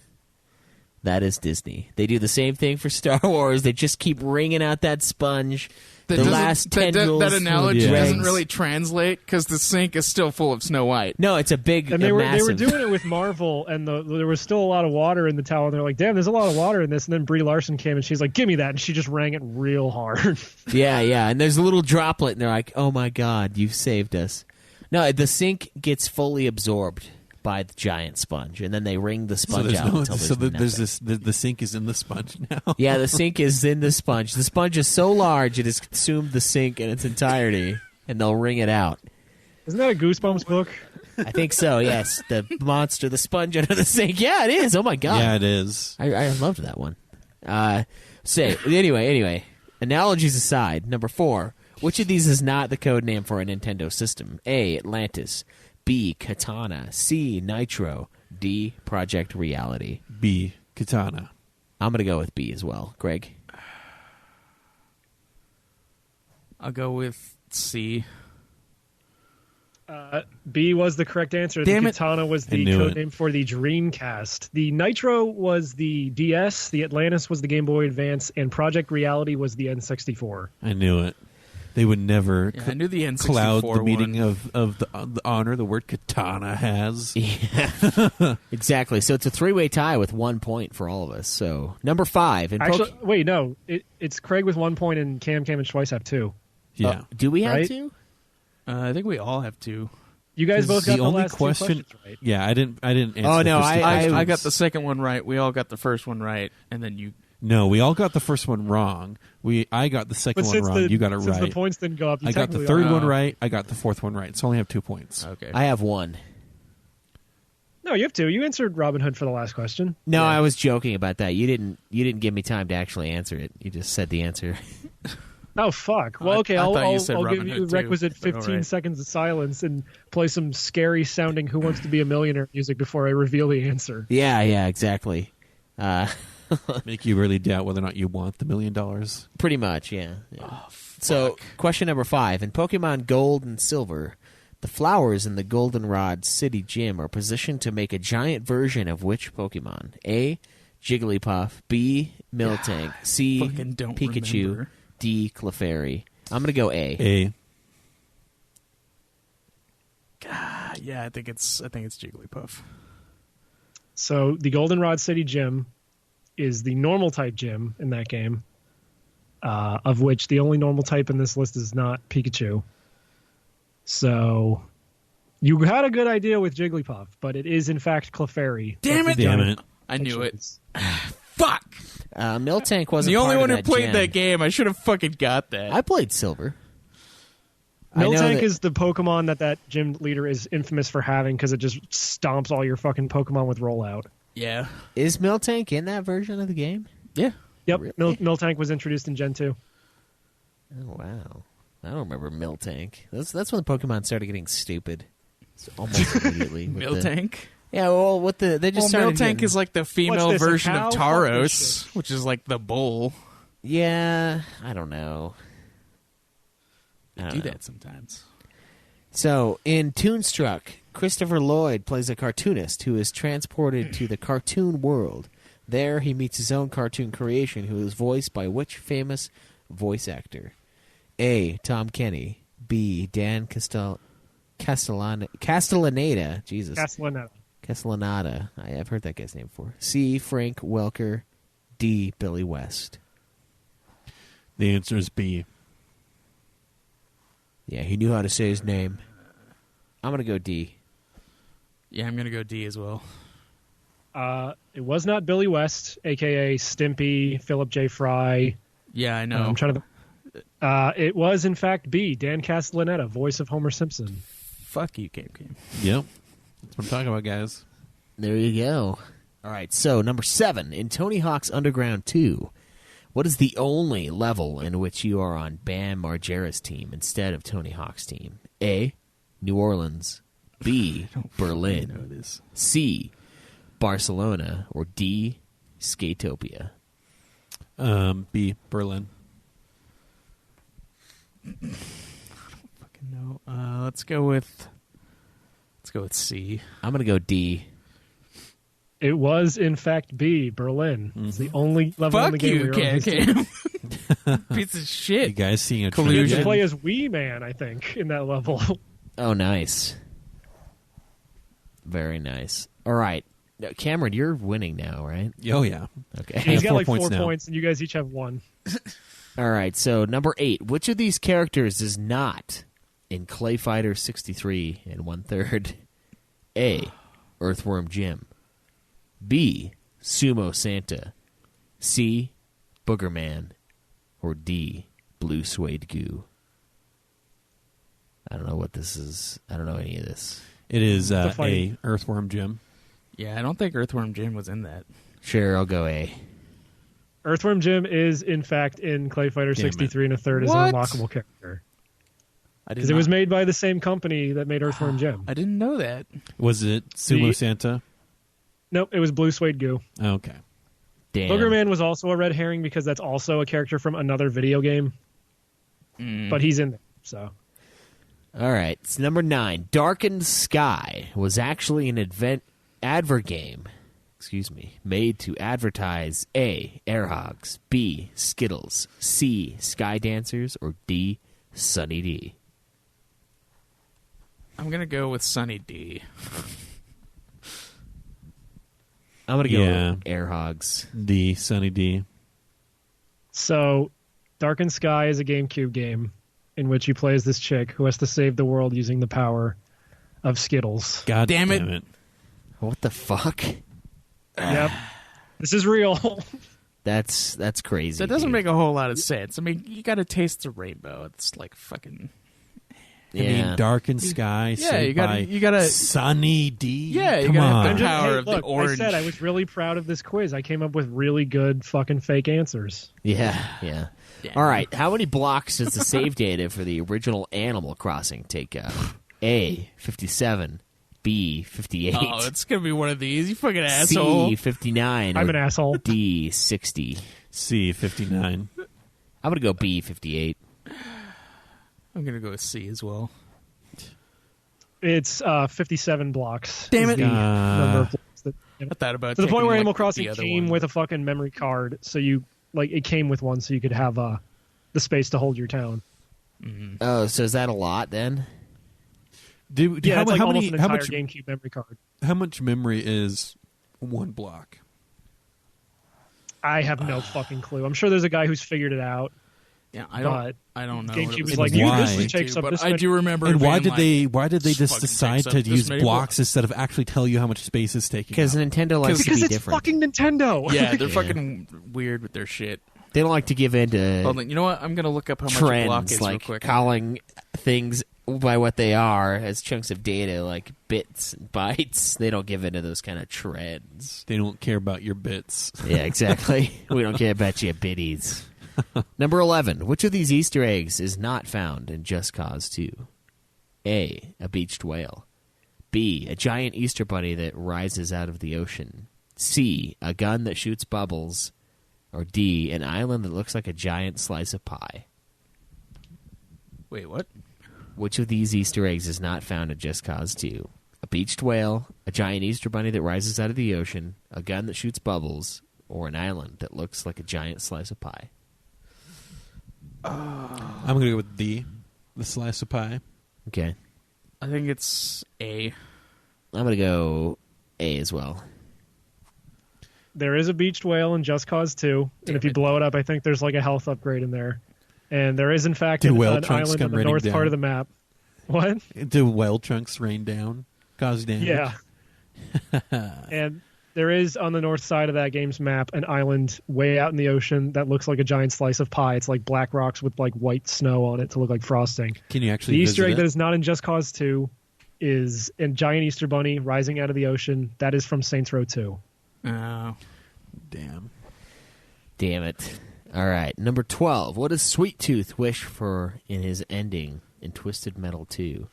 That is Disney. They do the same thing for Star Wars. They just keep wringing out that sponge. That The doesn't- last that- tendrils. that analogy Yeah. doesn't dregs. really translate because the sink is still full of Snow White. No, it's a big, And they were massive. doing it with Marvel, and there was still a lot of water in the towel. And they're like, "Damn, there's a lot of water in this." And then Brie Larson came, and she's like, "Give me that!" And she just rang it real hard. Yeah, yeah. And there's a little droplet, and they're like, "Oh my God, you've saved us." No, the sink gets fully absorbed by the giant sponge, and then they wring the So sponge there's out no. until So there's there's nothing. the sink is in the sponge now. Yeah, the sink is in the sponge. The sponge is so large it has consumed the sink in its entirety, and they'll wring it out. Isn't that a Goosebumps book? I think so. Yes, the monster, the sponge under the sink. Yeah, it is. Oh my God. Yeah, it is. I loved that one. Anyway. Analogies aside, number 4. Which of these is not the code name for a Nintendo system? A. Atlantis. B. Katana. C. Nitro. D. Project Reality. B. Katana. I'm gonna go with B as well. Greg. I'll go with C. B was the correct answer. Damn the it. Katana was I the knew code it. name for the Dreamcast. The Nitro was the DS. The Atlantis was the Game Boy Advance, and Project Reality was the N64. I knew it. They would never Yeah, I knew the N64 cloud the meaning one. of the honor the word katana has. Yeah. Exactly. So it's a 3-way tie with 1 point for all of us. So number 5. In Actually, wait, no. It's Craig with 1 point, and Cam and Schweiss have 2. Yeah. do we have Right? to? I think we all have two. You guys both got the the only last question. two questions right. Yeah, I didn't answer. Oh, the no, first two questions. I got the second one right. We all got the first one right, and then you. No, we all got the first one wrong. I got the second But one since wrong. You got it since right. the points didn't go up, you I got the technically third all- one right. I got the fourth one right. So I only have 2 points. Okay. I have 1. No, you have 2. You answered Robin Hood for the last question. No, I was joking about that. You didn't give me time to actually answer it. You just said the answer. Oh, fuck. Well, I okay, thought I'll you said give Robin you Hood too, requisite but 15 alright. seconds of silence and play some scary-sounding Who Wants to Be a Millionaire music before I reveal the answer. Yeah, exactly. Make you really doubt whether or not you want the $1 million. Pretty much, yeah. So, question number 5. In Pokemon Gold and Silver, the flowers in the Goldenrod City Gym are positioned to make a giant version of which Pokemon? A. Jigglypuff. B. Miltank. C. Fucking don't Pikachu. remember. D. Clefairy. I'm going to go A. A. Yeah, I think it's Jigglypuff. So the Goldenrod City Gym is the normal type gym in that game, of which the only normal type in this list is not Pikachu. So you had a good idea with Jigglypuff, but it is in fact Clefairy. Damn That's it! the Damn giant it. I knew it. choice. Fuck! Miltank wasn't The only part one of who that played gen. that game. I should have fucking got that. I played Silver. I know Miltank that- is the Pokemon that gym leader is infamous for having because it just stomps all your fucking Pokemon with Rollout. Yeah. Is Miltank in that version of the game? Yeah. Yep, Really? Miltank was introduced in Gen 2. Oh, wow. I don't remember Miltank. That's when the Pokemon started getting stupid. It's almost immediately. with the- Miltank. Yeah, well, they just started Miltank getting- is like the female What's this, a version cow? of Fuck Tauros, this which is like the bull. Yeah, I don't know. I don't Do know. that sometimes. So, in Toonstruck, Christopher Lloyd plays a cartoonist who is transported to the cartoon world. There, he meets his own cartoon creation, who is voiced by which famous voice actor? A. Tom Kenny. B. Dan Castellaneta. Jesus. Castellaneta. Castellaneta. I've heard that guy's name before. C. Frank Welker. D. Billy West. The answer is B. Yeah, he knew how to say his name. I'm going to go D. Yeah, I'm gonna go D as well. It was not Billy West, a.k.a. Stimpy, Philip J. Fry. Yeah, I know. I'm trying to... It was, in fact, B. Dan Castellaneta, voice of Homer Simpson. Fuck you, Game. Yep. That's what I'm talking about, guys. There you go. All right, so number 7. In Tony Hawk's Underground 2, what is the only level in which you are on Bam Margera's team instead of Tony Hawk's team? A, New Orleans. B, Berlin. C, Barcelona. Or D, Skatopia. B, Berlin. Fucking no. Let's go with C. I'm going to go D. It was, in fact, B. Berlin. It's the only level in the Fuck game you, where you're on his team. Cam. Piece of You shit. guys seeing a You Collusion. have to trend? play as Wee Man, I think, in that level. Oh, nice. Very nice. All right. Now, Cameron, you're winning now, right? Oh, yeah. Okay. He's got 4 like 4 points now. points, and you guys each have 1. All right, so number 8. Which of these characters is not in Clay Fighter 63 and 1/3? A, Earthworm Jim. B, Sumo Santa. C, Booger Man. Or D, Blue Suede Goo. I don't know what this is. I don't know any of this. It is The A, fighting. Earthworm Jim. Yeah, I don't think Earthworm Jim was in that. Sure, I'll go A. Earthworm Jim is, in fact, in Clay Fighter Damn it. 63 and 1/3 as What? an unlockable character. I did Because it was made by the same company that made Earthworm Jim. I didn't know that. Was it Sumo The- Santa? Nope, it was Blue Suede Goo. Okay. Damn. Booger Man was also a red herring because that's also a character from another video game. But he's in there, so. All right, it's number 9. Darkened Sky was actually an advert game, made to advertise A, Air Hogs, B, Skittles, C, Sky Dancers, or D, Sunny D. I'm going to go with Sunny D. I'm going to go Yeah. with Air Hogs. D, Sunny D. So, Darkened Sky is a GameCube game in which you play as this chick who has to save the world using the power of Skittles. God Damn damn it. it. What the fuck? Yep. This is real. That's crazy. That doesn't dude. make a whole lot of sense. I mean, you got to taste the rainbow. It's like fucking... I Yeah. mean, Darkened Sky, Yeah, saved you gotta- by Sunny D. Yeah, you Come gotta have on. the I'm just- power hey, of the look, orange. I said I was really proud of this quiz. I came up with really good fucking fake answers. Yeah. Damn. All right, how many blocks does the save data for the original Animal Crossing take up? A, 57. B, 58. Oh, it's going to be one of these. You fucking asshole. C, 59. I'm or an asshole. D, 60. C, 59. I'm going to go B, 58. I'm going to go with C as well. It's 57 blocks. Damn is it. the number of blocks that, I thought about to the point taking, where like, Animal Crossing the other came one. with a fucking memory card, so you it came with one, so you could have the space to hold your town. Oh, so is that a lot then? Yeah, it's like almost an entire much, GameCube memory card. how much memory is one block? I have no fucking clue. I'm sure there's a guy who's figured it out. Yeah, But I don't know. GameCube what it was was like, you- made this into, takes up but this I many- do remember. And it why being did like, they just fucking decide takes to up this use many blocks instead of actually tell you how much space is taking Because up? Nintendo likes to Because be it's different. fucking Nintendo. Yeah, they're fucking weird with their shit. They don't like to give in to Hold on, you know what? I'm gonna look up how much a block trends, is real like quick. calling things by what they are as chunks of data, like bits and bytes. They don't give into those kind of trends. They don't care about your bits. Yeah, exactly. We don't care about your biddies. Number 11. Which of these Easter eggs is not found in Just Cause 2? A, a beached whale. B, a giant Easter bunny that rises out of the ocean. C, a gun that shoots bubbles. Or D, an island that looks like a giant slice of pie. Wait, what? Which of these Easter eggs is not found in Just Cause 2? A beached whale, a giant Easter bunny that rises out of the ocean, a gun that shoots bubbles, or an island that looks like a giant slice of pie. I'm going to go with D, the slice of pie. Okay. I think it's A. I'm going to go A as well. There is a beached whale in Just Cause 2, and if you blow it up, I think there's like a health upgrade in there. And there is, in fact, Do an whale chunks island come on the raining north down? part of the map. What? Do whale chunks rain down? Cause damage? Yeah. And There is on the north side of that game's map an island way out in the ocean that looks like a giant slice of pie. It's like black rocks with like white snow on it to look like frosting. Can you actually The Easter visit egg it? that is not in Just Cause 2 is a giant Easter bunny rising out of the ocean. That is from Saints Row 2. Oh. Damn. Damn it. All right, number 12. What does Sweet Tooth wish for in his ending in Twisted Metal 2?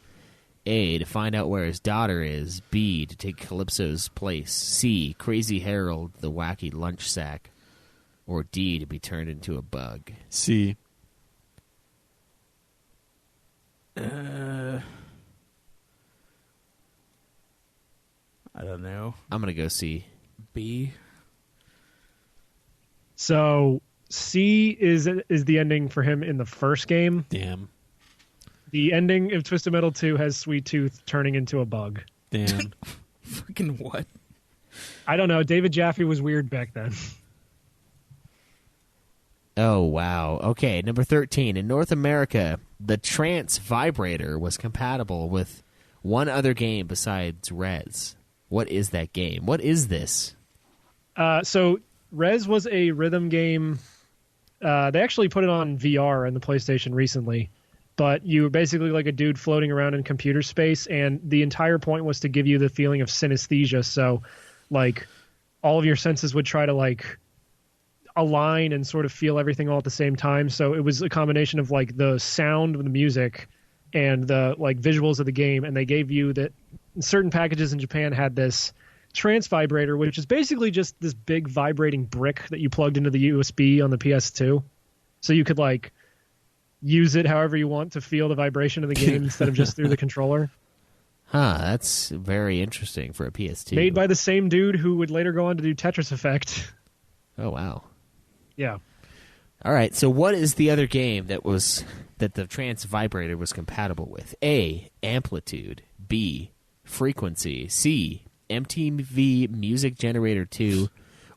A, to find out where his daughter is. B, to take Calypso's place. C, Crazy Harold, the wacky lunch sack. Or D, to be turned into a bug. C. I don't know. I'm going to go C. B. So C is the ending for him in the first game. Damn. The ending of Twisted Metal 2 has Sweet Tooth turning into a bug. Damn. Fucking what? I don't know. David Jaffe was weird back then. Oh, wow. Okay, number 13. In North America, the Trance Vibrator was compatible with one other game besides Rez. What is that game? What is this? So Rez was a rhythm game. They actually put it on VR in the PlayStation recently. But you were basically like a dude floating around in computer space, and the entire point was to give you the feeling of synesthesia. So, like, all of your senses would try to, like, align and sort of feel everything all at the same time. So it was a combination of, like, the sound of the music and the, like, visuals of the game, and they gave you that certain packages in Japan had this trance vibrator, which is basically just this big vibrating brick that you plugged into the USB on the PS2. So you could, like, use it however you want to feel the vibration of the game instead of just through the controller. Huh, that's very interesting for a PS2. Made by the same dude who would later go on to do Tetris Effect. Oh, wow. Yeah. All right, so what is the other game that the Trance Vibrator was compatible with? A, Amplitude. B, Frequency. C, MTV Music Generator 2.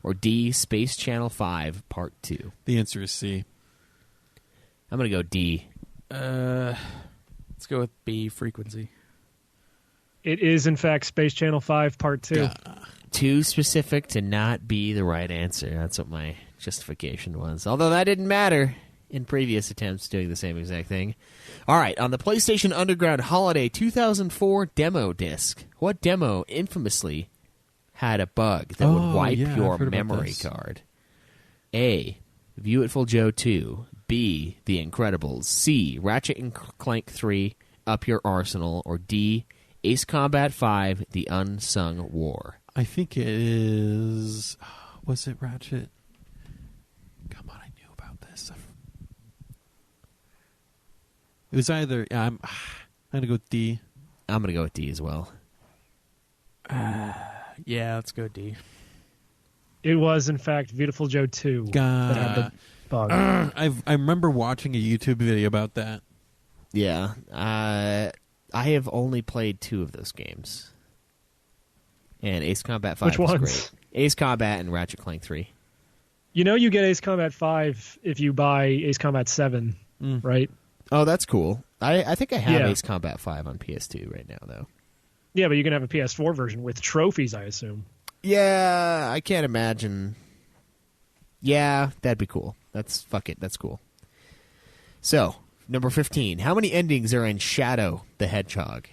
Or D, Space Channel 5 Part 2. The answer is C. I'm going to go D. Let's go with B, Frequency. It is, in fact, Space Channel 5 Part 2. Too specific to not be the right answer. That's what my justification was. Although that didn't matter in previous attempts doing the same exact thing. All right, on the PlayStation Underground Holiday 2004 demo disc, what demo infamously had a bug that would wipe yeah, I've your heard about memory this. card? A, Beautiful Joe 2. B, The Incredibles. C, Ratchet and Clank 3, Up Your Arsenal. Or D, Ace Combat 5, The Unsung War. I think it is... Was it Ratchet? Come on, I knew about this. It was either... Yeah, I'm going to go with D. I'm going to go with D as well. Yeah, let's go D. It was, in fact, Beautiful Joe 2 that had the bug. I remember watching a YouTube video about that. Yeah. I have only played 2 of those games. And Ace Combat 5 Which was ones? great. Ace Combat and Ratchet Clank 3. You know you get Ace Combat 5 if you buy Ace Combat 7, right? Oh, that's cool. I think I have Yeah. Ace Combat 5 on PS2 right now, though. Yeah, but you can have a PS4 version with trophies, I assume. Yeah, I can't imagine. Yeah, that'd be cool. Fuck it, that's cool. So, number 15. How many endings are in Shadow the Hedgehog?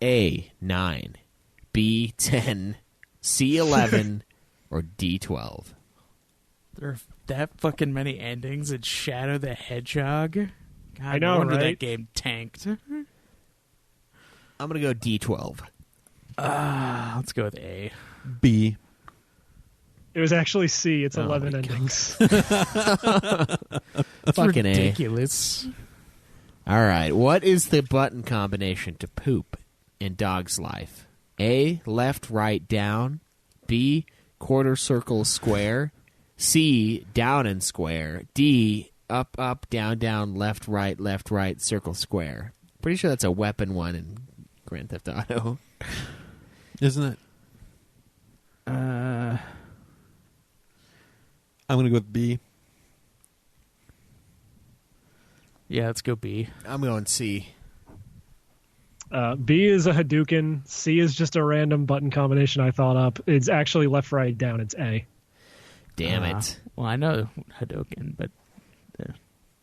A, 9. B, 10. C, 11. Or D, 12. There are that fucking many endings in Shadow the Hedgehog. God, I know, no wonder right? that game tanked. I'm going to go D12. Let's go with A. B. It was actually C. It's Oh 11 my God. endings. That's Fucking A. ridiculous. All right, what is the button combination to poop in Dog's Life? A, left, right, down. B, quarter, circle, square. C, down and square. D, up, up, down, left, right, circle, square. Pretty sure that's a weapon one in Grand Theft Auto. Isn't it? I'm going to go with B. Yeah, let's go B. I'm going C. B is a Hadouken. C is just a random button combination I thought up. It's actually left, right, down. It's A. Damn it. Well, I know Hadouken, but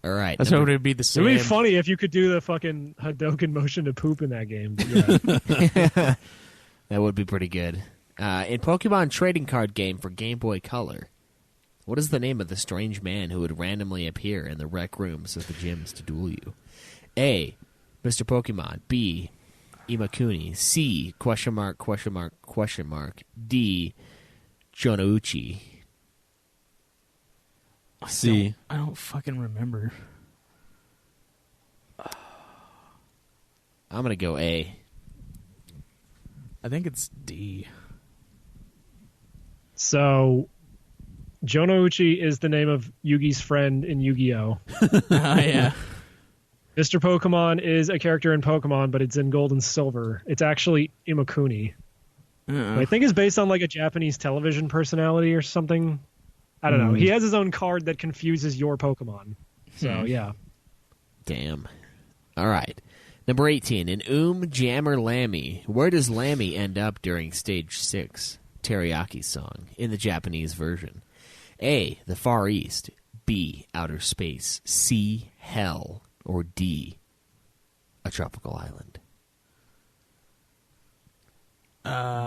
All right. that's what it would be the It same. would be funny if you could do the fucking Hadouken motion to poop in that game. But yeah. That would be pretty good. In Pokemon trading card game for Game Boy Color, what is the name of the strange man who would randomly appear in the rec rooms of the gyms to duel you? A. Mr. Pokemon. B. Imakuni. C. Question mark, question mark, question mark. D. Jonouchi. C. I don't fucking remember. I'm going to go A. I think it's D. So, Jonouchi is the name of Yugi's friend in Yu-Gi-Oh! Yeah. Mr. Pokemon is a character in Pokemon, but it's in Gold and Silver. It's actually Imakuni. I think it's based on like a Japanese television personality or something. I don't know. He has his own card that confuses your Pokemon. So, yeah. Damn. All right. Number 18. In Jammer Lammy, where does Lammy end up during Stage 6, Teriyaki's song, in the Japanese version? A. The Far East. B. Outer Space. C. Hell. Or D. A tropical island.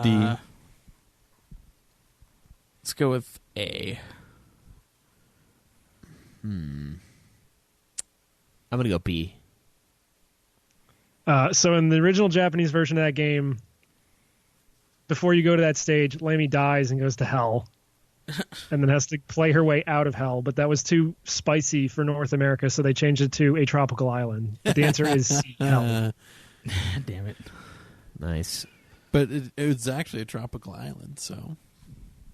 D. Let's go with A. I'm going to go B. So in the original Japanese version of that game, before you go to that stage, Lammy dies and goes to hell. And then has to play her way out of hell. But that was too spicy for North America, so they changed it to a tropical island. But the answer is C, hell. Damn it. Nice. But it was actually a tropical island, so.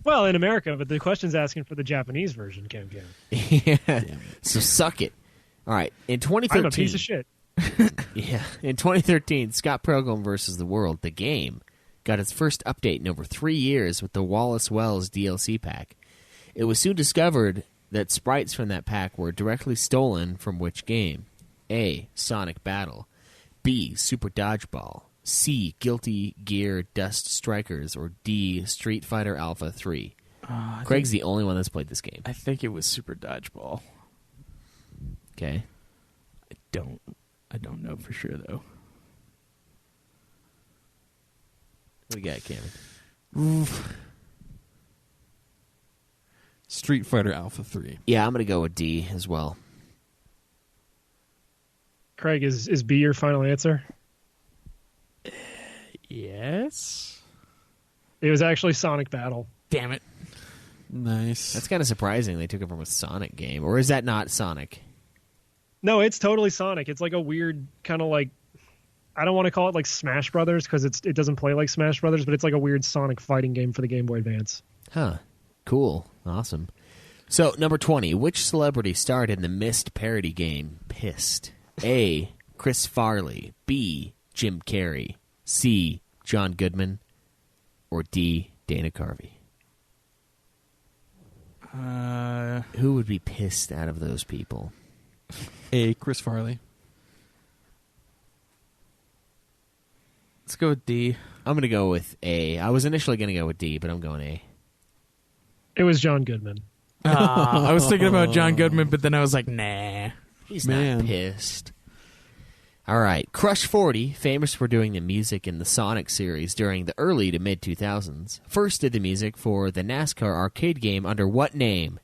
Well, in America, but the question's asking for the Japanese version, Cam. Yeah. So suck it. All right. In 2013. I'm a piece of shit. Yeah. In 2013, Scott Pilgrim vs. the World, the game, got its first update in over 3 years with the Wallace Wells DLC pack. It was soon discovered that sprites from that pack were directly stolen from which game? A. Sonic Battle. B. Super Dodgeball. C. Guilty Gear Dust Strikers. Or D. Street Fighter Alpha 3. Craig's the only one that's played this game. I think it was Super Dodgeball. Okay. I don't know for sure though. What do you got, Cameron? Street Fighter Alpha 3. Yeah, I'm going to go with D as well. Craig, is B your final answer? Yes. It was actually Sonic Battle. Damn it. Nice. That's kind of surprising they took it from a Sonic game. Or is that not Sonic? No, it's totally Sonic. It's like a weird kind of like, I don't want to call it like Smash Brothers because it doesn't play like Smash Brothers, but it's like a weird Sonic fighting game for the Game Boy Advance. Huh. Cool. Awesome. So, number 20. Which celebrity starred in the Myst parody game Pissed? A. Chris Farley. B. Jim Carrey. C. John Goodman. Or D. Dana Carvey. Who would be pissed out of those people? A. Chris Farley. Let's go with D. I'm going to go with A. I was initially going to go with D, but I'm going A. It was John Goodman. I was thinking about John Goodman, but then I was like, nah. He's Man. not pissed. All right. Crush 40, famous for doing the music in the Sonic series during the early to mid-2000s, first did the music for the NASCAR arcade game under what name?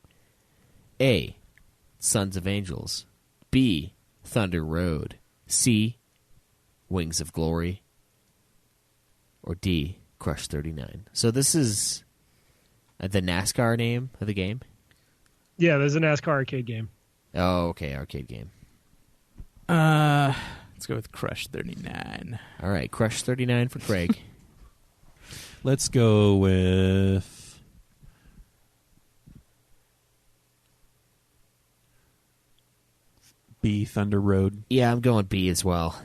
A. Sons of Angels. B. Thunder Road. C. Wings of Glory. Or D. Crush 39. So this is the NASCAR name of the game? Yeah, there's a NASCAR arcade game. Oh, okay. Arcade game. Let's go with Crush 39. All right. Crush 39 for Craig. Let's go with B. Thunder Road. Yeah, I'm going B as well.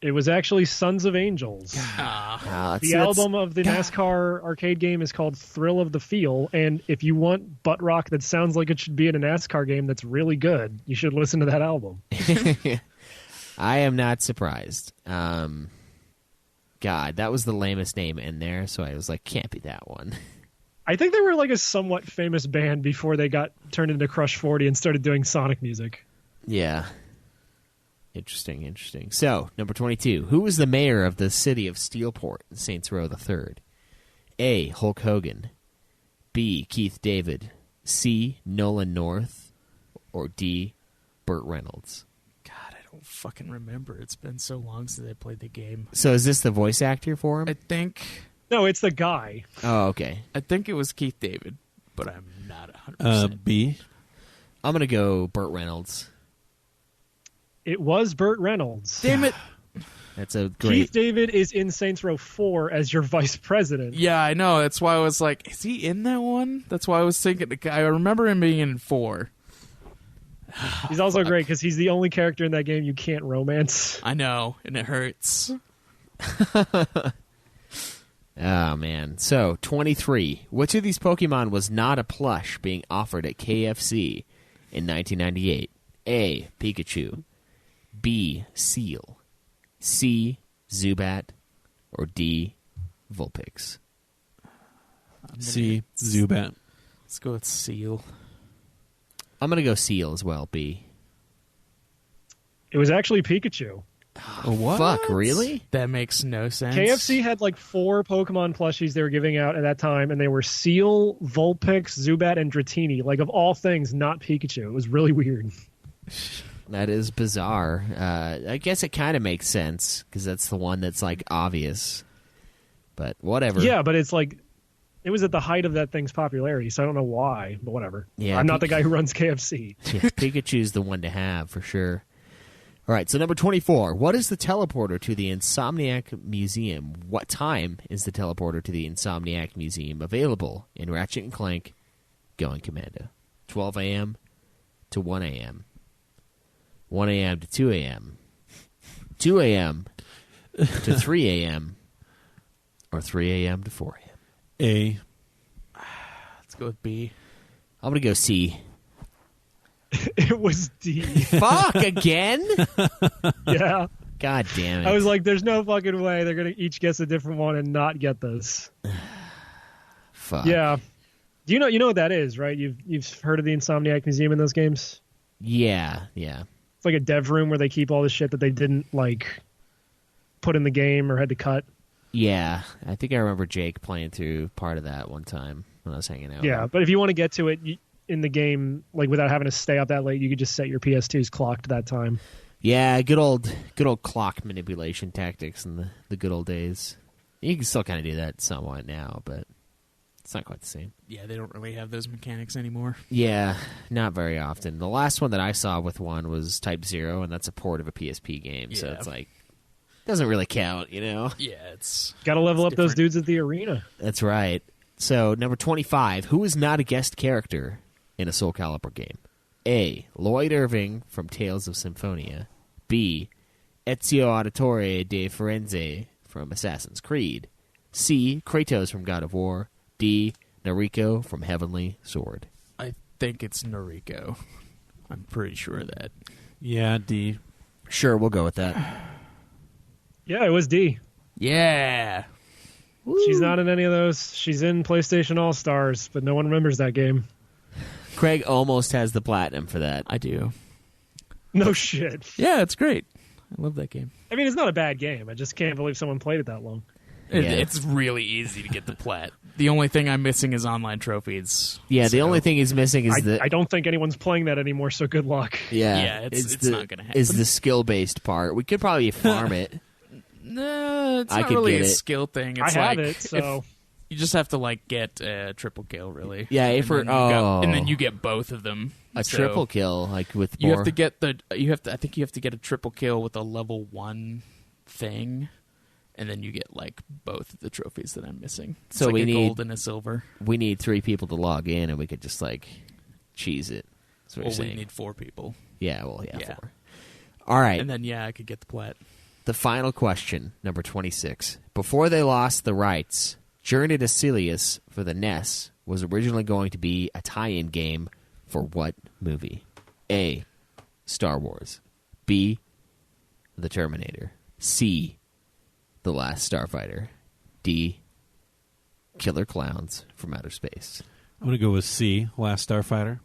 It was actually Sons of Angels. The album of the NASCAR arcade game is called Thrill of the Feel, and if you want butt rock that sounds like it should be in a NASCAR game that's really good, you should listen to that album. I am not surprised. God, that was the lamest name in there, so I was like, can't be that one. I think they were like a somewhat famous band before they got turned into Crush 40 and started doing Sonic music. Yeah. Interesting. So, number 22. Who was the mayor of the city of Steelport in Saints Row the Third? A. Hulk Hogan. B. Keith David. C. Nolan North. Or D. Burt Reynolds. God, I don't fucking remember. It's been so long since I played the game. So is this the voice actor for him? I think No, it's the guy. Oh, okay. it was Keith David, but I'm not 100%. B. I'm going to go Burt Reynolds. It was Burt Reynolds. Damn it. That's a great... Keith David is in Saints Row 4 as your vice president. Yeah, I know. That's why I was like, is he in that one? That's why I was thinking. I remember him being in 4. He's also great because he's the only character in that game you can't romance. I know, and it hurts. Oh, man. So, 23. Which of these Pokemon was not a plush being offered at KFC in 1998? A. Pikachu. B. Seal. C. Zubat. Or D. Vulpix. C. Zubat. Let's go with Seal. I'm going to go Seal as well, B. It was actually Pikachu. What? Fuck, really? That makes no sense. KFC had like 4 Pokemon plushies they were giving out at that time, and they were Seal, Vulpix, Zubat, and Dratini. Like, of all things, not Pikachu. It was really weird. That is bizarre. I guess it kind of makes sense, because that's the one that's, like, obvious. But whatever. Yeah, but it's like, it was at the height of that thing's popularity, so I don't know why, but whatever. Yeah, I'm not the guy who runs KFC. Yeah, Pikachu's the one to have, for sure. All right, so number 24. What is the teleporter to the Insomniac Museum? What time is the teleporter to the Insomniac Museum available in Ratchet & Clank Going Commando? 12 a.m. to 1 a.m. 1 a.m. to 2 a.m. 2 a.m. to 3 a.m. or 3 a.m. to 4 a.m. A. Let's go with B. I'm going to go C. It was D. Fuck, again? Yeah. God damn it. I was like, there's no fucking way they're going to each guess a different one and not get this. Fuck. Yeah. Do you know what that is, right? You've heard of the Insomniac Museum in those games? Yeah. It's like a dev room where they keep all the shit that they didn't like put in the game or had to cut. Yeah. I think I remember Jake playing through part of that one time when I was hanging out. Yeah, but if you want to get to it in the game, like without having to stay up that late, you could just set your PS2's clock to that time. Yeah, good old clock manipulation tactics in the good old days. You can still kind of do that somewhat now, but it's not quite the same. Yeah, they don't really have those mechanics anymore. Yeah, not very often. The last one that I saw with one was Type 0, and that's a port of a PSP game, so Yeah. it's like, doesn't really count, you know? Yeah, it's Got to level It's up those different. dudes at the arena. That's right. So, number 25, who is not a guest character in a Soul Calibur game? A. Lloyd Irving from Tales of Symphonia. B. Ezio Auditore de Firenze from Assassin's Creed. C. Kratos from God of War. D. Nariko from Heavenly Sword. I think it's Noriko. I'm pretty sure of that. Yeah, D. Sure, we'll go with that. Yeah, it was D. Yeah. She's not in any of those. She's in PlayStation All-Stars, but no one remembers that game. Craig almost has the platinum for that. I do. No shit. Yeah, it's great. I love that game. I mean, it's not a bad game. I just can't believe someone played it that long. Yeah. It's really easy to get the plat. The only thing I'm missing is online trophies. Yeah, the So, only thing he's missing is I don't think anyone's playing that anymore, so good luck. Yeah, it's not gonna happen. Is the skill-based part. We could probably farm it. No, it's I not could really get a it. skill thing. I It's have like it, so... you just have to like get a triple kill, really. Yeah, and then you get both of them. a So triple kill, like with You more. have to get I think you have to get a triple kill with a level 1 thing, and then you get like both of the trophies that I'm missing. It's So like we a need- gold and a silver. We need 3 people to log in, and we could just like cheese it. That's what Well, you're we saying. need 4 people, Yeah, 4. 4. All right. And then I could get the plat. The final question, number 26. Before they lost the rights, Journey to Silius for the NES was originally going to be a tie-in game for what movie? A. Star Wars. B. The Terminator. C. The Last Starfighter. D. Killer Clowns from Outer Space. I'm going to go with C, Last Starfighter.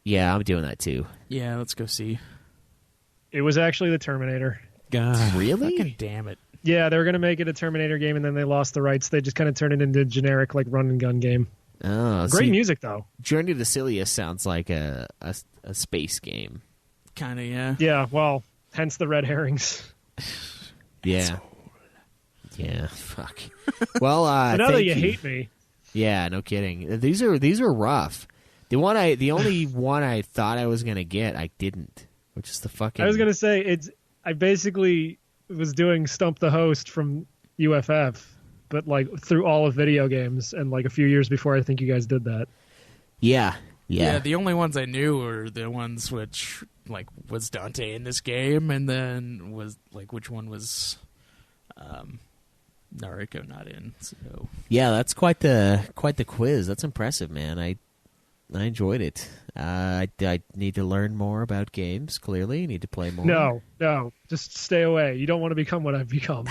Yeah, I'm doing that too. Yeah, let's go see. It was actually the Terminator. God. Really? Fucking damn it. Yeah, they were going to make it a Terminator game, and then they lost the rights. They just kind of turned it into a generic, like, run-and-gun game. Oh, Great music, though. Journey to Silius sounds like a space game. Kind of, yeah. Yeah, well, hence the red herrings. Yeah. Yeah, fuck. Well, But now that thank you hate me. Yeah, no kidding. These are rough. The only one I thought I was gonna get, I didn't, which is the fucking. I was going to say, I basically was doing Stump the Host from UFF, but, like, through all of video games, and, like, a few years before I think you guys did that. Yeah. The only ones I knew were the ones which, like, was Dante in this game, and then was, like, which one was Nariko not in. So Yeah, that's quite the quiz. That's impressive, man. I enjoyed it. I need to learn more about games. Clearly, need to play more. No, just stay away. You don't want to become what I've become.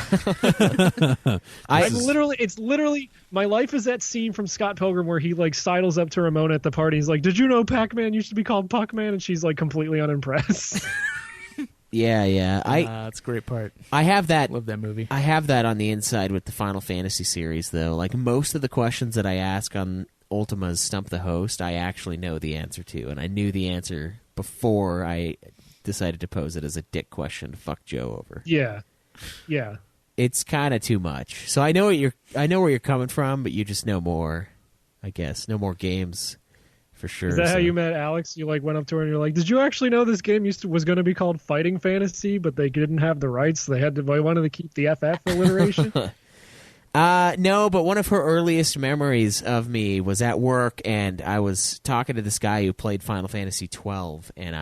It's literally my life is that scene from Scott Pilgrim where he like sidles up to Ramona at the party. He's like, "Did you know Pac-Man used to be called Puck-Man?" And she's like completely unimpressed. Yeah. that's a great part. I have that. Love that movie. I have that on the inside with the Final Fantasy series, though. Like most of the questions that I ask on Ultima's Stump the Host, I actually know the answer to, and I knew the answer before I decided to pose it as a dick question to fuck Joe over. Yeah. It's kind of too much. So I know where you're coming from, but you just know more. I guess know more games for sure. Is that how you met Alex? You like went up to her and you're like, "Did you actually know this game was going to be called Fighting Fantasy, but they didn't have the rights, so they wanted to keep the FF alliteration?" No, but one of her earliest memories of me was at work, and I was talking to this guy who played Final Fantasy 12, and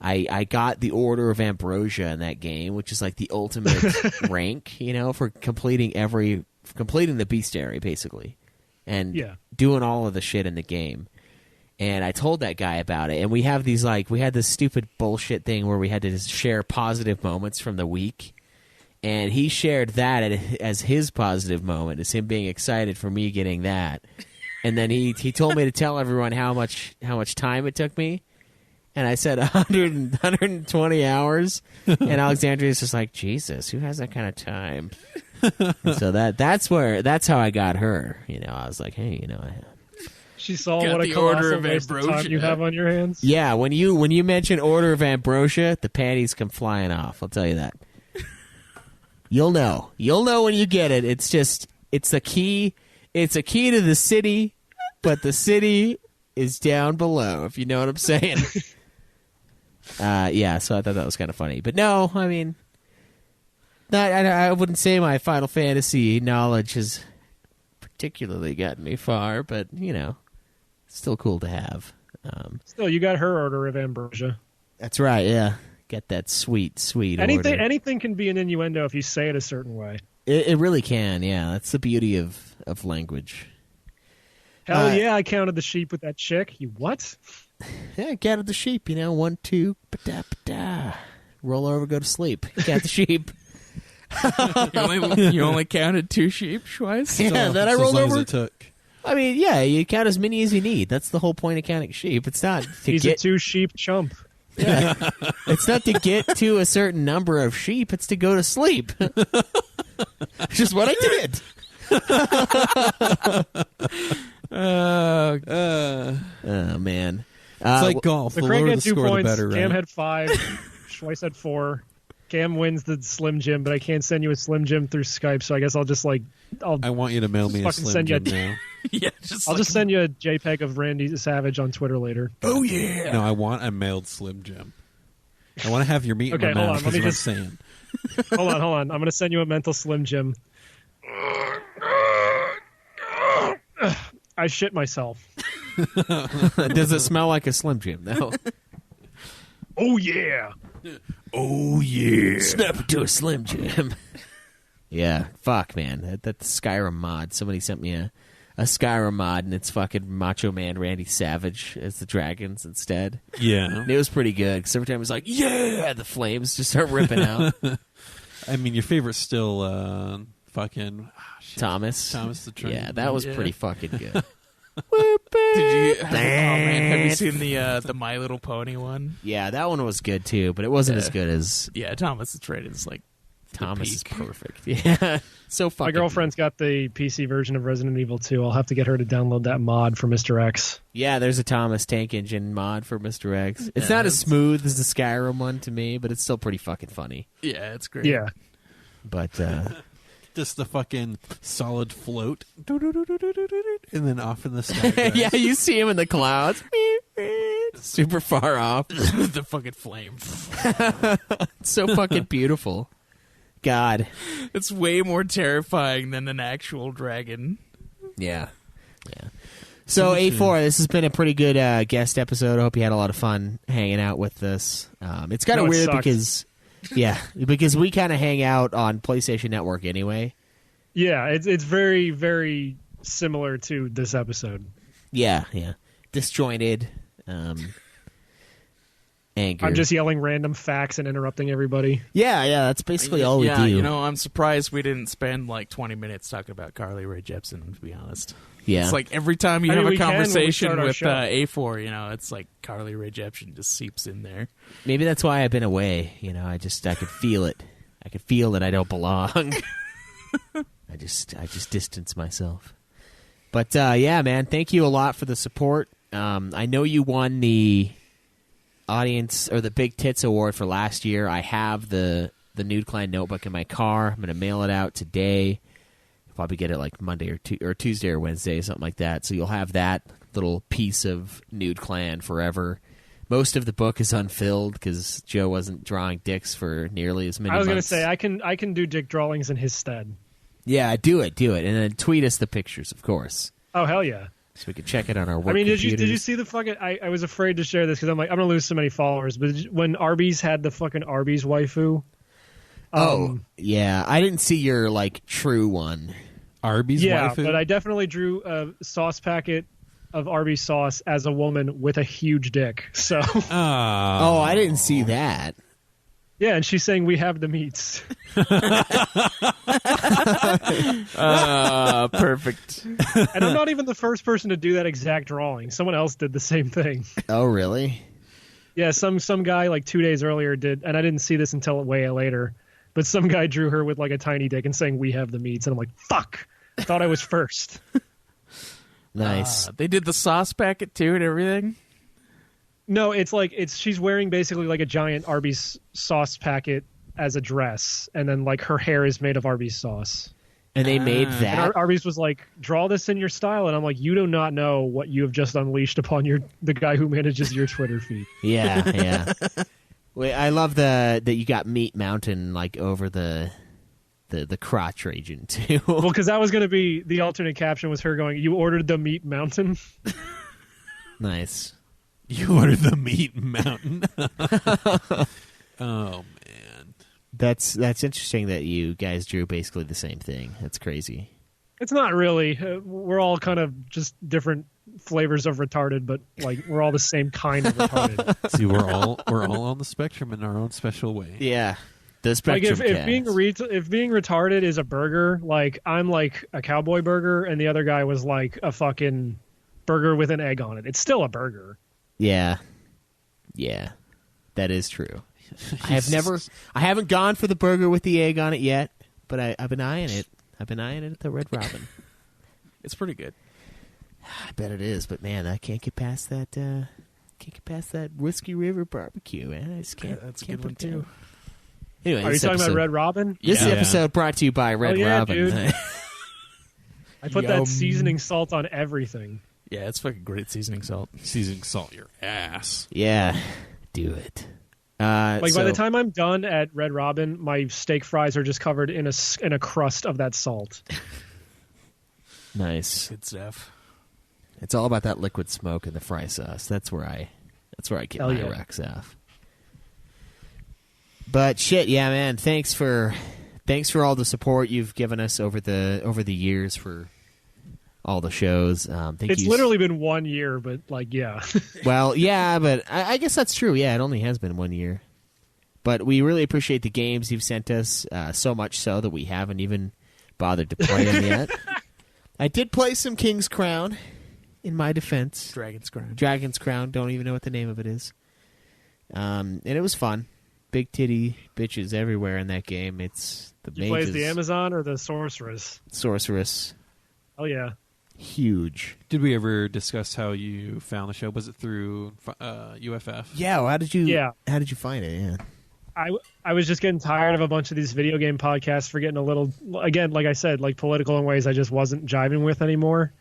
I got the Order of Ambrosia in that game, which is like the ultimate rank, for completing the bestiary, basically, and doing all of the shit in the game. And I told that guy about it, and we had this stupid bullshit thing where we had to share positive moments from the week. And he shared that as his positive moment, as him being excited for me getting that. And then he told me to tell everyone how much time it took me. And I said 120 hours. And Alexandria's just like, Jesus, who has that kind of time? And so that's how I got her. I was like, hey, She saw Got what a the Order colossal of waste of Ambrosia. time you have on your hands. Yeah, when you mention Order of Ambrosia, the panties come flying off. I'll tell you that. You'll know when you get it. It's a key to the city, but the city is down below, if you know what I'm saying. Yeah, so I thought that was kind of funny. But no, I mean, I wouldn't say my Final Fantasy knowledge has particularly gotten me far, but, still cool to have. Still, you got her Order of Ambrosia. That's right, yeah. Get that sweet order. Anything can be an innuendo if you say it a certain way. It really can, yeah. That's the beauty of language. Hell yeah, I counted the sheep with that chick. You what? Yeah, I counted the sheep, 1, 2, ba-da. Roll over, go to sleep. Count the sheep. You only counted 2 sheep twice? Yeah, then I rolled as long over. As it took. I mean, yeah, you count as many as you need. That's the whole point of counting sheep. It's not to He's get a 2-sheep chump. Yeah. It's not to get to a certain number of sheep. It's to go to sleep. Which is what I did. Oh, man. It's like golf. The The Craig lower had the 2 score, the points. better, Cam right? had 5. Schweiss had 4. Cam wins the Slim Jim, but I can't send you a Slim Jim through Skype, so I guess I'll just I want you to mail me a fucking Slim send you Jim now. Yeah, I'll just send you a JPEG of Randy Savage on Twitter later. Oh, yeah. No, I want a mailed Slim Jim. I want to have your meat Okay, in my hold mouth. on, let That's me what I'm just- saying. Hold on. I'm going to send you a mental Slim Jim. I shit myself. Does it smell like a Slim Jim, though? Oh, yeah. Oh, yeah. Snap it to a Slim Jim. Yeah, fuck, man. That Skyrim mod. Somebody sent me a Skyrim mod, and it's fucking Macho Man Randy Savage as the dragons instead. Yeah. And it was pretty good because every time it was like, yeah, the flames just start ripping out. I mean, your favorite's still fucking Thomas. Thomas the Train. Yeah, that was pretty fucking good. Did you? Oh man, have you seen the My Little Pony one? Yeah, that one was good too, but it wasn't as good as Yeah, Thomas the Train is like Thomas is peak. perfect. Yeah, so fucking. My girlfriend's got the PC version of Resident Evil 2. I'll have to get her to download that mod for Mr. X. Yeah, there's a Thomas Tank Engine mod for Mr. X. It's not as smooth as the Skyrim one to me, but it's still pretty fucking funny. Yeah, it's great. Yeah. But just the fucking solid float, and then off in the sky. yeah, you see him in the clouds, super far off. The fucking flame. It's so fucking beautiful. God. It's way more terrifying than an actual dragon. Yeah. Yeah. So, A4, this has been a pretty good guest episode. I hope you had a lot of fun hanging out with us. It's kind of No, it weird sucked. because we kind of hang out on PlayStation Network anyway. Yeah, it's very, very similar to this episode. Yeah. Disjointed. Anger. I'm just yelling random facts and interrupting everybody. Yeah, that's basically all we do. You know, I'm surprised we didn't spend like 20 minutes talking about Carly Rae Jepsen, to be honest. Yeah. It's like every time you I have mean, a we can when we conversation start our with show. A4, you know, it's like Carly Rae Jepsen just seeps in there. Maybe that's why I've been away. You know, I could feel it. I could feel that I don't belong. I just distance myself. But yeah, man, thank you a lot for the support. I know you won the audience or the Big Tits Award for last year. I have the Nude Clan notebook in my car. I'm going to mail it out today. I'll probably get it like Monday or Tuesday or Wednesday, something like that. So you'll have that little piece of Nude Clan forever. Most of the book is unfilled because Joe wasn't drawing dicks for nearly as many I was going to months. say, I can do dick drawings in his stead. Yeah, do it. And then tweet us the pictures, of course. Oh, hell yeah. So we can check it on our work I mean, did you computers. see the fucking? I was afraid to share this because I'm like, I'm gonna lose so many followers. But when Arby's had the fucking Arby's waifu, yeah. I didn't see your, like, true one. Arby's yeah, waifu? but I definitely drew a sauce packet of Arby's sauce as a woman with a huge dick. So Oh, I didn't see that. yeah, and she's saying we have the meats. Perfect. And I'm not even the first person to do that exact drawing. Someone else did the same thing. Oh, really? Yeah, some guy like 2 days earlier did, and I didn't see this until way later. But some guy drew her with like a tiny dick and saying we have the meats, and I'm like, fuck! I thought I was first. Nice. They did the sauce packet too and everything. No, it's like she's wearing basically like a giant Arby's sauce packet as a dress, and then like her hair is made of Arby's sauce. And they made And that? Arby's was like, draw this in your style, and I'm like, you do not know what you have just unleashed upon the guy who manages your Twitter feed. Yeah. Wait, I love that you got Meat Mountain, like, over the crotch region, too. Well, because that was going to be the alternate caption was her going, you ordered the Meat Mountain? Nice. You ordered the meat mountain. Oh, man. That's interesting that you guys drew basically the same thing. That's crazy. It's not really. We're all kind of just different flavors of retarded, but like we're all the same kind of retarded. See, we're all on the spectrum in our own special way. Yeah. The Like spectrum if being retarded is a burger, like I'm like a cowboy burger, and the other guy was like a fucking burger with an egg on it. It's still a burger. Yeah. That is true. I haven't gone for the burger with the egg on it yet, but I've been eyeing it. I've been eyeing it at the Red Robin. It's pretty good. I bet it is, but man, I can't get past that. Can't get past that Whiskey River barbecue. Man. I just can't. That's a can't good one put it down. too. Anyway, Are you this talking about episode- Red Robin? This Yeah. episode brought to you by Red yeah, Robin. dude. I put Yum. that seasoning salt on everything. Yeah, it's fucking great seasoning salt. Seasoning salt your ass. Yeah, do it. Like by the time I'm done at Red Robin, my steak fries are just covered in a crust of that salt. Nice. Good stuff. It's all about that liquid smoke and the fry sauce. That's where I get Hell my yeah. rocks off. But shit, yeah, man. Thanks for all the support you've given us over the years for all the shows. Thank It's you. literally been 1 year, but like, yeah. Well, yeah, but I guess that's true. Yeah, it only has been 1 year. But we really appreciate the games you've sent us, so much so that we haven't even bothered to play them yet. I did play some King's Crown, in my defense. Dragon's Crown. Don't even know what the name of it is. And it was fun. Big titty bitches everywhere in that game. It's the You play as the Amazon or the Sorceress? Sorceress. Oh, yeah. Huge. Did we ever discuss how you found the show? Was it through UFF? Yeah, well, how did you find it? Yeah. I was just getting tired of a bunch of these video game podcasts for getting a little, again, like I said, like political in ways I just wasn't jiving with anymore.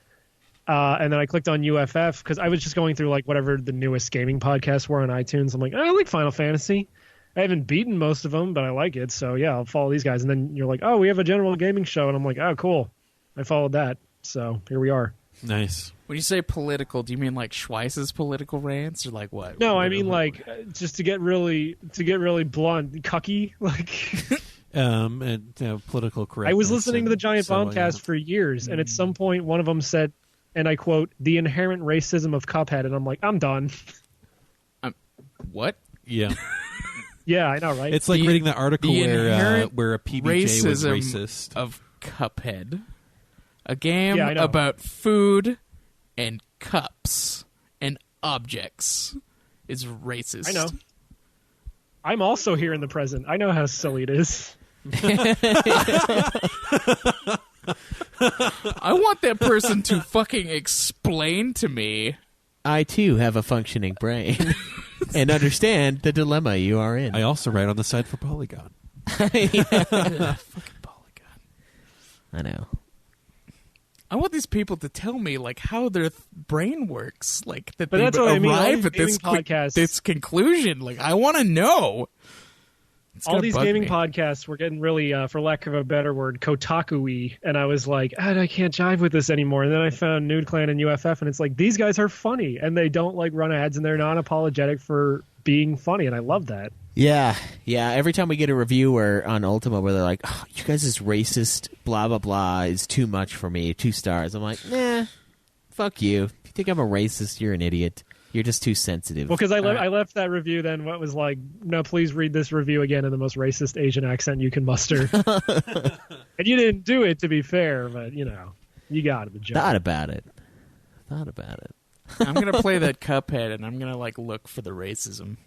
And then I clicked on UFF because I was just going through like whatever the newest gaming podcasts were on iTunes. I'm like, I like Final Fantasy. I haven't beaten most of them, but I like it. So yeah, I'll follow these guys. And then you're like, oh, we have a general gaming show. And I'm like, oh, cool. I followed that. So here we are. Nice. When you say political, do you mean like Schweiss's political rants or like what? No, I mean like just to get really blunt, cucky. Like, and political correctness. I was listening to the Giant Bombcast for years, and at some point one of them said, and I quote, "the inherent racism of Cuphead," and I'm like, I'm done. What? Yeah. Yeah, I know, right? It's like reading the article inherent where a PBJ was racism racist. of Cuphead, a game Yeah, I know. about food and cups and objects, is racist. I know. I'm also here in the present. I know how silly it is. I want that person to fucking explain to me. I, too, have a functioning brain and understand the dilemma you are in. I also write on the side for Polygon. Fucking Polygon. I know. I want these people to tell me like how their brain works, like that But they that's what I mean. All arrive these at this gaming podcasts- this conclusion. Like I want to know. It's All gonna these bug gaming me. podcasts were getting really, for lack of a better word, Kotaku-y, and I was like, I can't jive with this anymore. And then I found Nude Clan and UFF, and it's like, these guys are funny, and they don't like run ads, and they're not apologetic for being funny, and I love that. Yeah. Every time we get a reviewer on Ultima where they're like, oh, you guys is racist, blah, blah, blah, is too much for me, 2 stars. I'm like, nah, fuck you. If you think I'm a racist, you're an idiot. You're just too sensitive. Well, because I left that review then what was like, no, please read this review again in the most racist Asian accent you can muster. And you didn't do it, to be fair, but, you know, you got the joke. Thought about it. I'm gonna play that Cuphead, and I'm gonna like look for the racism.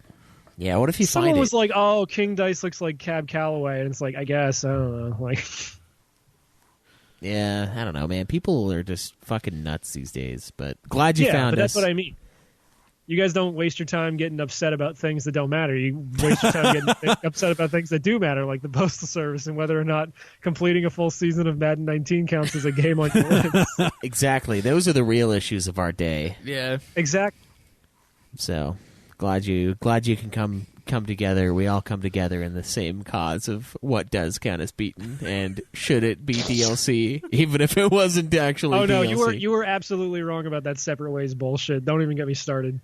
Yeah, what if you Someone find was it? like, oh, King Dice looks like Cab Calloway, and it's like, I guess, I don't know. Like, Yeah, I don't know, man. People are just fucking nuts these days, but glad you yeah, found but us. that's what I mean. You guys don't waste your time getting upset about things that don't matter. You waste your time getting upset about things that do matter, like the Postal Service and whether or not completing a full season of Madden 19 counts as a game on your list. Exactly. Those are the real issues of our day. Yeah, Exactly. So glad you can come together. We all come together in the same cause of what does count as beaten, and should it be DLC, even if it wasn't actually. Oh no, DLC. you were absolutely wrong about that separate ways bullshit. Don't even get me started.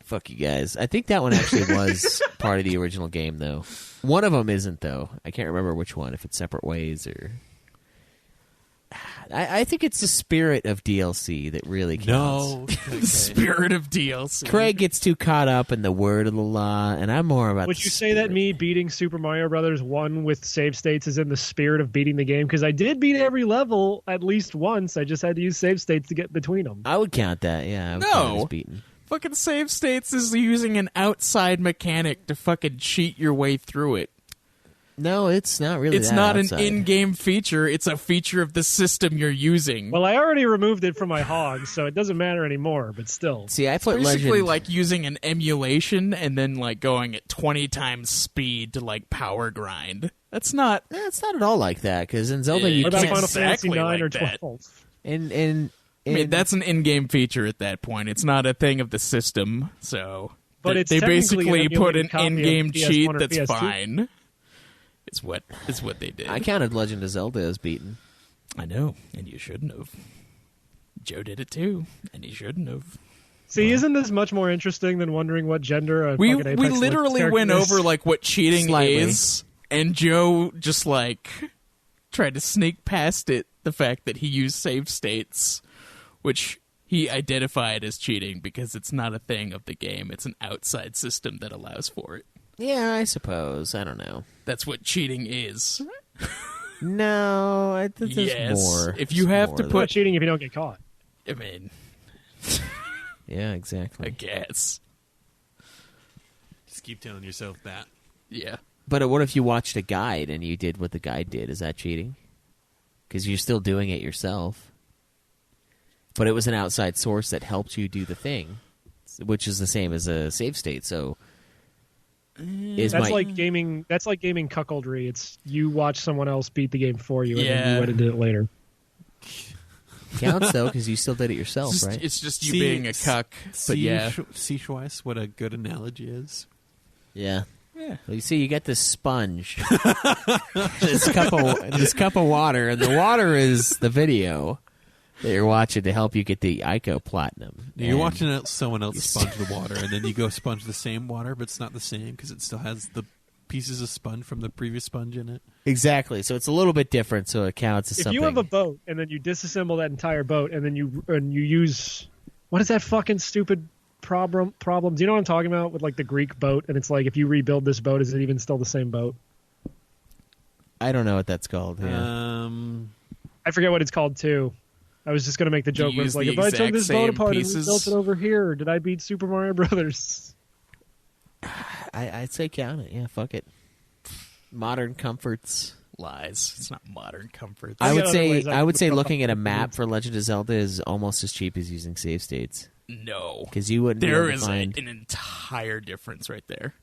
Fuck you guys. I think that one actually was part of the original game, though. One of them isn't, though. I can't remember which one. If it's Separate Ways or. I think it's the spirit of DLC that really counts. No. the spirit of DLC. Craig gets too caught up in the word of the law, and I'm more about. Would the you say that spirit. me beating Super Mario Brothers 1 with save states is in the spirit of beating the game? Because I did beat every level at least once. I just had to use save states to get between them. I would count that. Yeah. I would No. count it as beaten. Fucking save states is using an outside mechanic to fucking cheat your way through it. No, it's not really. It's that not outside. an in-game feature. It's a feature of the system you're using. Well, I already removed it from my hogs, so it doesn't matter anymore, but still. See, I put Basically, Legend. like using an emulation and then like going at 20 times speed to like power grind. That's not. It's not at all like that, because in Zelda you What about can't. Final exactly Fantasy 9 or like that. 12? I mean, that's an in-game feature at that point. It's not a thing of the system. So, But they it's technically basically an put an emulated copy of in-game PS1 cheat or that's PS2. fine. Is what they did. I counted Legend of Zelda as beaten. I know, and you shouldn't have. Joe did it too, and he shouldn't have. See, isn't this much more interesting than wondering what gender a We fucking Apex literally character went is? over like what cheating Slightly. is, and Joe just like tried to sneak past it the fact that he used save states, which he identified as cheating because it's not a thing of the game. It's an outside system that allows for it. Yeah, I suppose. I don't know. That's what cheating is. No, I think there's Yes. more. If you There's have more to than- put- Not cheating if you don't get caught. I mean, Yeah, exactly. I guess. Just keep telling yourself that. Yeah. But what if you watched a guide and you did what the guide did? Is that cheating? Because you're still doing it yourself. But it was an outside source that helped you do the thing, which is the same as a save state. So, That's like gaming. That's like gaming cuckoldry. It's you watch someone else beat the game for you, and then Yeah. you went and did it later. counts though because you still did it yourself, It's just, right? it's just you being a cuck. But yeah. See, Schweiss, what a good analogy is. Yeah. Yeah. Well, you see, you get this sponge, this cup of water, and the water is the video that you're watching to help you get the ICO Platinum. You're And watching someone else sponge the water, and then you go sponge the same water, but it's not the same because it still has the pieces of sponge from the previous sponge in it. Exactly. So it's a little bit different. So it counts as If something. you have a boat and then you disassemble that entire boat and then you use what is that fucking stupid problem? Do you know what I'm talking about with like the Greek boat? And it's like if you rebuild this boat, is it even still the same boat? I don't know what that's called. Yeah. I forget what it's called too. I was just gonna make the joke where it's use like the if I took exact this boat same apart pieces? and rebuilt it over here, did I beat Super Mario Brothers? I'd say count it. Yeah, fuck it. Modern comforts. Lies. It's not modern comforts. I would got other say ways I I would could say look looking up at a the map words. for Legend of Zelda is almost as cheap as using save states No. because you wouldn't be There able to is find. an entire difference right there.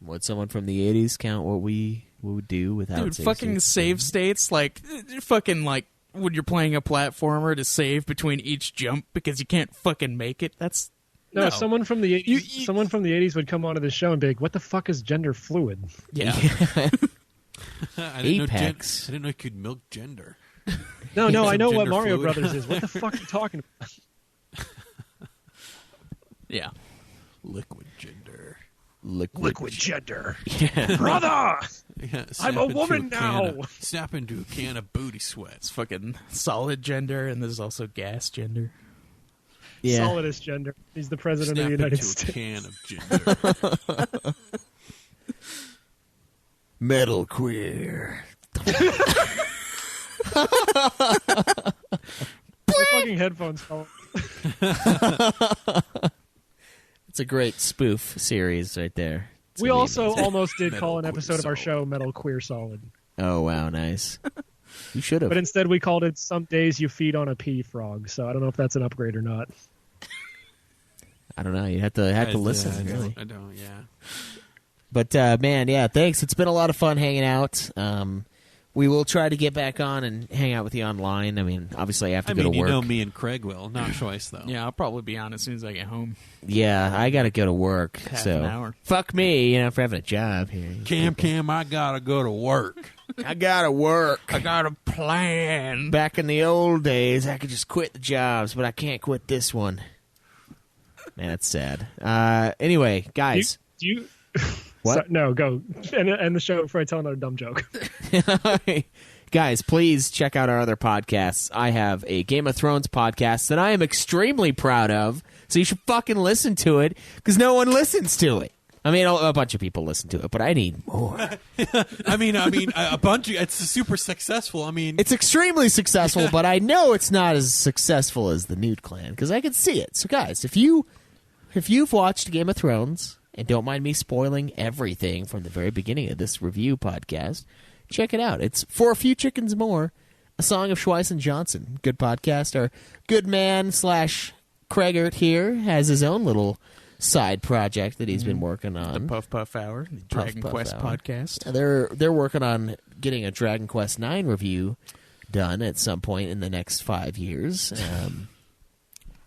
Would someone from the '80s count what we would do without? Dude, save fucking states? save states, like, fucking, like, when you're playing a platformer to save between each jump because you can't fucking make it, that's... No, someone from the 80s, You- someone from the 80s would come onto the show and be like, "What the fuck is gender fluid?" Yeah. I Apex. I didn't know you could milk gender. No, Some I know what gender Mario fluid. Brothers is. What the fuck are you talking about? Yeah. Liquid gender. Liquid. gender, Yeah. brother. Yeah, I'm snap a into woman can now. Snap into a can of booty sweat. It's fucking solid gender, and there's also gas gender. Yeah. Solidest gender. He's the president Snap of the United into a States. can of gender. Metal queer. The fucking headphones call. It's a great spoof series right there. It's We gonna be also amazing. almost did Metal call an Queer episode of our Solid. show Metal Queer Solid. Oh wow, nice. You should have. But instead we called it Some Days You Feed on a Pea Frog. So I don't know if that's an upgrade or not. I don't know. You have to listen. I really. don't, yeah. But man, yeah, thanks. It's been a lot of fun hanging out. We will try to get back on and hang out with you online. I mean, obviously I have to go to you work. know me and Craig will, not Schweiss, though. Yeah, I'll probably be on as soon as I get home. Yeah, I got to go to work. Half so an hour. fuck me, for having a job here. Cam, I gotta go to work. I gotta work. I got a plan. Back in the old days, I could just quit the jobs, but I can't quit this one. Man, that's sad. Anyway, guys. Do you What? So- no, go. End the show before I tell another dumb joke. Guys, please check out our other podcasts. I have a Game of Thrones podcast that I am extremely proud of, so you should fucking listen to it, because no one listens to it. I mean, a bunch of people listen to it, but I need more. I mean, a bunch of it's super successful. I mean, It's extremely successful, but I know it's not as successful as the Nude Clan, because I can see it. So, guys, if you've watched Game of Thrones, and don't mind me spoiling everything from the very beginning of this review podcast, check it out. It's For a Few Chickens More, a song of Schweiss and Johnson. Good podcast. Our good man / Craigert here has his own little side project that he's been working on. The Puff Puff Hour, the Puff Dragon Puff Quest Hour. podcast. They're working on getting a Dragon Quest IX review done at some point in the next 5 years.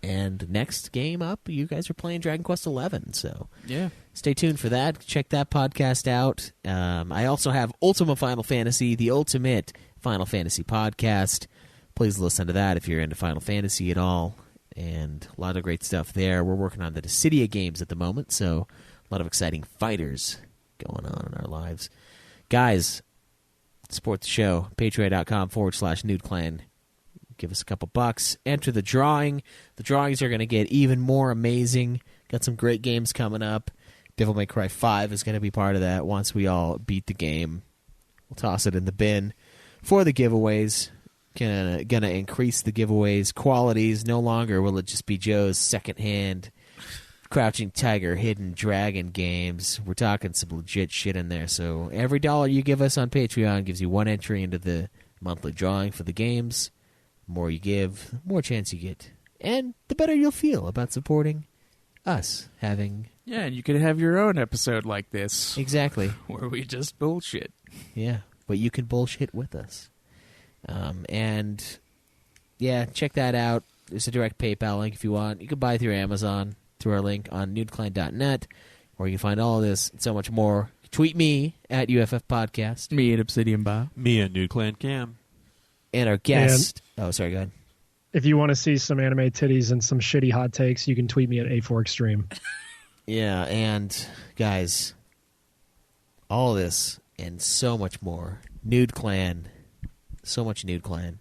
And next game up, you guys are playing Dragon Quest XI, so Yeah. stay tuned for that. Check that podcast out. I also have Ultima Final Fantasy, the ultimate Final Fantasy podcast. Please listen to that if you're into Final Fantasy at all. And a lot of great stuff there. We're working on the Dissidia games at the moment, so a lot of exciting fighters going on in our lives. Guys, Support the show. Patreon.com/NudeClan. Give us a couple bucks. Enter the drawing. The drawings are going to get even more amazing. Got some great games coming up. Devil May Cry 5 is going to be part of that once we all beat the game. We'll toss it in the bin for the giveaways. Gonna increase the giveaways qualities. No longer will it just be Joe's secondhand Crouching Tiger, Hidden Dragon games. We're talking some legit shit in there. So every dollar you give us on Patreon gives you one entry into the monthly drawing for the games. The more you give, the more chance you get. And the better you'll feel about supporting us having... Yeah, and you could have your own episode like this. Exactly. Where we just bullshit. Yeah, but you can bullshit with us. And, yeah, check that out. There's a direct PayPal link if you want. You can buy through Amazon, through our link on nudeclan.net, where you can find all of this and so much more. Tweet me at UFF Podcast. Me at Obsidian Bob. Me at NudeClan Cam. And our guest... Oh, sorry, go ahead. If you want to see some anime titties and some shitty hot takes, you can tweet me at AForExtreme. Yeah, and, guys, all of this and so much more. Nude Clan. So much Nude Clan.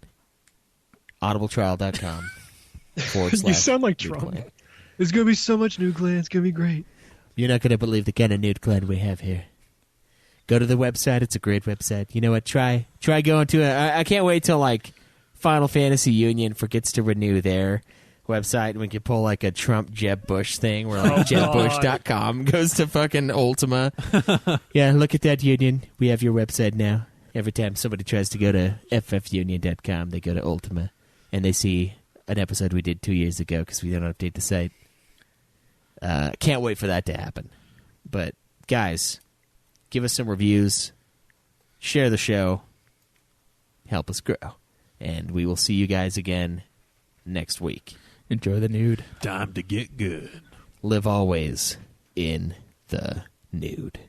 audibletrial.com / You sound like Nude Trump. Clan. There's going to be so much Nude Clan. It's going to be great. You're not going to believe the kind of Nude Clan we have here. Go to the website. It's a great website. You know what? Try going to it. I can't wait till, like, Final Fantasy Union forgets to renew their website and we can pull, like, a Trump Jeb Bush thing where, like, JebBush.com goes to fucking Ultima. Yeah, look at that, Union. We have your website now. Every time somebody tries to go to ffunion.com, they go to Ultima, and they see an episode we did 2 years ago because we don't update the site. Can't wait for that to happen. But, guys, give us some reviews, share the show, help us grow, and we will see you guys again next week. Enjoy the nude. Time to get good. Live always in the nude.